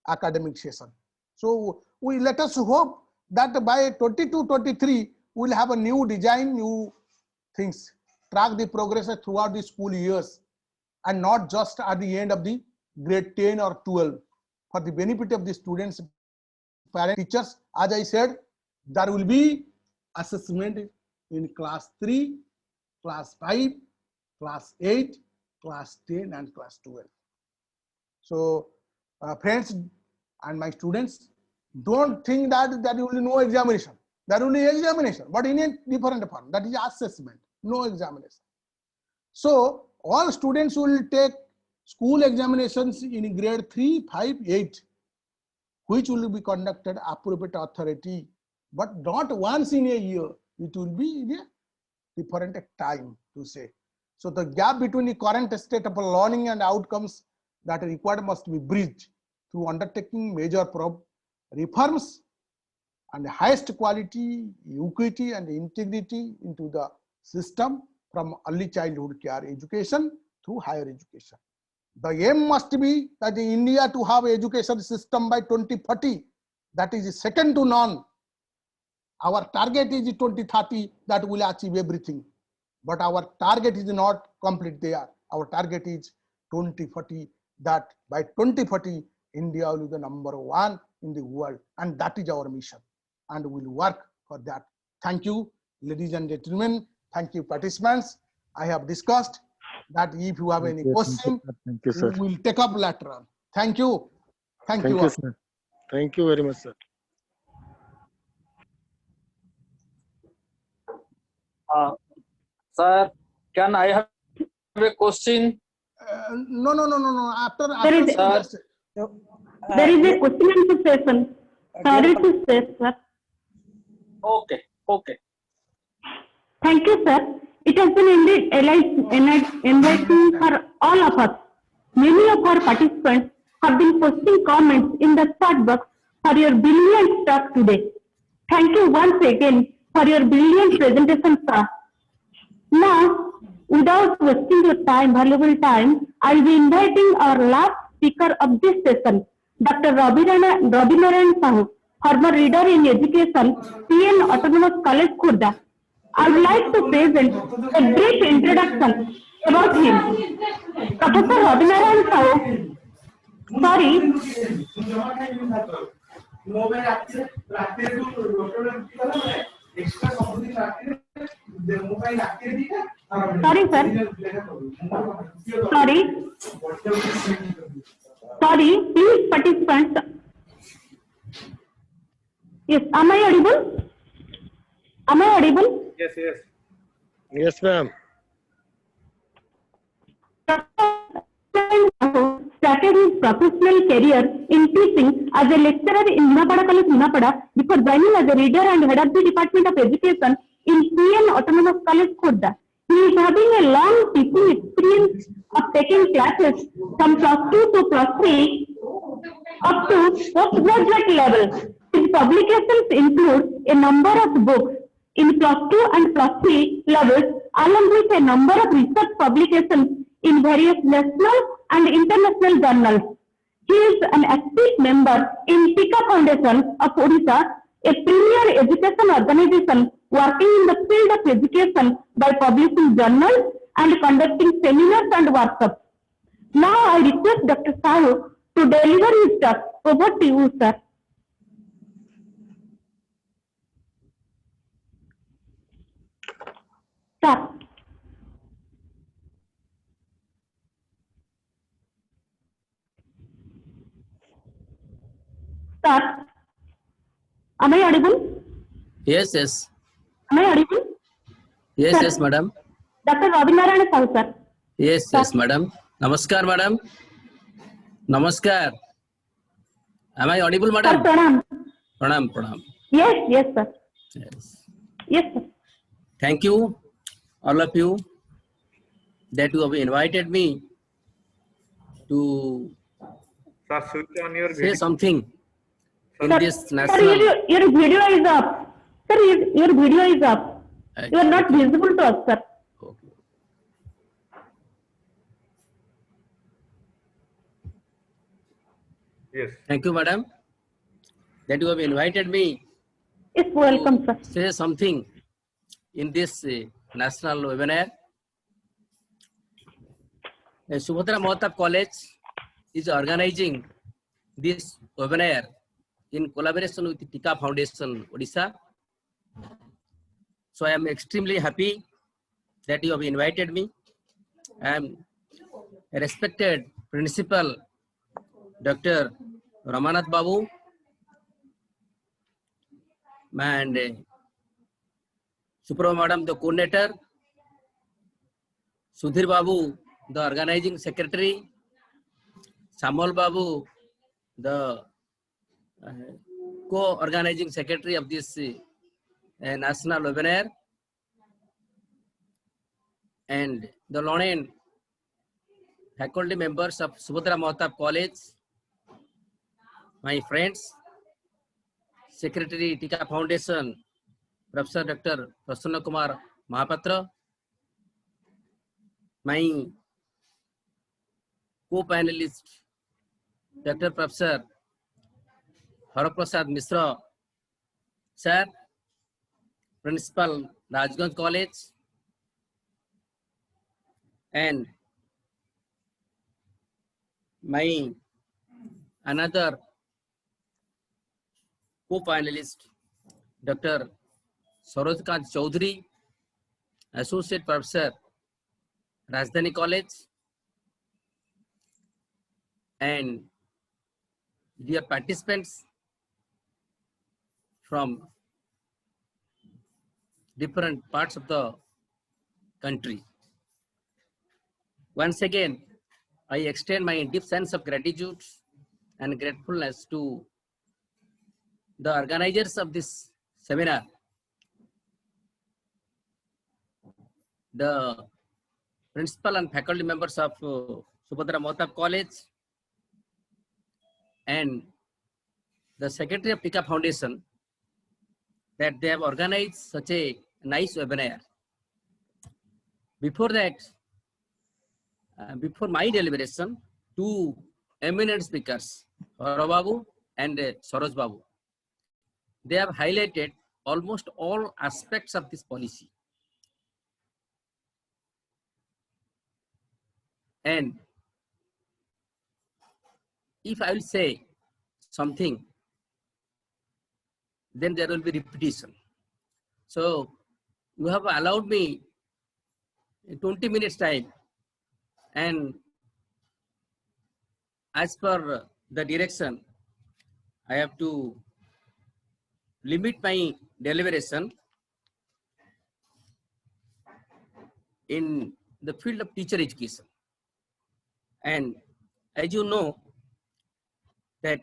S5: academic session. So we let us hope that by 22-23 we will have a new design, new things, track the progress throughout the school years, and not just at the end of the grade 10 or 12, for the benefit of the students, parents, teachers. As I said, there will be assessment in class 3, class 5, class 8, class 10, and class 12. So friends and my students, don't think that there will be no examination. There will be examination, but in a different form. That is assessment, no examination. So all students will take school examinations in grade 3, 5, 8, which will be conducted appropriate authority, but not once in a year. It will be in a different time to say. So the gap between the current state of learning and outcomes that are required must be bridged through undertaking major reforms and highest quality, equity, and integrity into the system, from early childhood care education to higher education. The aim must be that in India to have education system by 2040 that is second to none. Our target is 2030, that will achieve everything, but our target is not complete there. Our target is 2040, that by 2040 India will be the #1 in the world, and that is our mission, and we will work for that. Thank you, ladies and gentlemen. Thank you, participants. I have discussed that. If you have any question,
S6: thank you, sir.
S5: we will take up later on. Thank you. Thank you all.
S6: Sir. Thank you very much, sir.
S7: Sir, can I have a question?
S5: No. After
S1: There is a question and session. Sorry to say, sir.
S7: Okay.
S1: Thank you, sir. It has been indeed enlightening for all of us. Many of our participants have been posting comments in the chat box for your brilliant talk today. Thank you once again for your brilliant presentation, sir. Now, without wasting your time, valuable time, I will be inviting our last speaker of this session, Dr. Robinarayan Sahu, former reader in education, PN Autonomous College, Khurda. I would like to present a brief introduction about him. Professor Robinarayan Sahu, Sorry, please participants. Yes, am I audible?
S6: Yes, ma'am.
S1: Started his professional career in teaching as a lecturer in Nimapada College, Nimapada, before joining as a reader and head of the Department of Education in PN Autonomous College, Khurda. He is having a long teaching experience of taking classes from class 2 to class 3 up to postgraduate level. His publications include a number of books, in +2 and +3 levels, along with a number of research publications in various national and international journals. He is an active member in Tika Foundation of Odisha, a premier education organization working in the field of education by publishing journals and conducting seminars and workshops. Now I request Dr. Sahu to deliver his talk. Over to you, sir. Start. Start. Am I audible?
S8: Yes, yes.
S1: Am I audible?
S8: Yes,
S1: Sir.
S8: yes, madam.
S1: Dr. Rabindranath Sahu, sir.
S8: Yes, yes, madam. Namaskar, madam. Namaskar. Am I audible,
S1: Sir,
S8: madam?
S1: pranam.
S8: Pranam, pranam.
S1: Yes, yes, sir.
S8: Yes.
S1: Yes, sir.
S8: Thank you, all of you, that you have invited me to
S9: Sir, switch on your
S8: say
S9: video.
S8: something in
S1: Sir,
S8: this
S1: sir,
S8: national.
S1: your video is up. Sir, your video is up. You are not
S8: Okay.
S1: visible to us, sir.
S8: Okay.
S9: Yes.
S8: Thank you, madam, that you have invited me
S1: Yes, welcome, sir.
S8: to say something in this national webinar. SUBHADRA MAHTAB College is organizing this webinar in collaboration with Tika Foundation Odisha. So I am extremely happy that you have invited me. I am a respected principal, Dr. Ramanath Babu, and Suprema Madam, the coordinator, Sudhir Babu, the organizing secretary, Samal Babu, the co-organizing secretary of this national webinar, and the learned faculty members of SUBHADRA MAHTAB College, my friends, Secretary Tika Foundation, Professor Dr. Prasanna Kumar Mahapatra, my co-panelist, Dr. Professor Haraprasad Misra, Sir, Principal Rajganj College, and my another co-finalist, Dr. Sarojkant Chaudhary, Associate Professor, Rajdhani College, and dear participants from different parts of the country. Once again, I extend my deep sense of gratitude and gratefulness to the organizers of this seminar, the principal and faculty members of SUBHADRA MAHTAB College, and the secretary of Tika Foundation, that they have organized such a nice webinar. Before that, before my deliberation, two eminent speakers, Hara Babu and Saroj Babu, they have highlighted almost all aspects of this policy. And if I will say something, then there will be repetition. So you have allowed me 20 minutes time, and as per the direction, I have to limit my deliberation in the field of teacher education. And as you know that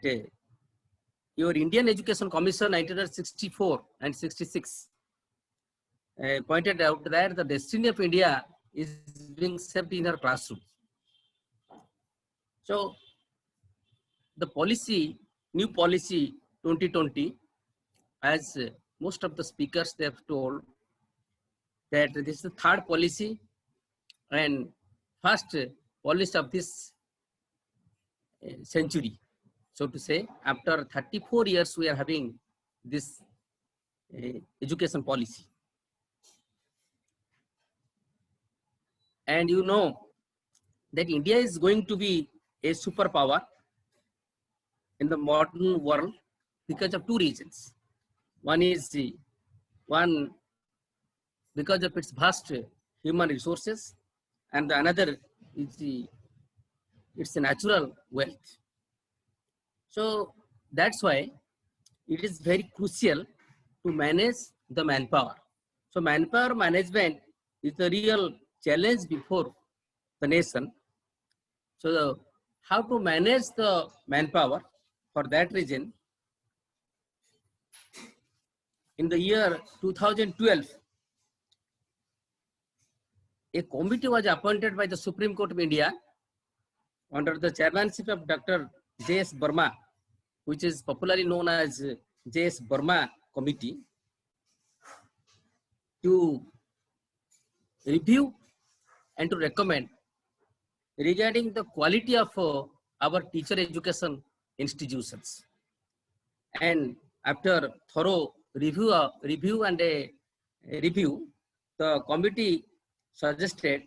S8: your Indian Education Commission 1964 and 66 pointed out that the destiny of India is being shaped in our classroom. So the policy, new policy 2020, has most of the speakers, they have told that this is the third policy and first policy of this century. So to say, after 34 years, we are having this education policy. And you know that India is going to be a superpower in the modern world because of two reasons. One is because of its vast human resources, and the another is its natural wealth. So that's why it is very crucial to manage the manpower. So manpower management is the real challenge before the nation. So how to manage the manpower? For that reason, in the year 2012, a committee was appointed by the Supreme Court of India under the chairmanship of Dr. J.S. Burma, which is popularly known as J.S. Burma Committee, to review and to recommend regarding the quality of our teacher education institutions. And after thorough review, the committee suggested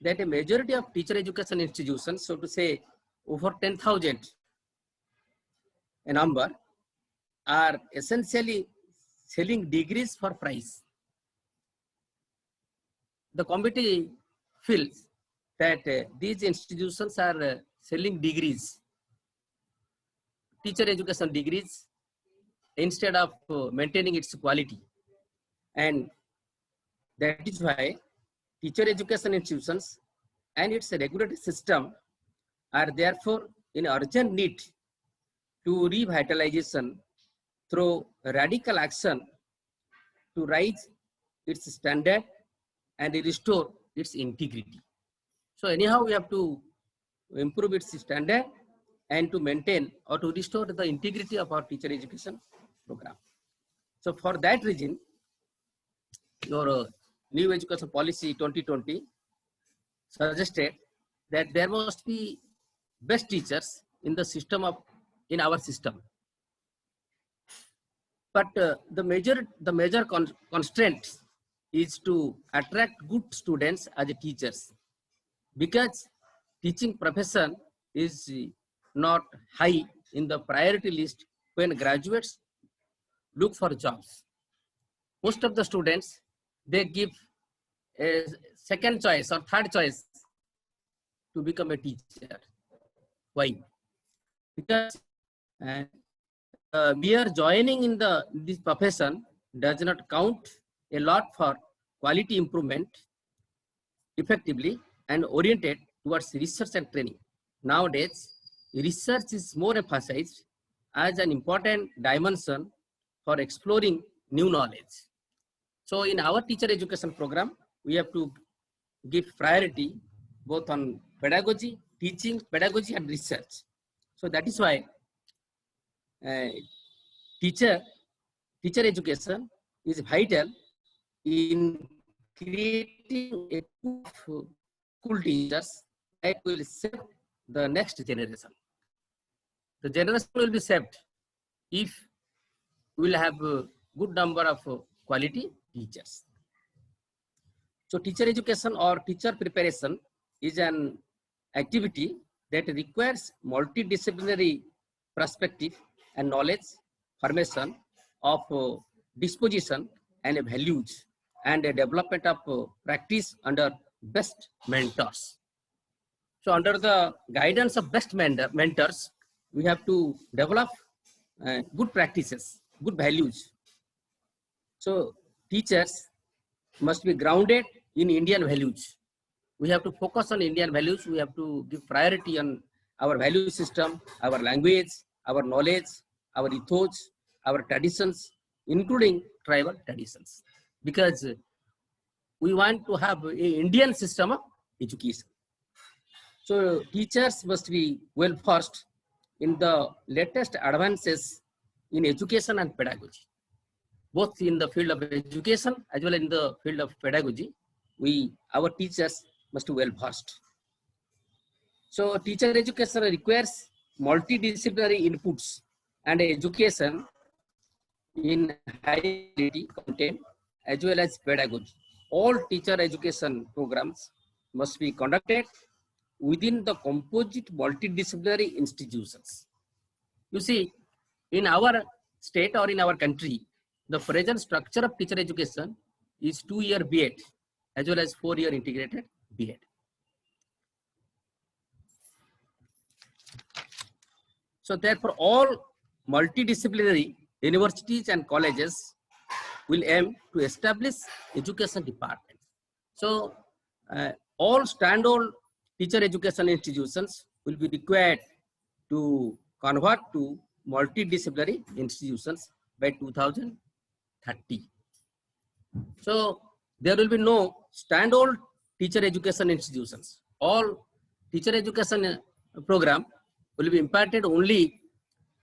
S8: that a majority of teacher education institutions, so to say over 10,000 a number, are essentially selling degrees for price. The committee feels that these institutions are selling degrees, teacher education degrees, instead of maintaining its quality. And that is why teacher education institutions and its regulatory system are therefore in urgent need to revitalization through radical action to raise its standard and restore its integrity. So anyhow, we have to improve its standard and to maintain or to restore the integrity of our teacher education program. So for that reason, your new education policy 2020 suggested that there must be best teachers in the system in our system. But the major constraint is to attract good students as teachers, because teaching profession is not high in the priority list when graduates look for jobs. Most of the students, they give a second choice or third choice to become a teacher. Why? Because mere joining in this profession does not count a lot for quality improvement effectively and oriented towards research and training. Nowadays, research is more emphasized as an important dimension for exploring new knowledge. So in our teacher education program, we have to give priority both on pedagogy, teaching, pedagogy and research. So that is why teacher education is vital in creating a school teachers that will save the next generation. The generation will be saved if we will have a good number of quality teachers. So teacher education or teacher preparation is an activity that requires multidisciplinary perspective and knowledge formation of disposition and values, and a development of practice under best mentors. So under the guidance of best mentors, we have to develop good practices, good values. So teachers must be grounded in Indian values. We have to focus on Indian values. We have to give priority on our value system, our language, our knowledge, our ethos, our traditions, including tribal traditions, because we want to have an Indian system of education. So teachers must be well versed in the latest advances in education and pedagogy. both in the field of education as well as in the field of pedagogy, our teachers must be well versed. So teacher education requires multidisciplinary inputs and education in high quality content as well as pedagogy. All teacher education programs must be conducted within the composite multidisciplinary institutions. You see, in our state or in our country, the present structure of teacher education is 2-year B.Ed as well as 4-year integrated B.Ed. So therefore, all multidisciplinary universities and colleges will aim to establish education departments. So all standalone teacher education institutions will be required to convert to multidisciplinary institutions by 2030. So there will be no standalone teacher education institutions. All teacher education program will be imparted only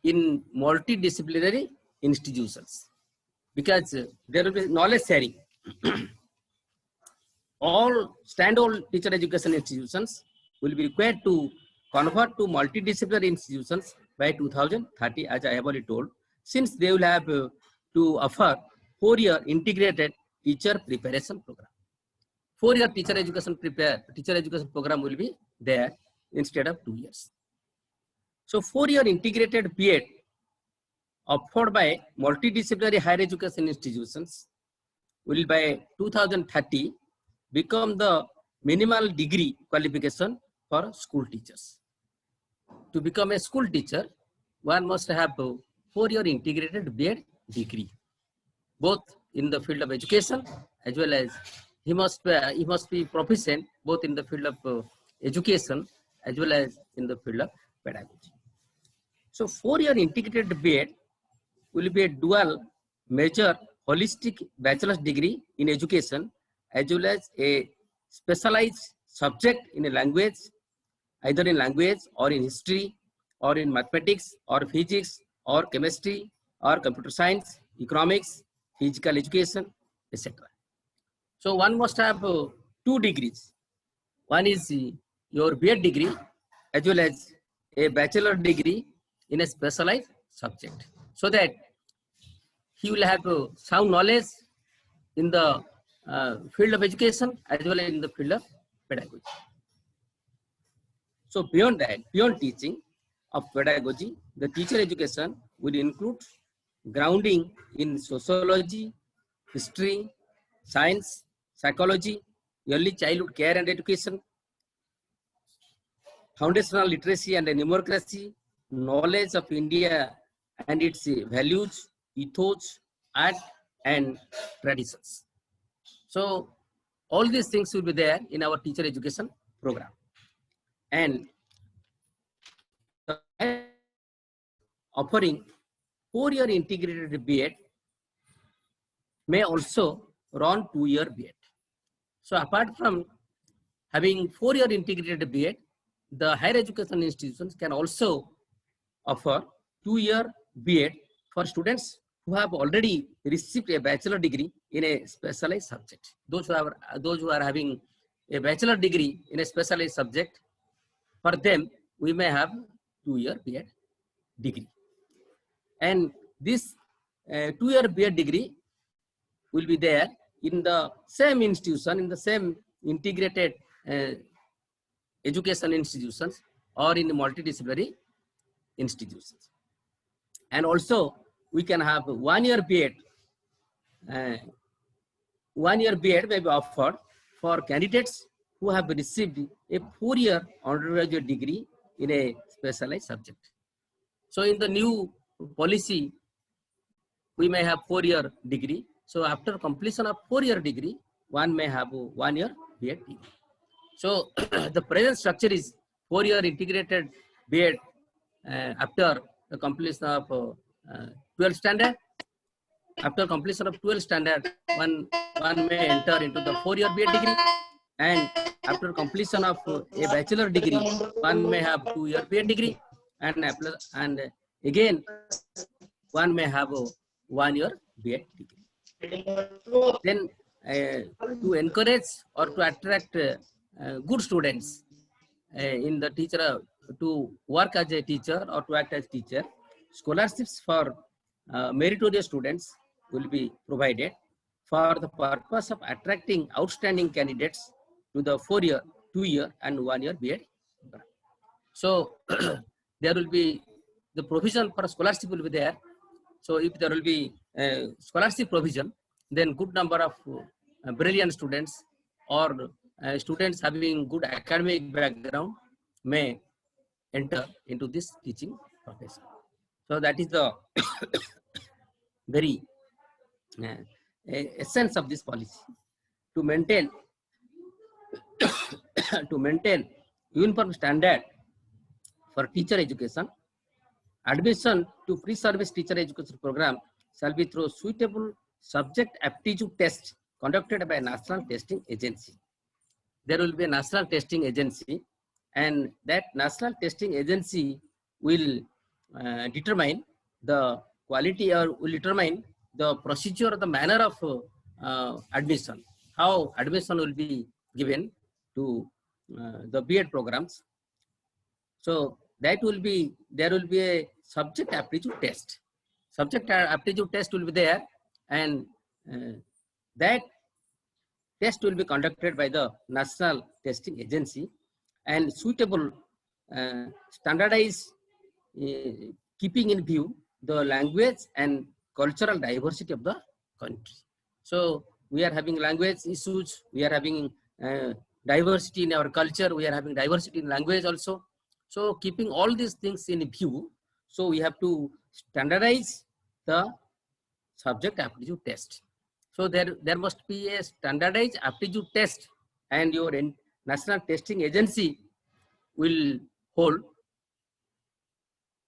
S8: in multidisciplinary institutions, because there will be knowledge sharing. All standalone teacher education institutions will be required to convert to multidisciplinary institutions by 2030, as I have already told, since they will have to offer 4-year integrated teacher preparation program. 4-year teacher education program will be there instead of 2 years. So 4-year integrated B.Ed offered by multidisciplinary higher education institutions will by 2030 become the minimal degree qualification for school teachers. To become a school teacher, one must have a 4-year integrated B.Ed degree, both in the field of education as well as he must be proficient both in the field of education as well as in the field of pedagogy. So 4-year integrated B.Ed will be a dual major holistic bachelor's degree in education as well as a specialized subject in a language, either in language or in history or in mathematics or physics or chemistry or computer science, economics, physical education, etc. So one must have 2 degrees. One is your B.Ed degree as well as a bachelor degree in a specialized subject, so that he will have sound knowledge in the field of education as well as in the field of pedagogy. So beyond that, beyond teaching of pedagogy, the teacher education will include grounding in sociology, history, science, psychology, early childhood care and education, foundational literacy and numeracy, knowledge of India and its values, ethos, art, and traditions. So all these things will be there in our teacher education program. And offering 4-year integrated B.Ed may also run 2-year B.Ed. So apart from having 4-year integrated B.Ed, the higher education institutions can also offer 2-year B.Ed for students who have already received a bachelor degree in a specialized subject. Those who are having a bachelor degree in a specialized subject, for them we may have 2-year B.Ed degree. And this 2-year B.Ed degree will be there in the same institution, in the same integrated education institutions or in the multidisciplinary institutions. And also we can have 1-year B.Ed. 1-year B.Ed may be offered for candidates who have received a 4-year undergraduate degree in a specialized subject. So in the new policy, we may have 4-year degree. So after completion of 4-year degree, one may have a 1-year B.Ed degree. So the present structure is 4-year integrated B.Ed after the completion of 12th standard. After completion of 12th standard, one may enter into the 4-year B.Ed degree. And after completion of a bachelor degree, one may have 2-year B.Ed degree. And again, one may have a 1-year B.Ed degree. Then to encourage or to attract good students in the teacher to work as a teacher or to act as teacher, scholarships for meritorious students will be provided for the purpose of attracting outstanding candidates to the 4-year, 2-year and 1-year B.Ed. So there will be the provision for scholarship will be there. So if there will be scholarship provision, then good number of brilliant students or students having good academic background may enter into this teaching profession. So that is the very essence of this policy, to maintain uniform standard for teacher education. Admission to pre-service teacher education program shall be through suitable subject aptitude test conducted by a national testing agency. There will be a national testing agency, and that national testing agency will determine the quality or will determine the procedure, the manner of admission, how admission will be given to the B.Ed programs. So that will be, there will be a subject aptitude test. Subject aptitude test will be there, and that test will be conducted by the national testing agency, and suitable standardized keeping in view the language and cultural diversity of the country. So we are having language issues, we are having diversity in our culture, we are having diversity in language also. So keeping all these things in view, so we have to standardize the subject aptitude test. So there must be a standardized aptitude test, and your national testing agency will hold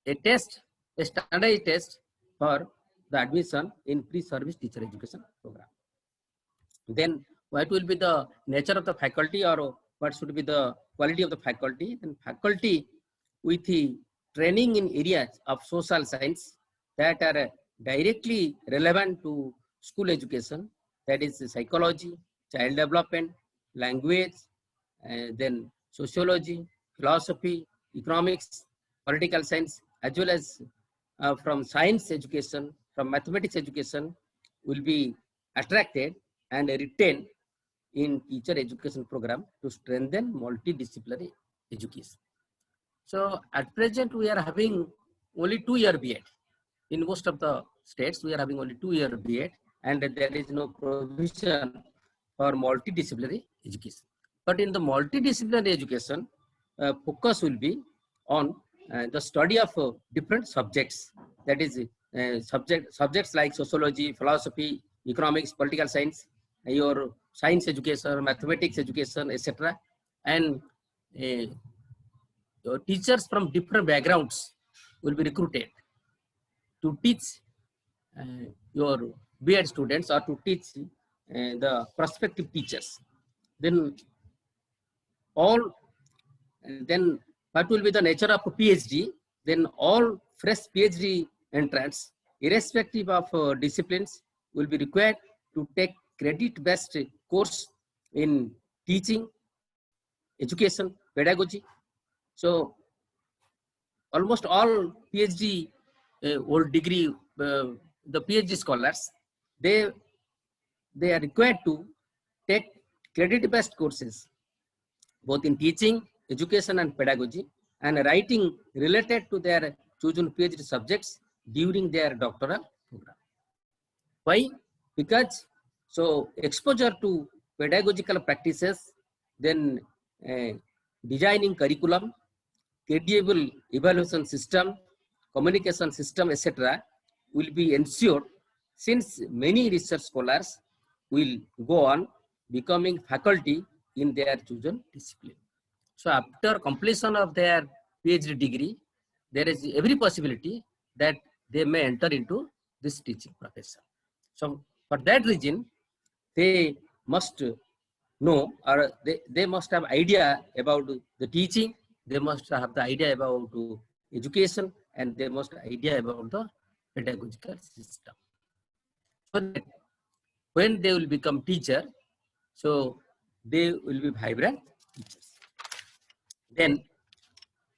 S8: a test, a standardized test for the admission in pre-service teacher education program. Then what will be the nature of the faculty, or what should be the quality of the faculty? And faculty with the training in areas of social science that are directly relevant to school education, that is psychology, child development, language, then sociology, philosophy, economics, political science, as well as from science education, from mathematics education, will be attracted and retained in teacher education program to strengthen multidisciplinary education. So at present we are having only 2-year B.Ed. In most of the states we are having only 2-year B.Ed, and there is no provision for multidisciplinary education. But in the multidisciplinary education, focus will be on the study of different subjects, that is subjects like sociology, philosophy, economics, political science, your science education, mathematics education, etc. And teachers from different backgrounds will be recruited to teach your B.Ed students, or to teach the prospective teachers. Then what will be the nature of a PhD? Then all fresh PhD entrants, irrespective of disciplines, will be required to take credit-based course in teaching, education, pedagogy. So almost all PhD or degree, the PhD scholars, they are required to take credit-based courses, both in teaching, education and pedagogy, and writing related to their chosen PhD subjects during their doctoral program. Why? Because so exposure to pedagogical practices, then designing curriculum, credible evaluation system, communication system, etc. will be ensured, since many research scholars will go on becoming faculty in their chosen discipline. So after completion of their PhD degree, there is every possibility that they may enter into this teaching profession. So for that reason, they must know, or they must have idea about the teaching, they must have the idea about education, and they must have idea about the pedagogical system. So that when they will become teacher, so they will be vibrant teachers. Then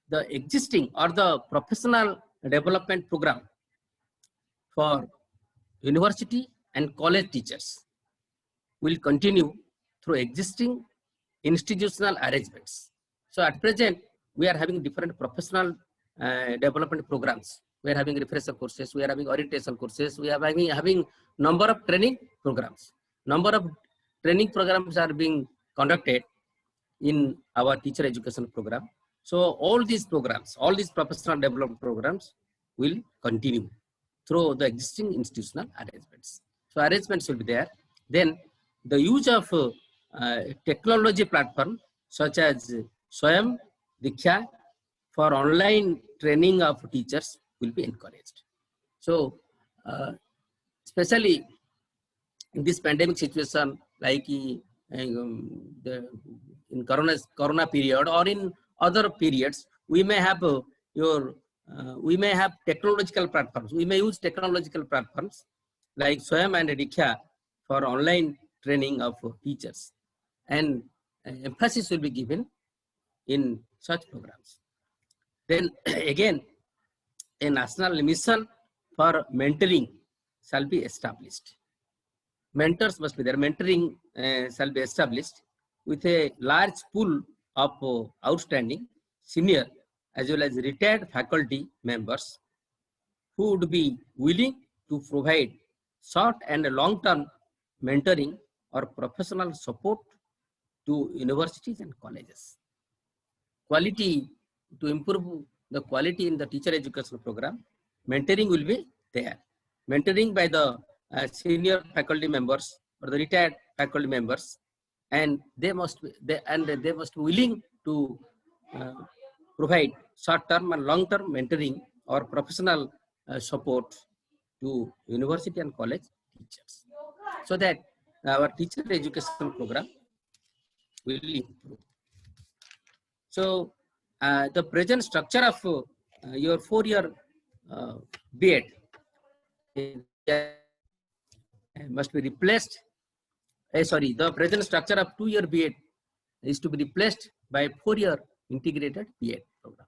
S8: the existing or the professional development program for university and college teachers will continue through existing institutional arrangements. So at present, we are having different professional development programs. We are having refresher courses, we are having orientation courses, we are having number of training programs. Number of training programs are being conducted in our teacher education program. So all these programs, all these professional development programs will continue through the existing institutional arrangements. So arrangements will be there. Then the use of technology platform such as Swayam, Diksha for online training of teachers will be encouraged. So especially in this pandemic situation, like in corona period or in other periods, we may have we may have technological platforms. We may use technological platforms like Swayam and Diksha for online training of teachers, and emphasis will be given in such programs. Then again, a national mission for mentoring shall be established. Mentors must be there. Mentoring shall be established with a large pool of outstanding senior as well as retired faculty members who would be willing to provide short and long-term mentoring or professional support to universities and colleges. Quality, to improve the quality in the teacher education program, mentoring will be there. Mentoring by the senior faculty members or the retired faculty members, and they must be willing to provide short-term and long-term mentoring or professional support to university and college teachers, so that our teacher education program will improve. So the present structure of your 4-year B.Ed must be replaced. The present structure of 2-year B.Ed is to be replaced by 4-year integrated B.Ed program,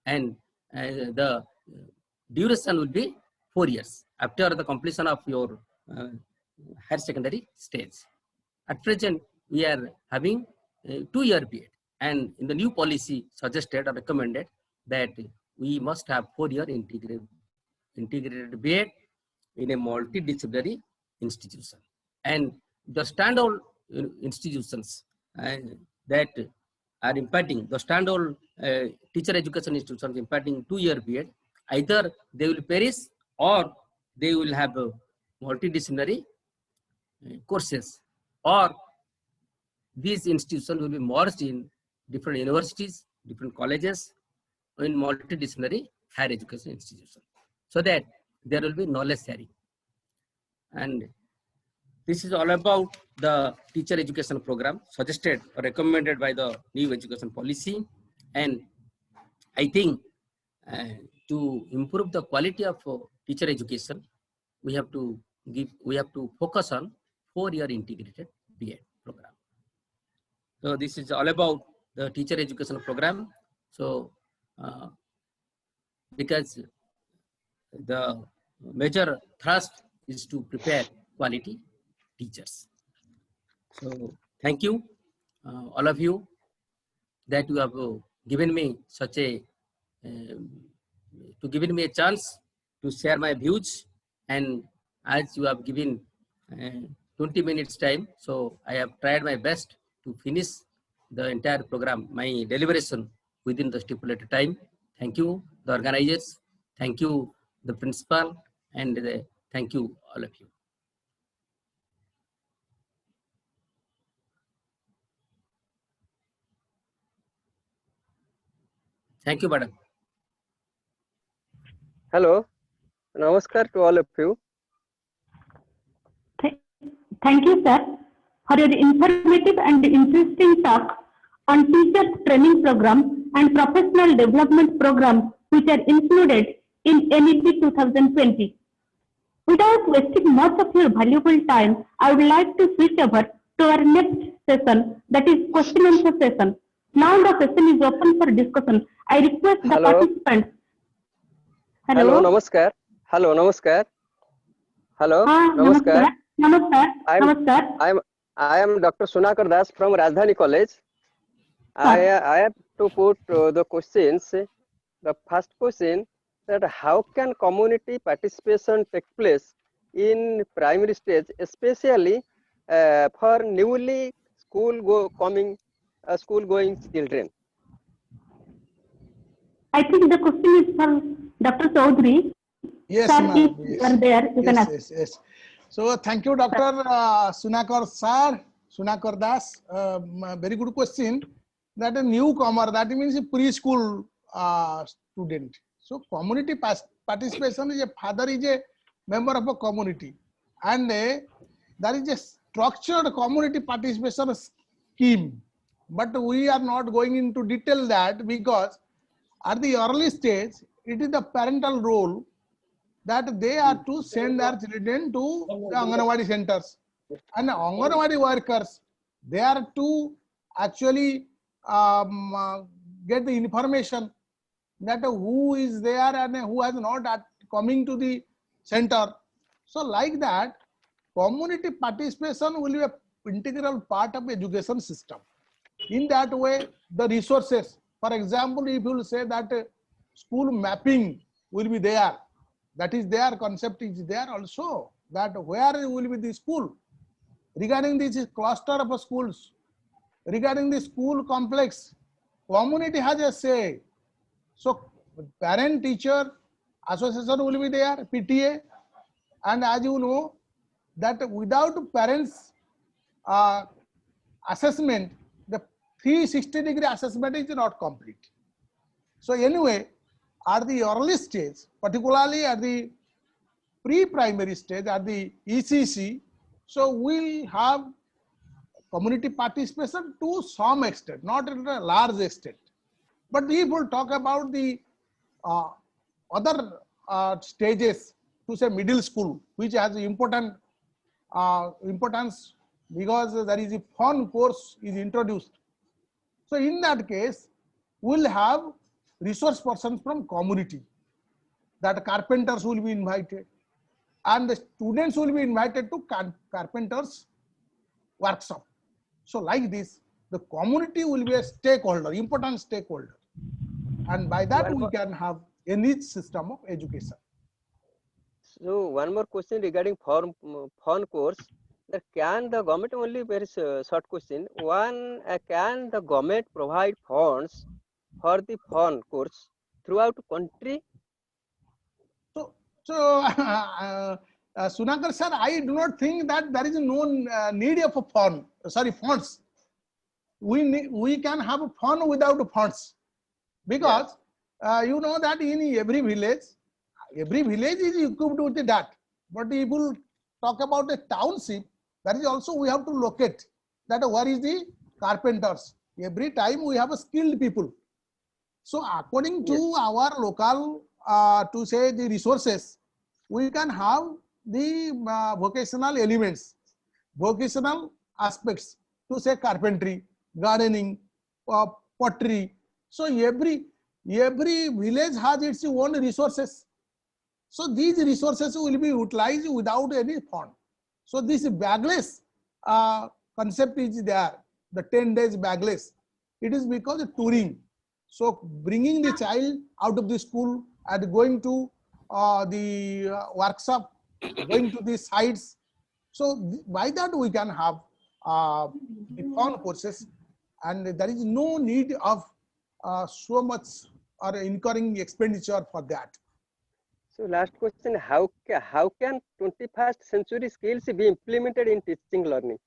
S8: and the duration will be 4 years after the completion of your higher secondary stage. At present, we are having a 2-year B.Ed, and in the new policy suggested or recommended that we must have 4-year integrated B.Ed in a multidisciplinary institution. And the standalone institutions that are imparting, the standalone teacher education institutions imparting 2-year B.Ed, either they will perish or they will have multidisciplinary courses, or these institutions will be merged in different universities, different colleges, in multidisciplinary higher education institutions, so that there will be knowledge sharing. And this is all about the teacher education program suggested or recommended by the new education policy. And I think to improve the quality of teacher education, we have to focus on 4-year integrated B.Ed program. So this is all about the teacher education program. So because the major thrust is to prepare quality teachers. So thank you, all of you, that you have given me such a chance to share my views. And as you have given 20 minutes time, so I have tried my best to finish the entire program, my deliberation, within the stipulated time. Thank you, the organizers. Thank you, the principal, and thank you, all of you. Thank you, madam.
S10: Hello, namaskar to all of you.
S1: Thank you, sir, for your informative and interesting talk on teacher training program and professional development program which are included in NEP 2020. Without wasting much of your valuable time, I would like to switch over to our next session, that is question and answer session. Now the session is open for discussion. I request the
S10: Hello.
S1: participants.
S10: Hello, namaskar. Hello, namaskar. Hello,
S1: Namaskar. Namaskar. Namaskar.
S10: I am Dr. Sunakar Das from Rajdhani College. I have to put the questions. The first question, that how can community participation take place in primary stage, especially for newly school going children?
S1: I think the question is for Dr. Chaudhary.
S5: Yes,
S1: Sir,
S5: ma'am.
S1: if you are there, you can ask.
S5: Yes. So thank you, Dr. Sunakar sir, Sunakar Das. Very good question. That a newcomer, that means a preschool student. So community participation is a father is a member of a community, and there is a structured community participation scheme. But we are not going into detail that, because at the early stage, it is the parental role that they are to send their children to the Anganwadi centers, and Anganwadi workers, they are to actually get the information that who is there and who has not coming to the center. So like that, community participation will be an integral part of education system. In that way, the resources, for example, if you will say that school mapping will be there, that is their concept is there also, that where will be the school, regarding this cluster of schools, regarding the school complex, community has a say. So parent teacher association will be there, PTA, and as you know that without parents assessment, the 360-degree assessment is not complete. So anyway, at the early stage, particularly at the pre-primary stage, at the ECC, so we'll have community participation to some extent, not at a large extent. But we will talk about the other stages, to say middle school, which has important importance, because there is a fun course is introduced. So in that case, we'll have resource persons from community, that carpenters will be invited, and the students will be invited to carpenters workshop. So like this, the community will be a stakeholder, important stakeholder, and by that we can have a niche system of education.
S10: So one more question regarding fun course. That can the government, only very short question, can the government provide funds for the fun course throughout country?
S5: So Sunakar sir, I do not think that there is no need of funds. We can have fun without funds, because you know that in every village is equipped with that. But if you talk about a township, that is also we have to locate that where is the carpenters. Every time we have a skilled people. So according to our local to say the resources, we can have the vocational elements, vocational aspects, to say carpentry, gardening, pottery. So every village has its own resources. So these resources will be utilized without any fund. So this bagless concept is there, the 10 days bagless. It is because of touring. So bringing the child out of the school and going to the workshop, going to the sites. So by that we can have the fun courses, and there is no need of so much or incurring expenditure for that.
S10: So last question, how can 21st century skills be implemented in teaching learning?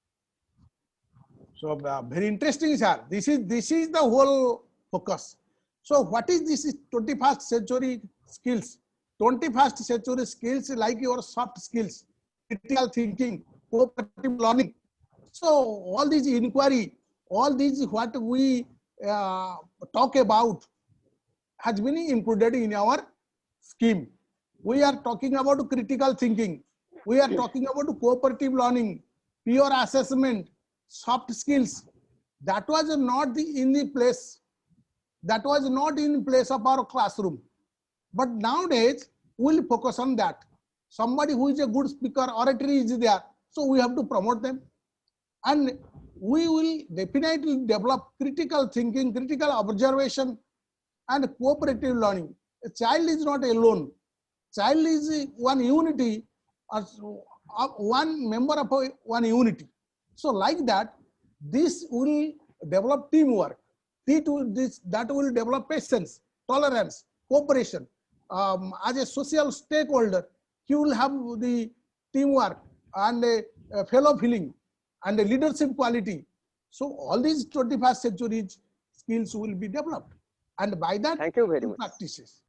S5: So very interesting, sir. This is the whole focus. So what is this 21st century skills? 21st century skills like your soft skills, critical thinking, cooperative learning. So all these inquiry, all these what we talk about has been included in our scheme. we are talking about critical thinking, we are talking about cooperative learning, peer assessment, soft skills. That was not in the place. That was not in place of our classroom. But nowadays, we'll focus on that. Somebody who is a good speaker, oratory is there, so we have to promote them. And we will definitely develop critical thinking, critical observation, and cooperative learning. A child is not alone. Child is one unity, one member of one unity. So like that, this will develop teamwork. That will develop patience, tolerance, cooperation. As a social stakeholder, he will have the teamwork and a fellow feeling and a leadership quality. So all these 21st century skills will be developed. And by that,
S10: thank you very much.
S5: Practices.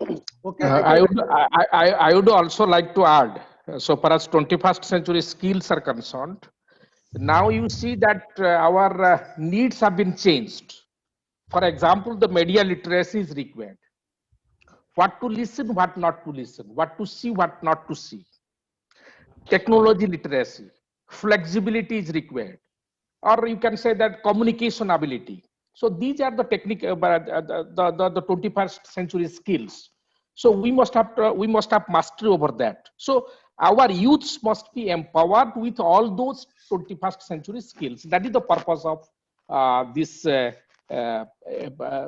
S5: Okay.
S4: I would also like to add, so far as 21st century skills are concerned, now you see that our needs have been changed. For example, the media literacy is required. What to listen, what not to listen, what to see, what not to see. Technology literacy, flexibility is required. Or you can say that communication ability. So these are the technical, the 21st century skills. So we must have mastery over that. So our youths must be empowered with all those 21st century skills. That is the purpose of this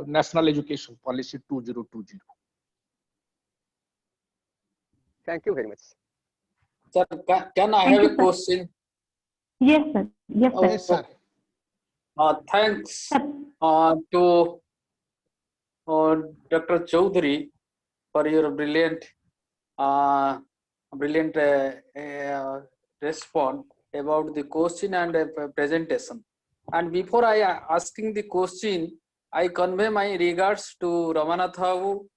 S4: National Education Policy 2020.
S10: Thank you very much.
S7: Sir, can I have a question?
S1: Yes, sir. Yes, sir.
S5: Yes, sir.
S7: Thanks to Dr. Chaudhary for your brilliant response about the question and presentation. And before I asking the question, I convey my regards to Ramanath Babu.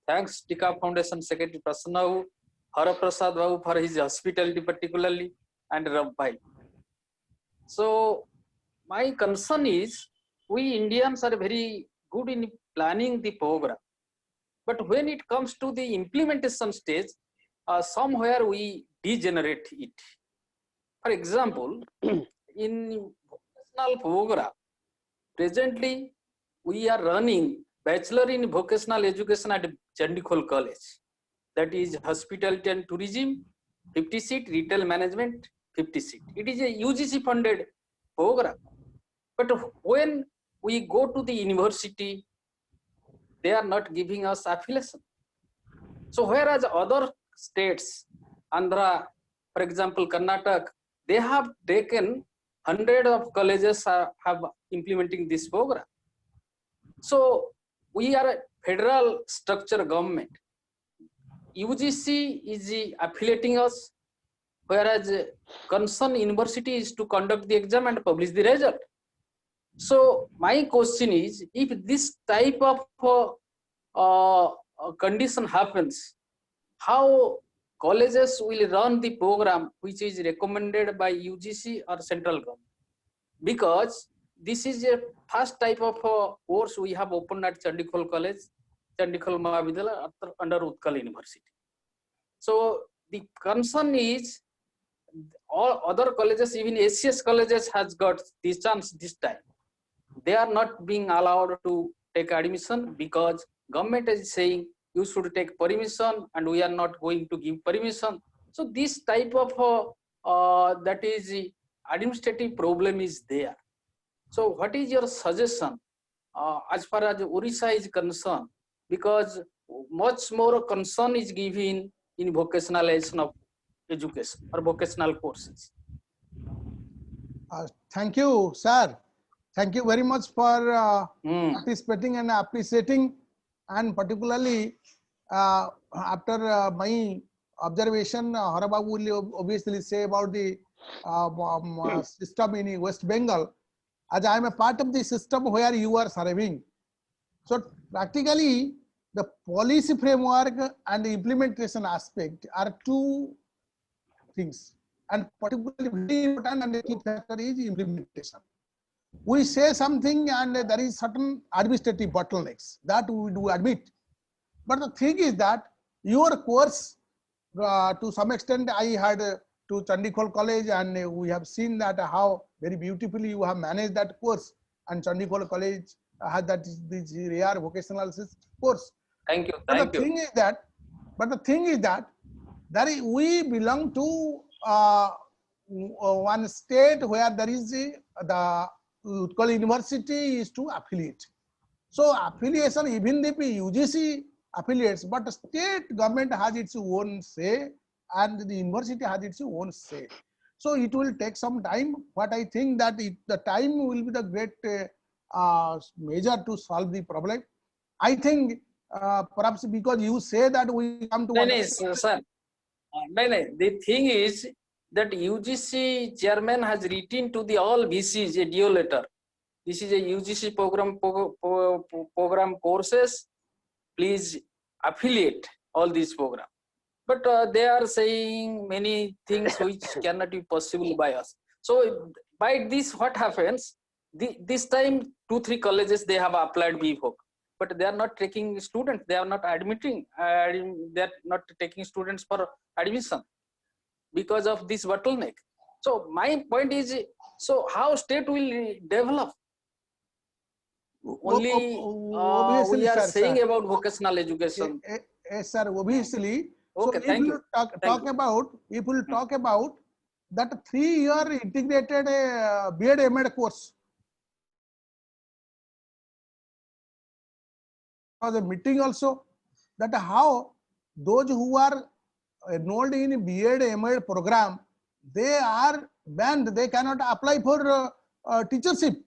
S7: Thanks Tika Foundation Secretary Prasanna Babu, Haraprasad Babu for his hospitality particularly, and Rabbai. So my concern is, we Indians are very good in planning the program, but when it comes to the implementation stage, somewhere we degenerate it. For example, in vocational program, presently we are running Bachelor in Vocational Education at Chandikhol College. That is Hospitality and Tourism, 50 seat, Retail Management, 50 seat. It is a UGC funded program. But when we go to the university, they are not giving us affiliation. So whereas other states, Andhra, for example, Karnataka, they have taken 100 of colleges have implementing this program. So we are a federal structure government. UGC is affiliating us, whereas concerned university is to conduct the exam and publish the result. So my question is, if this type of condition happens, how colleges will run the program which is recommended by UGC or central government? Because this is a first type of course we have opened at Chandikhol College, Chandikhol MAHAVIDYALAYA under Utkal University. So the concern is, all other colleges, even ACS colleges has got this chance this time. They are not being allowed to take admission because government is saying you should take permission and we are not going to give permission. So this type of that is the administrative problem is there. So what is your suggestion as far as Orissa is concerned? Because much more concern is given in vocationalization of education or vocational courses.
S5: Thank you, sir. Thank you very much for participating and appreciating, and particularly after my observation, Harababu will obviously say about the system in West Bengal, as I am a part of the system where you are serving. So practically, the policy framework and the implementation aspect are two things, and particularly very important and the key factor is implementation. We say something and there is certain administrative bottlenecks that we do admit. But the thing is that your course to some extent I had to Chandikhol College, and we have seen that how very beautifully you have managed that course, and Chandikhol College has this rare vocational course.
S7: Thank you.
S5: But
S7: Thank
S5: the
S7: you.
S5: thing is that we belong to one state where there is the Utkal University is to affiliate. So affiliation, even if UGC affiliates, but the state government has its own say and the university has its own say. So it will take some time, but I think that the time will be the great measure to solve the problem. I think perhaps because you say that we come to
S7: Sir. The thing is that UGC chairman has written to the all VCs a DO letter. This is a UGC program courses. Please affiliate all these programs. But they are saying many things which cannot be possible by us. So by this, what happens? This time, 2-3 colleges they have applied BVOC, but they are not taking students. They are not admitting. They are not taking students for admission because of this bottleneck. So my point is, so how state will develop? Only we are saying about vocational education.
S5: Yes, sir. Obviously.
S7: Okay,
S5: so
S7: thank you.
S5: If we talk about that 3-year integrated B.Ed M.Ed course, was a meeting also that how those who are enrolled in B.Ed M.Ed program, they are banned. They cannot apply for teachership.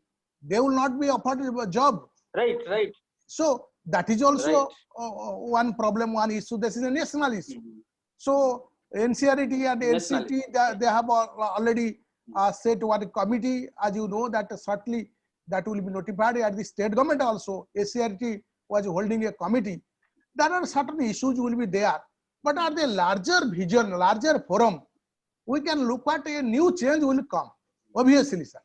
S5: They will not be offered a job.
S7: Right.
S5: So that is also one problem, one issue. This is a national issue. So NCRT and NCT, they have already set one committee. As you know, that certainly that will be notified at the state government also. ACRT was holding a committee. There are certain issues will be there, but are the larger vision, larger forum, we can look at a new change will come, obviously, sir.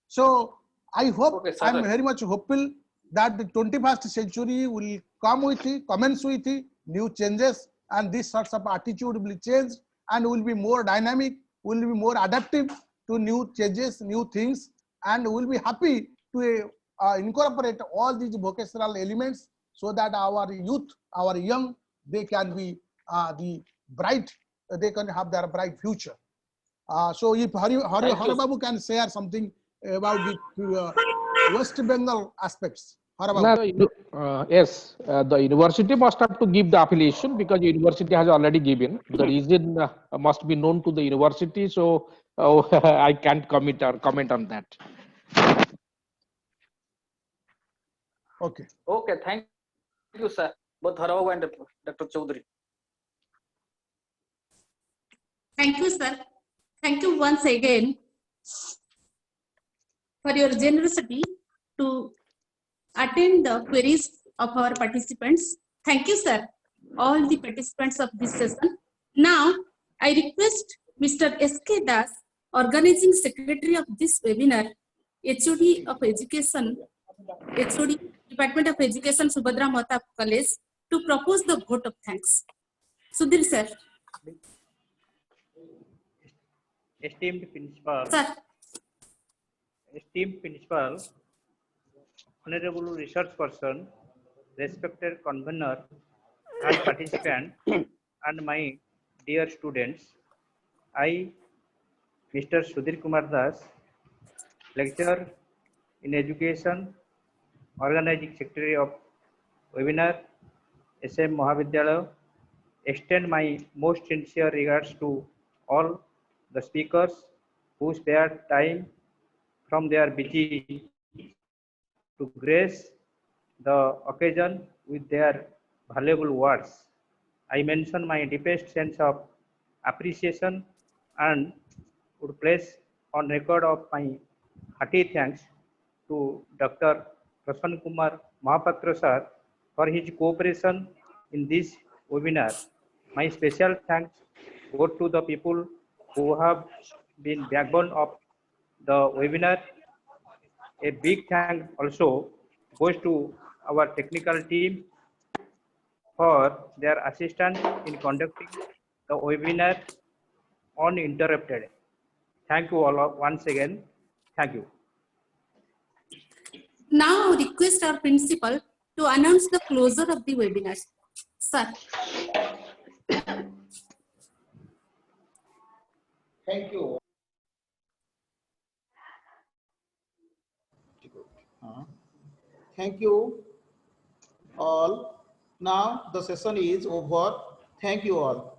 S5: So I hope, I am very much hopeful that the 21st century will commence with new changes, and this sorts of attitude will change and will be more dynamic, will be more adaptive to new changes, new things, and will be happy to incorporate all these vocational elements so that our youth, our young, they can be the bright, they can have their bright future. So if Hari Babu can share something about the West Bengal aspects.
S4: Yes, the university must have to give the affiliation because the university has already given. The reason must be known to the university, so I can't comment on that.
S5: Okay.
S7: Okay, thank you, sir. Both Harababu and Dr. Chaudhary.
S11: Thank you, sir. Thank you once again for your generosity to attend the queries of our participants. Thank you, sir, all the participants of this session. Now, I request Mr. S.K. Das, Organizing Secretary of this webinar, HOD of Education, HOD, Department of Education, SUBHADRA MAHTAB College, to propose the vote of thanks. Sudhir, sir.
S12: Esteemed Principal,
S11: sir.
S12: Esteemed Principal, Honorable Research Person, respected Convener and participant, and my dear students, I, Mr. Sudhir Kumar Das, Lecturer in Education, Organizing Secretary of Webinar, SM Mahavidyalaya, extend my most sincere regards to all the speakers who spared time from their busy to grace the occasion with their valuable words. I mention my deepest sense of appreciation and would place on record of my hearty thanks to Dr. Prasanna Kumar Mahapatra sir for his cooperation in this webinar. My special thanks go to the people who have been backbone of the webinar. A big thank also goes to our technical team for their assistance in conducting the webinar uninterrupted. Thank you all once again. Thank you.
S11: Now request our principal to announce the closure of the webinar. Sir.
S2: Thank you. Thank you all. Now the session is over. Thank you all.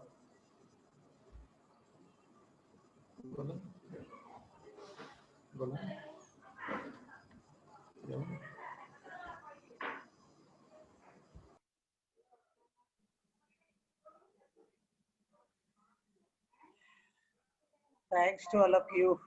S3: Thanks to all of you.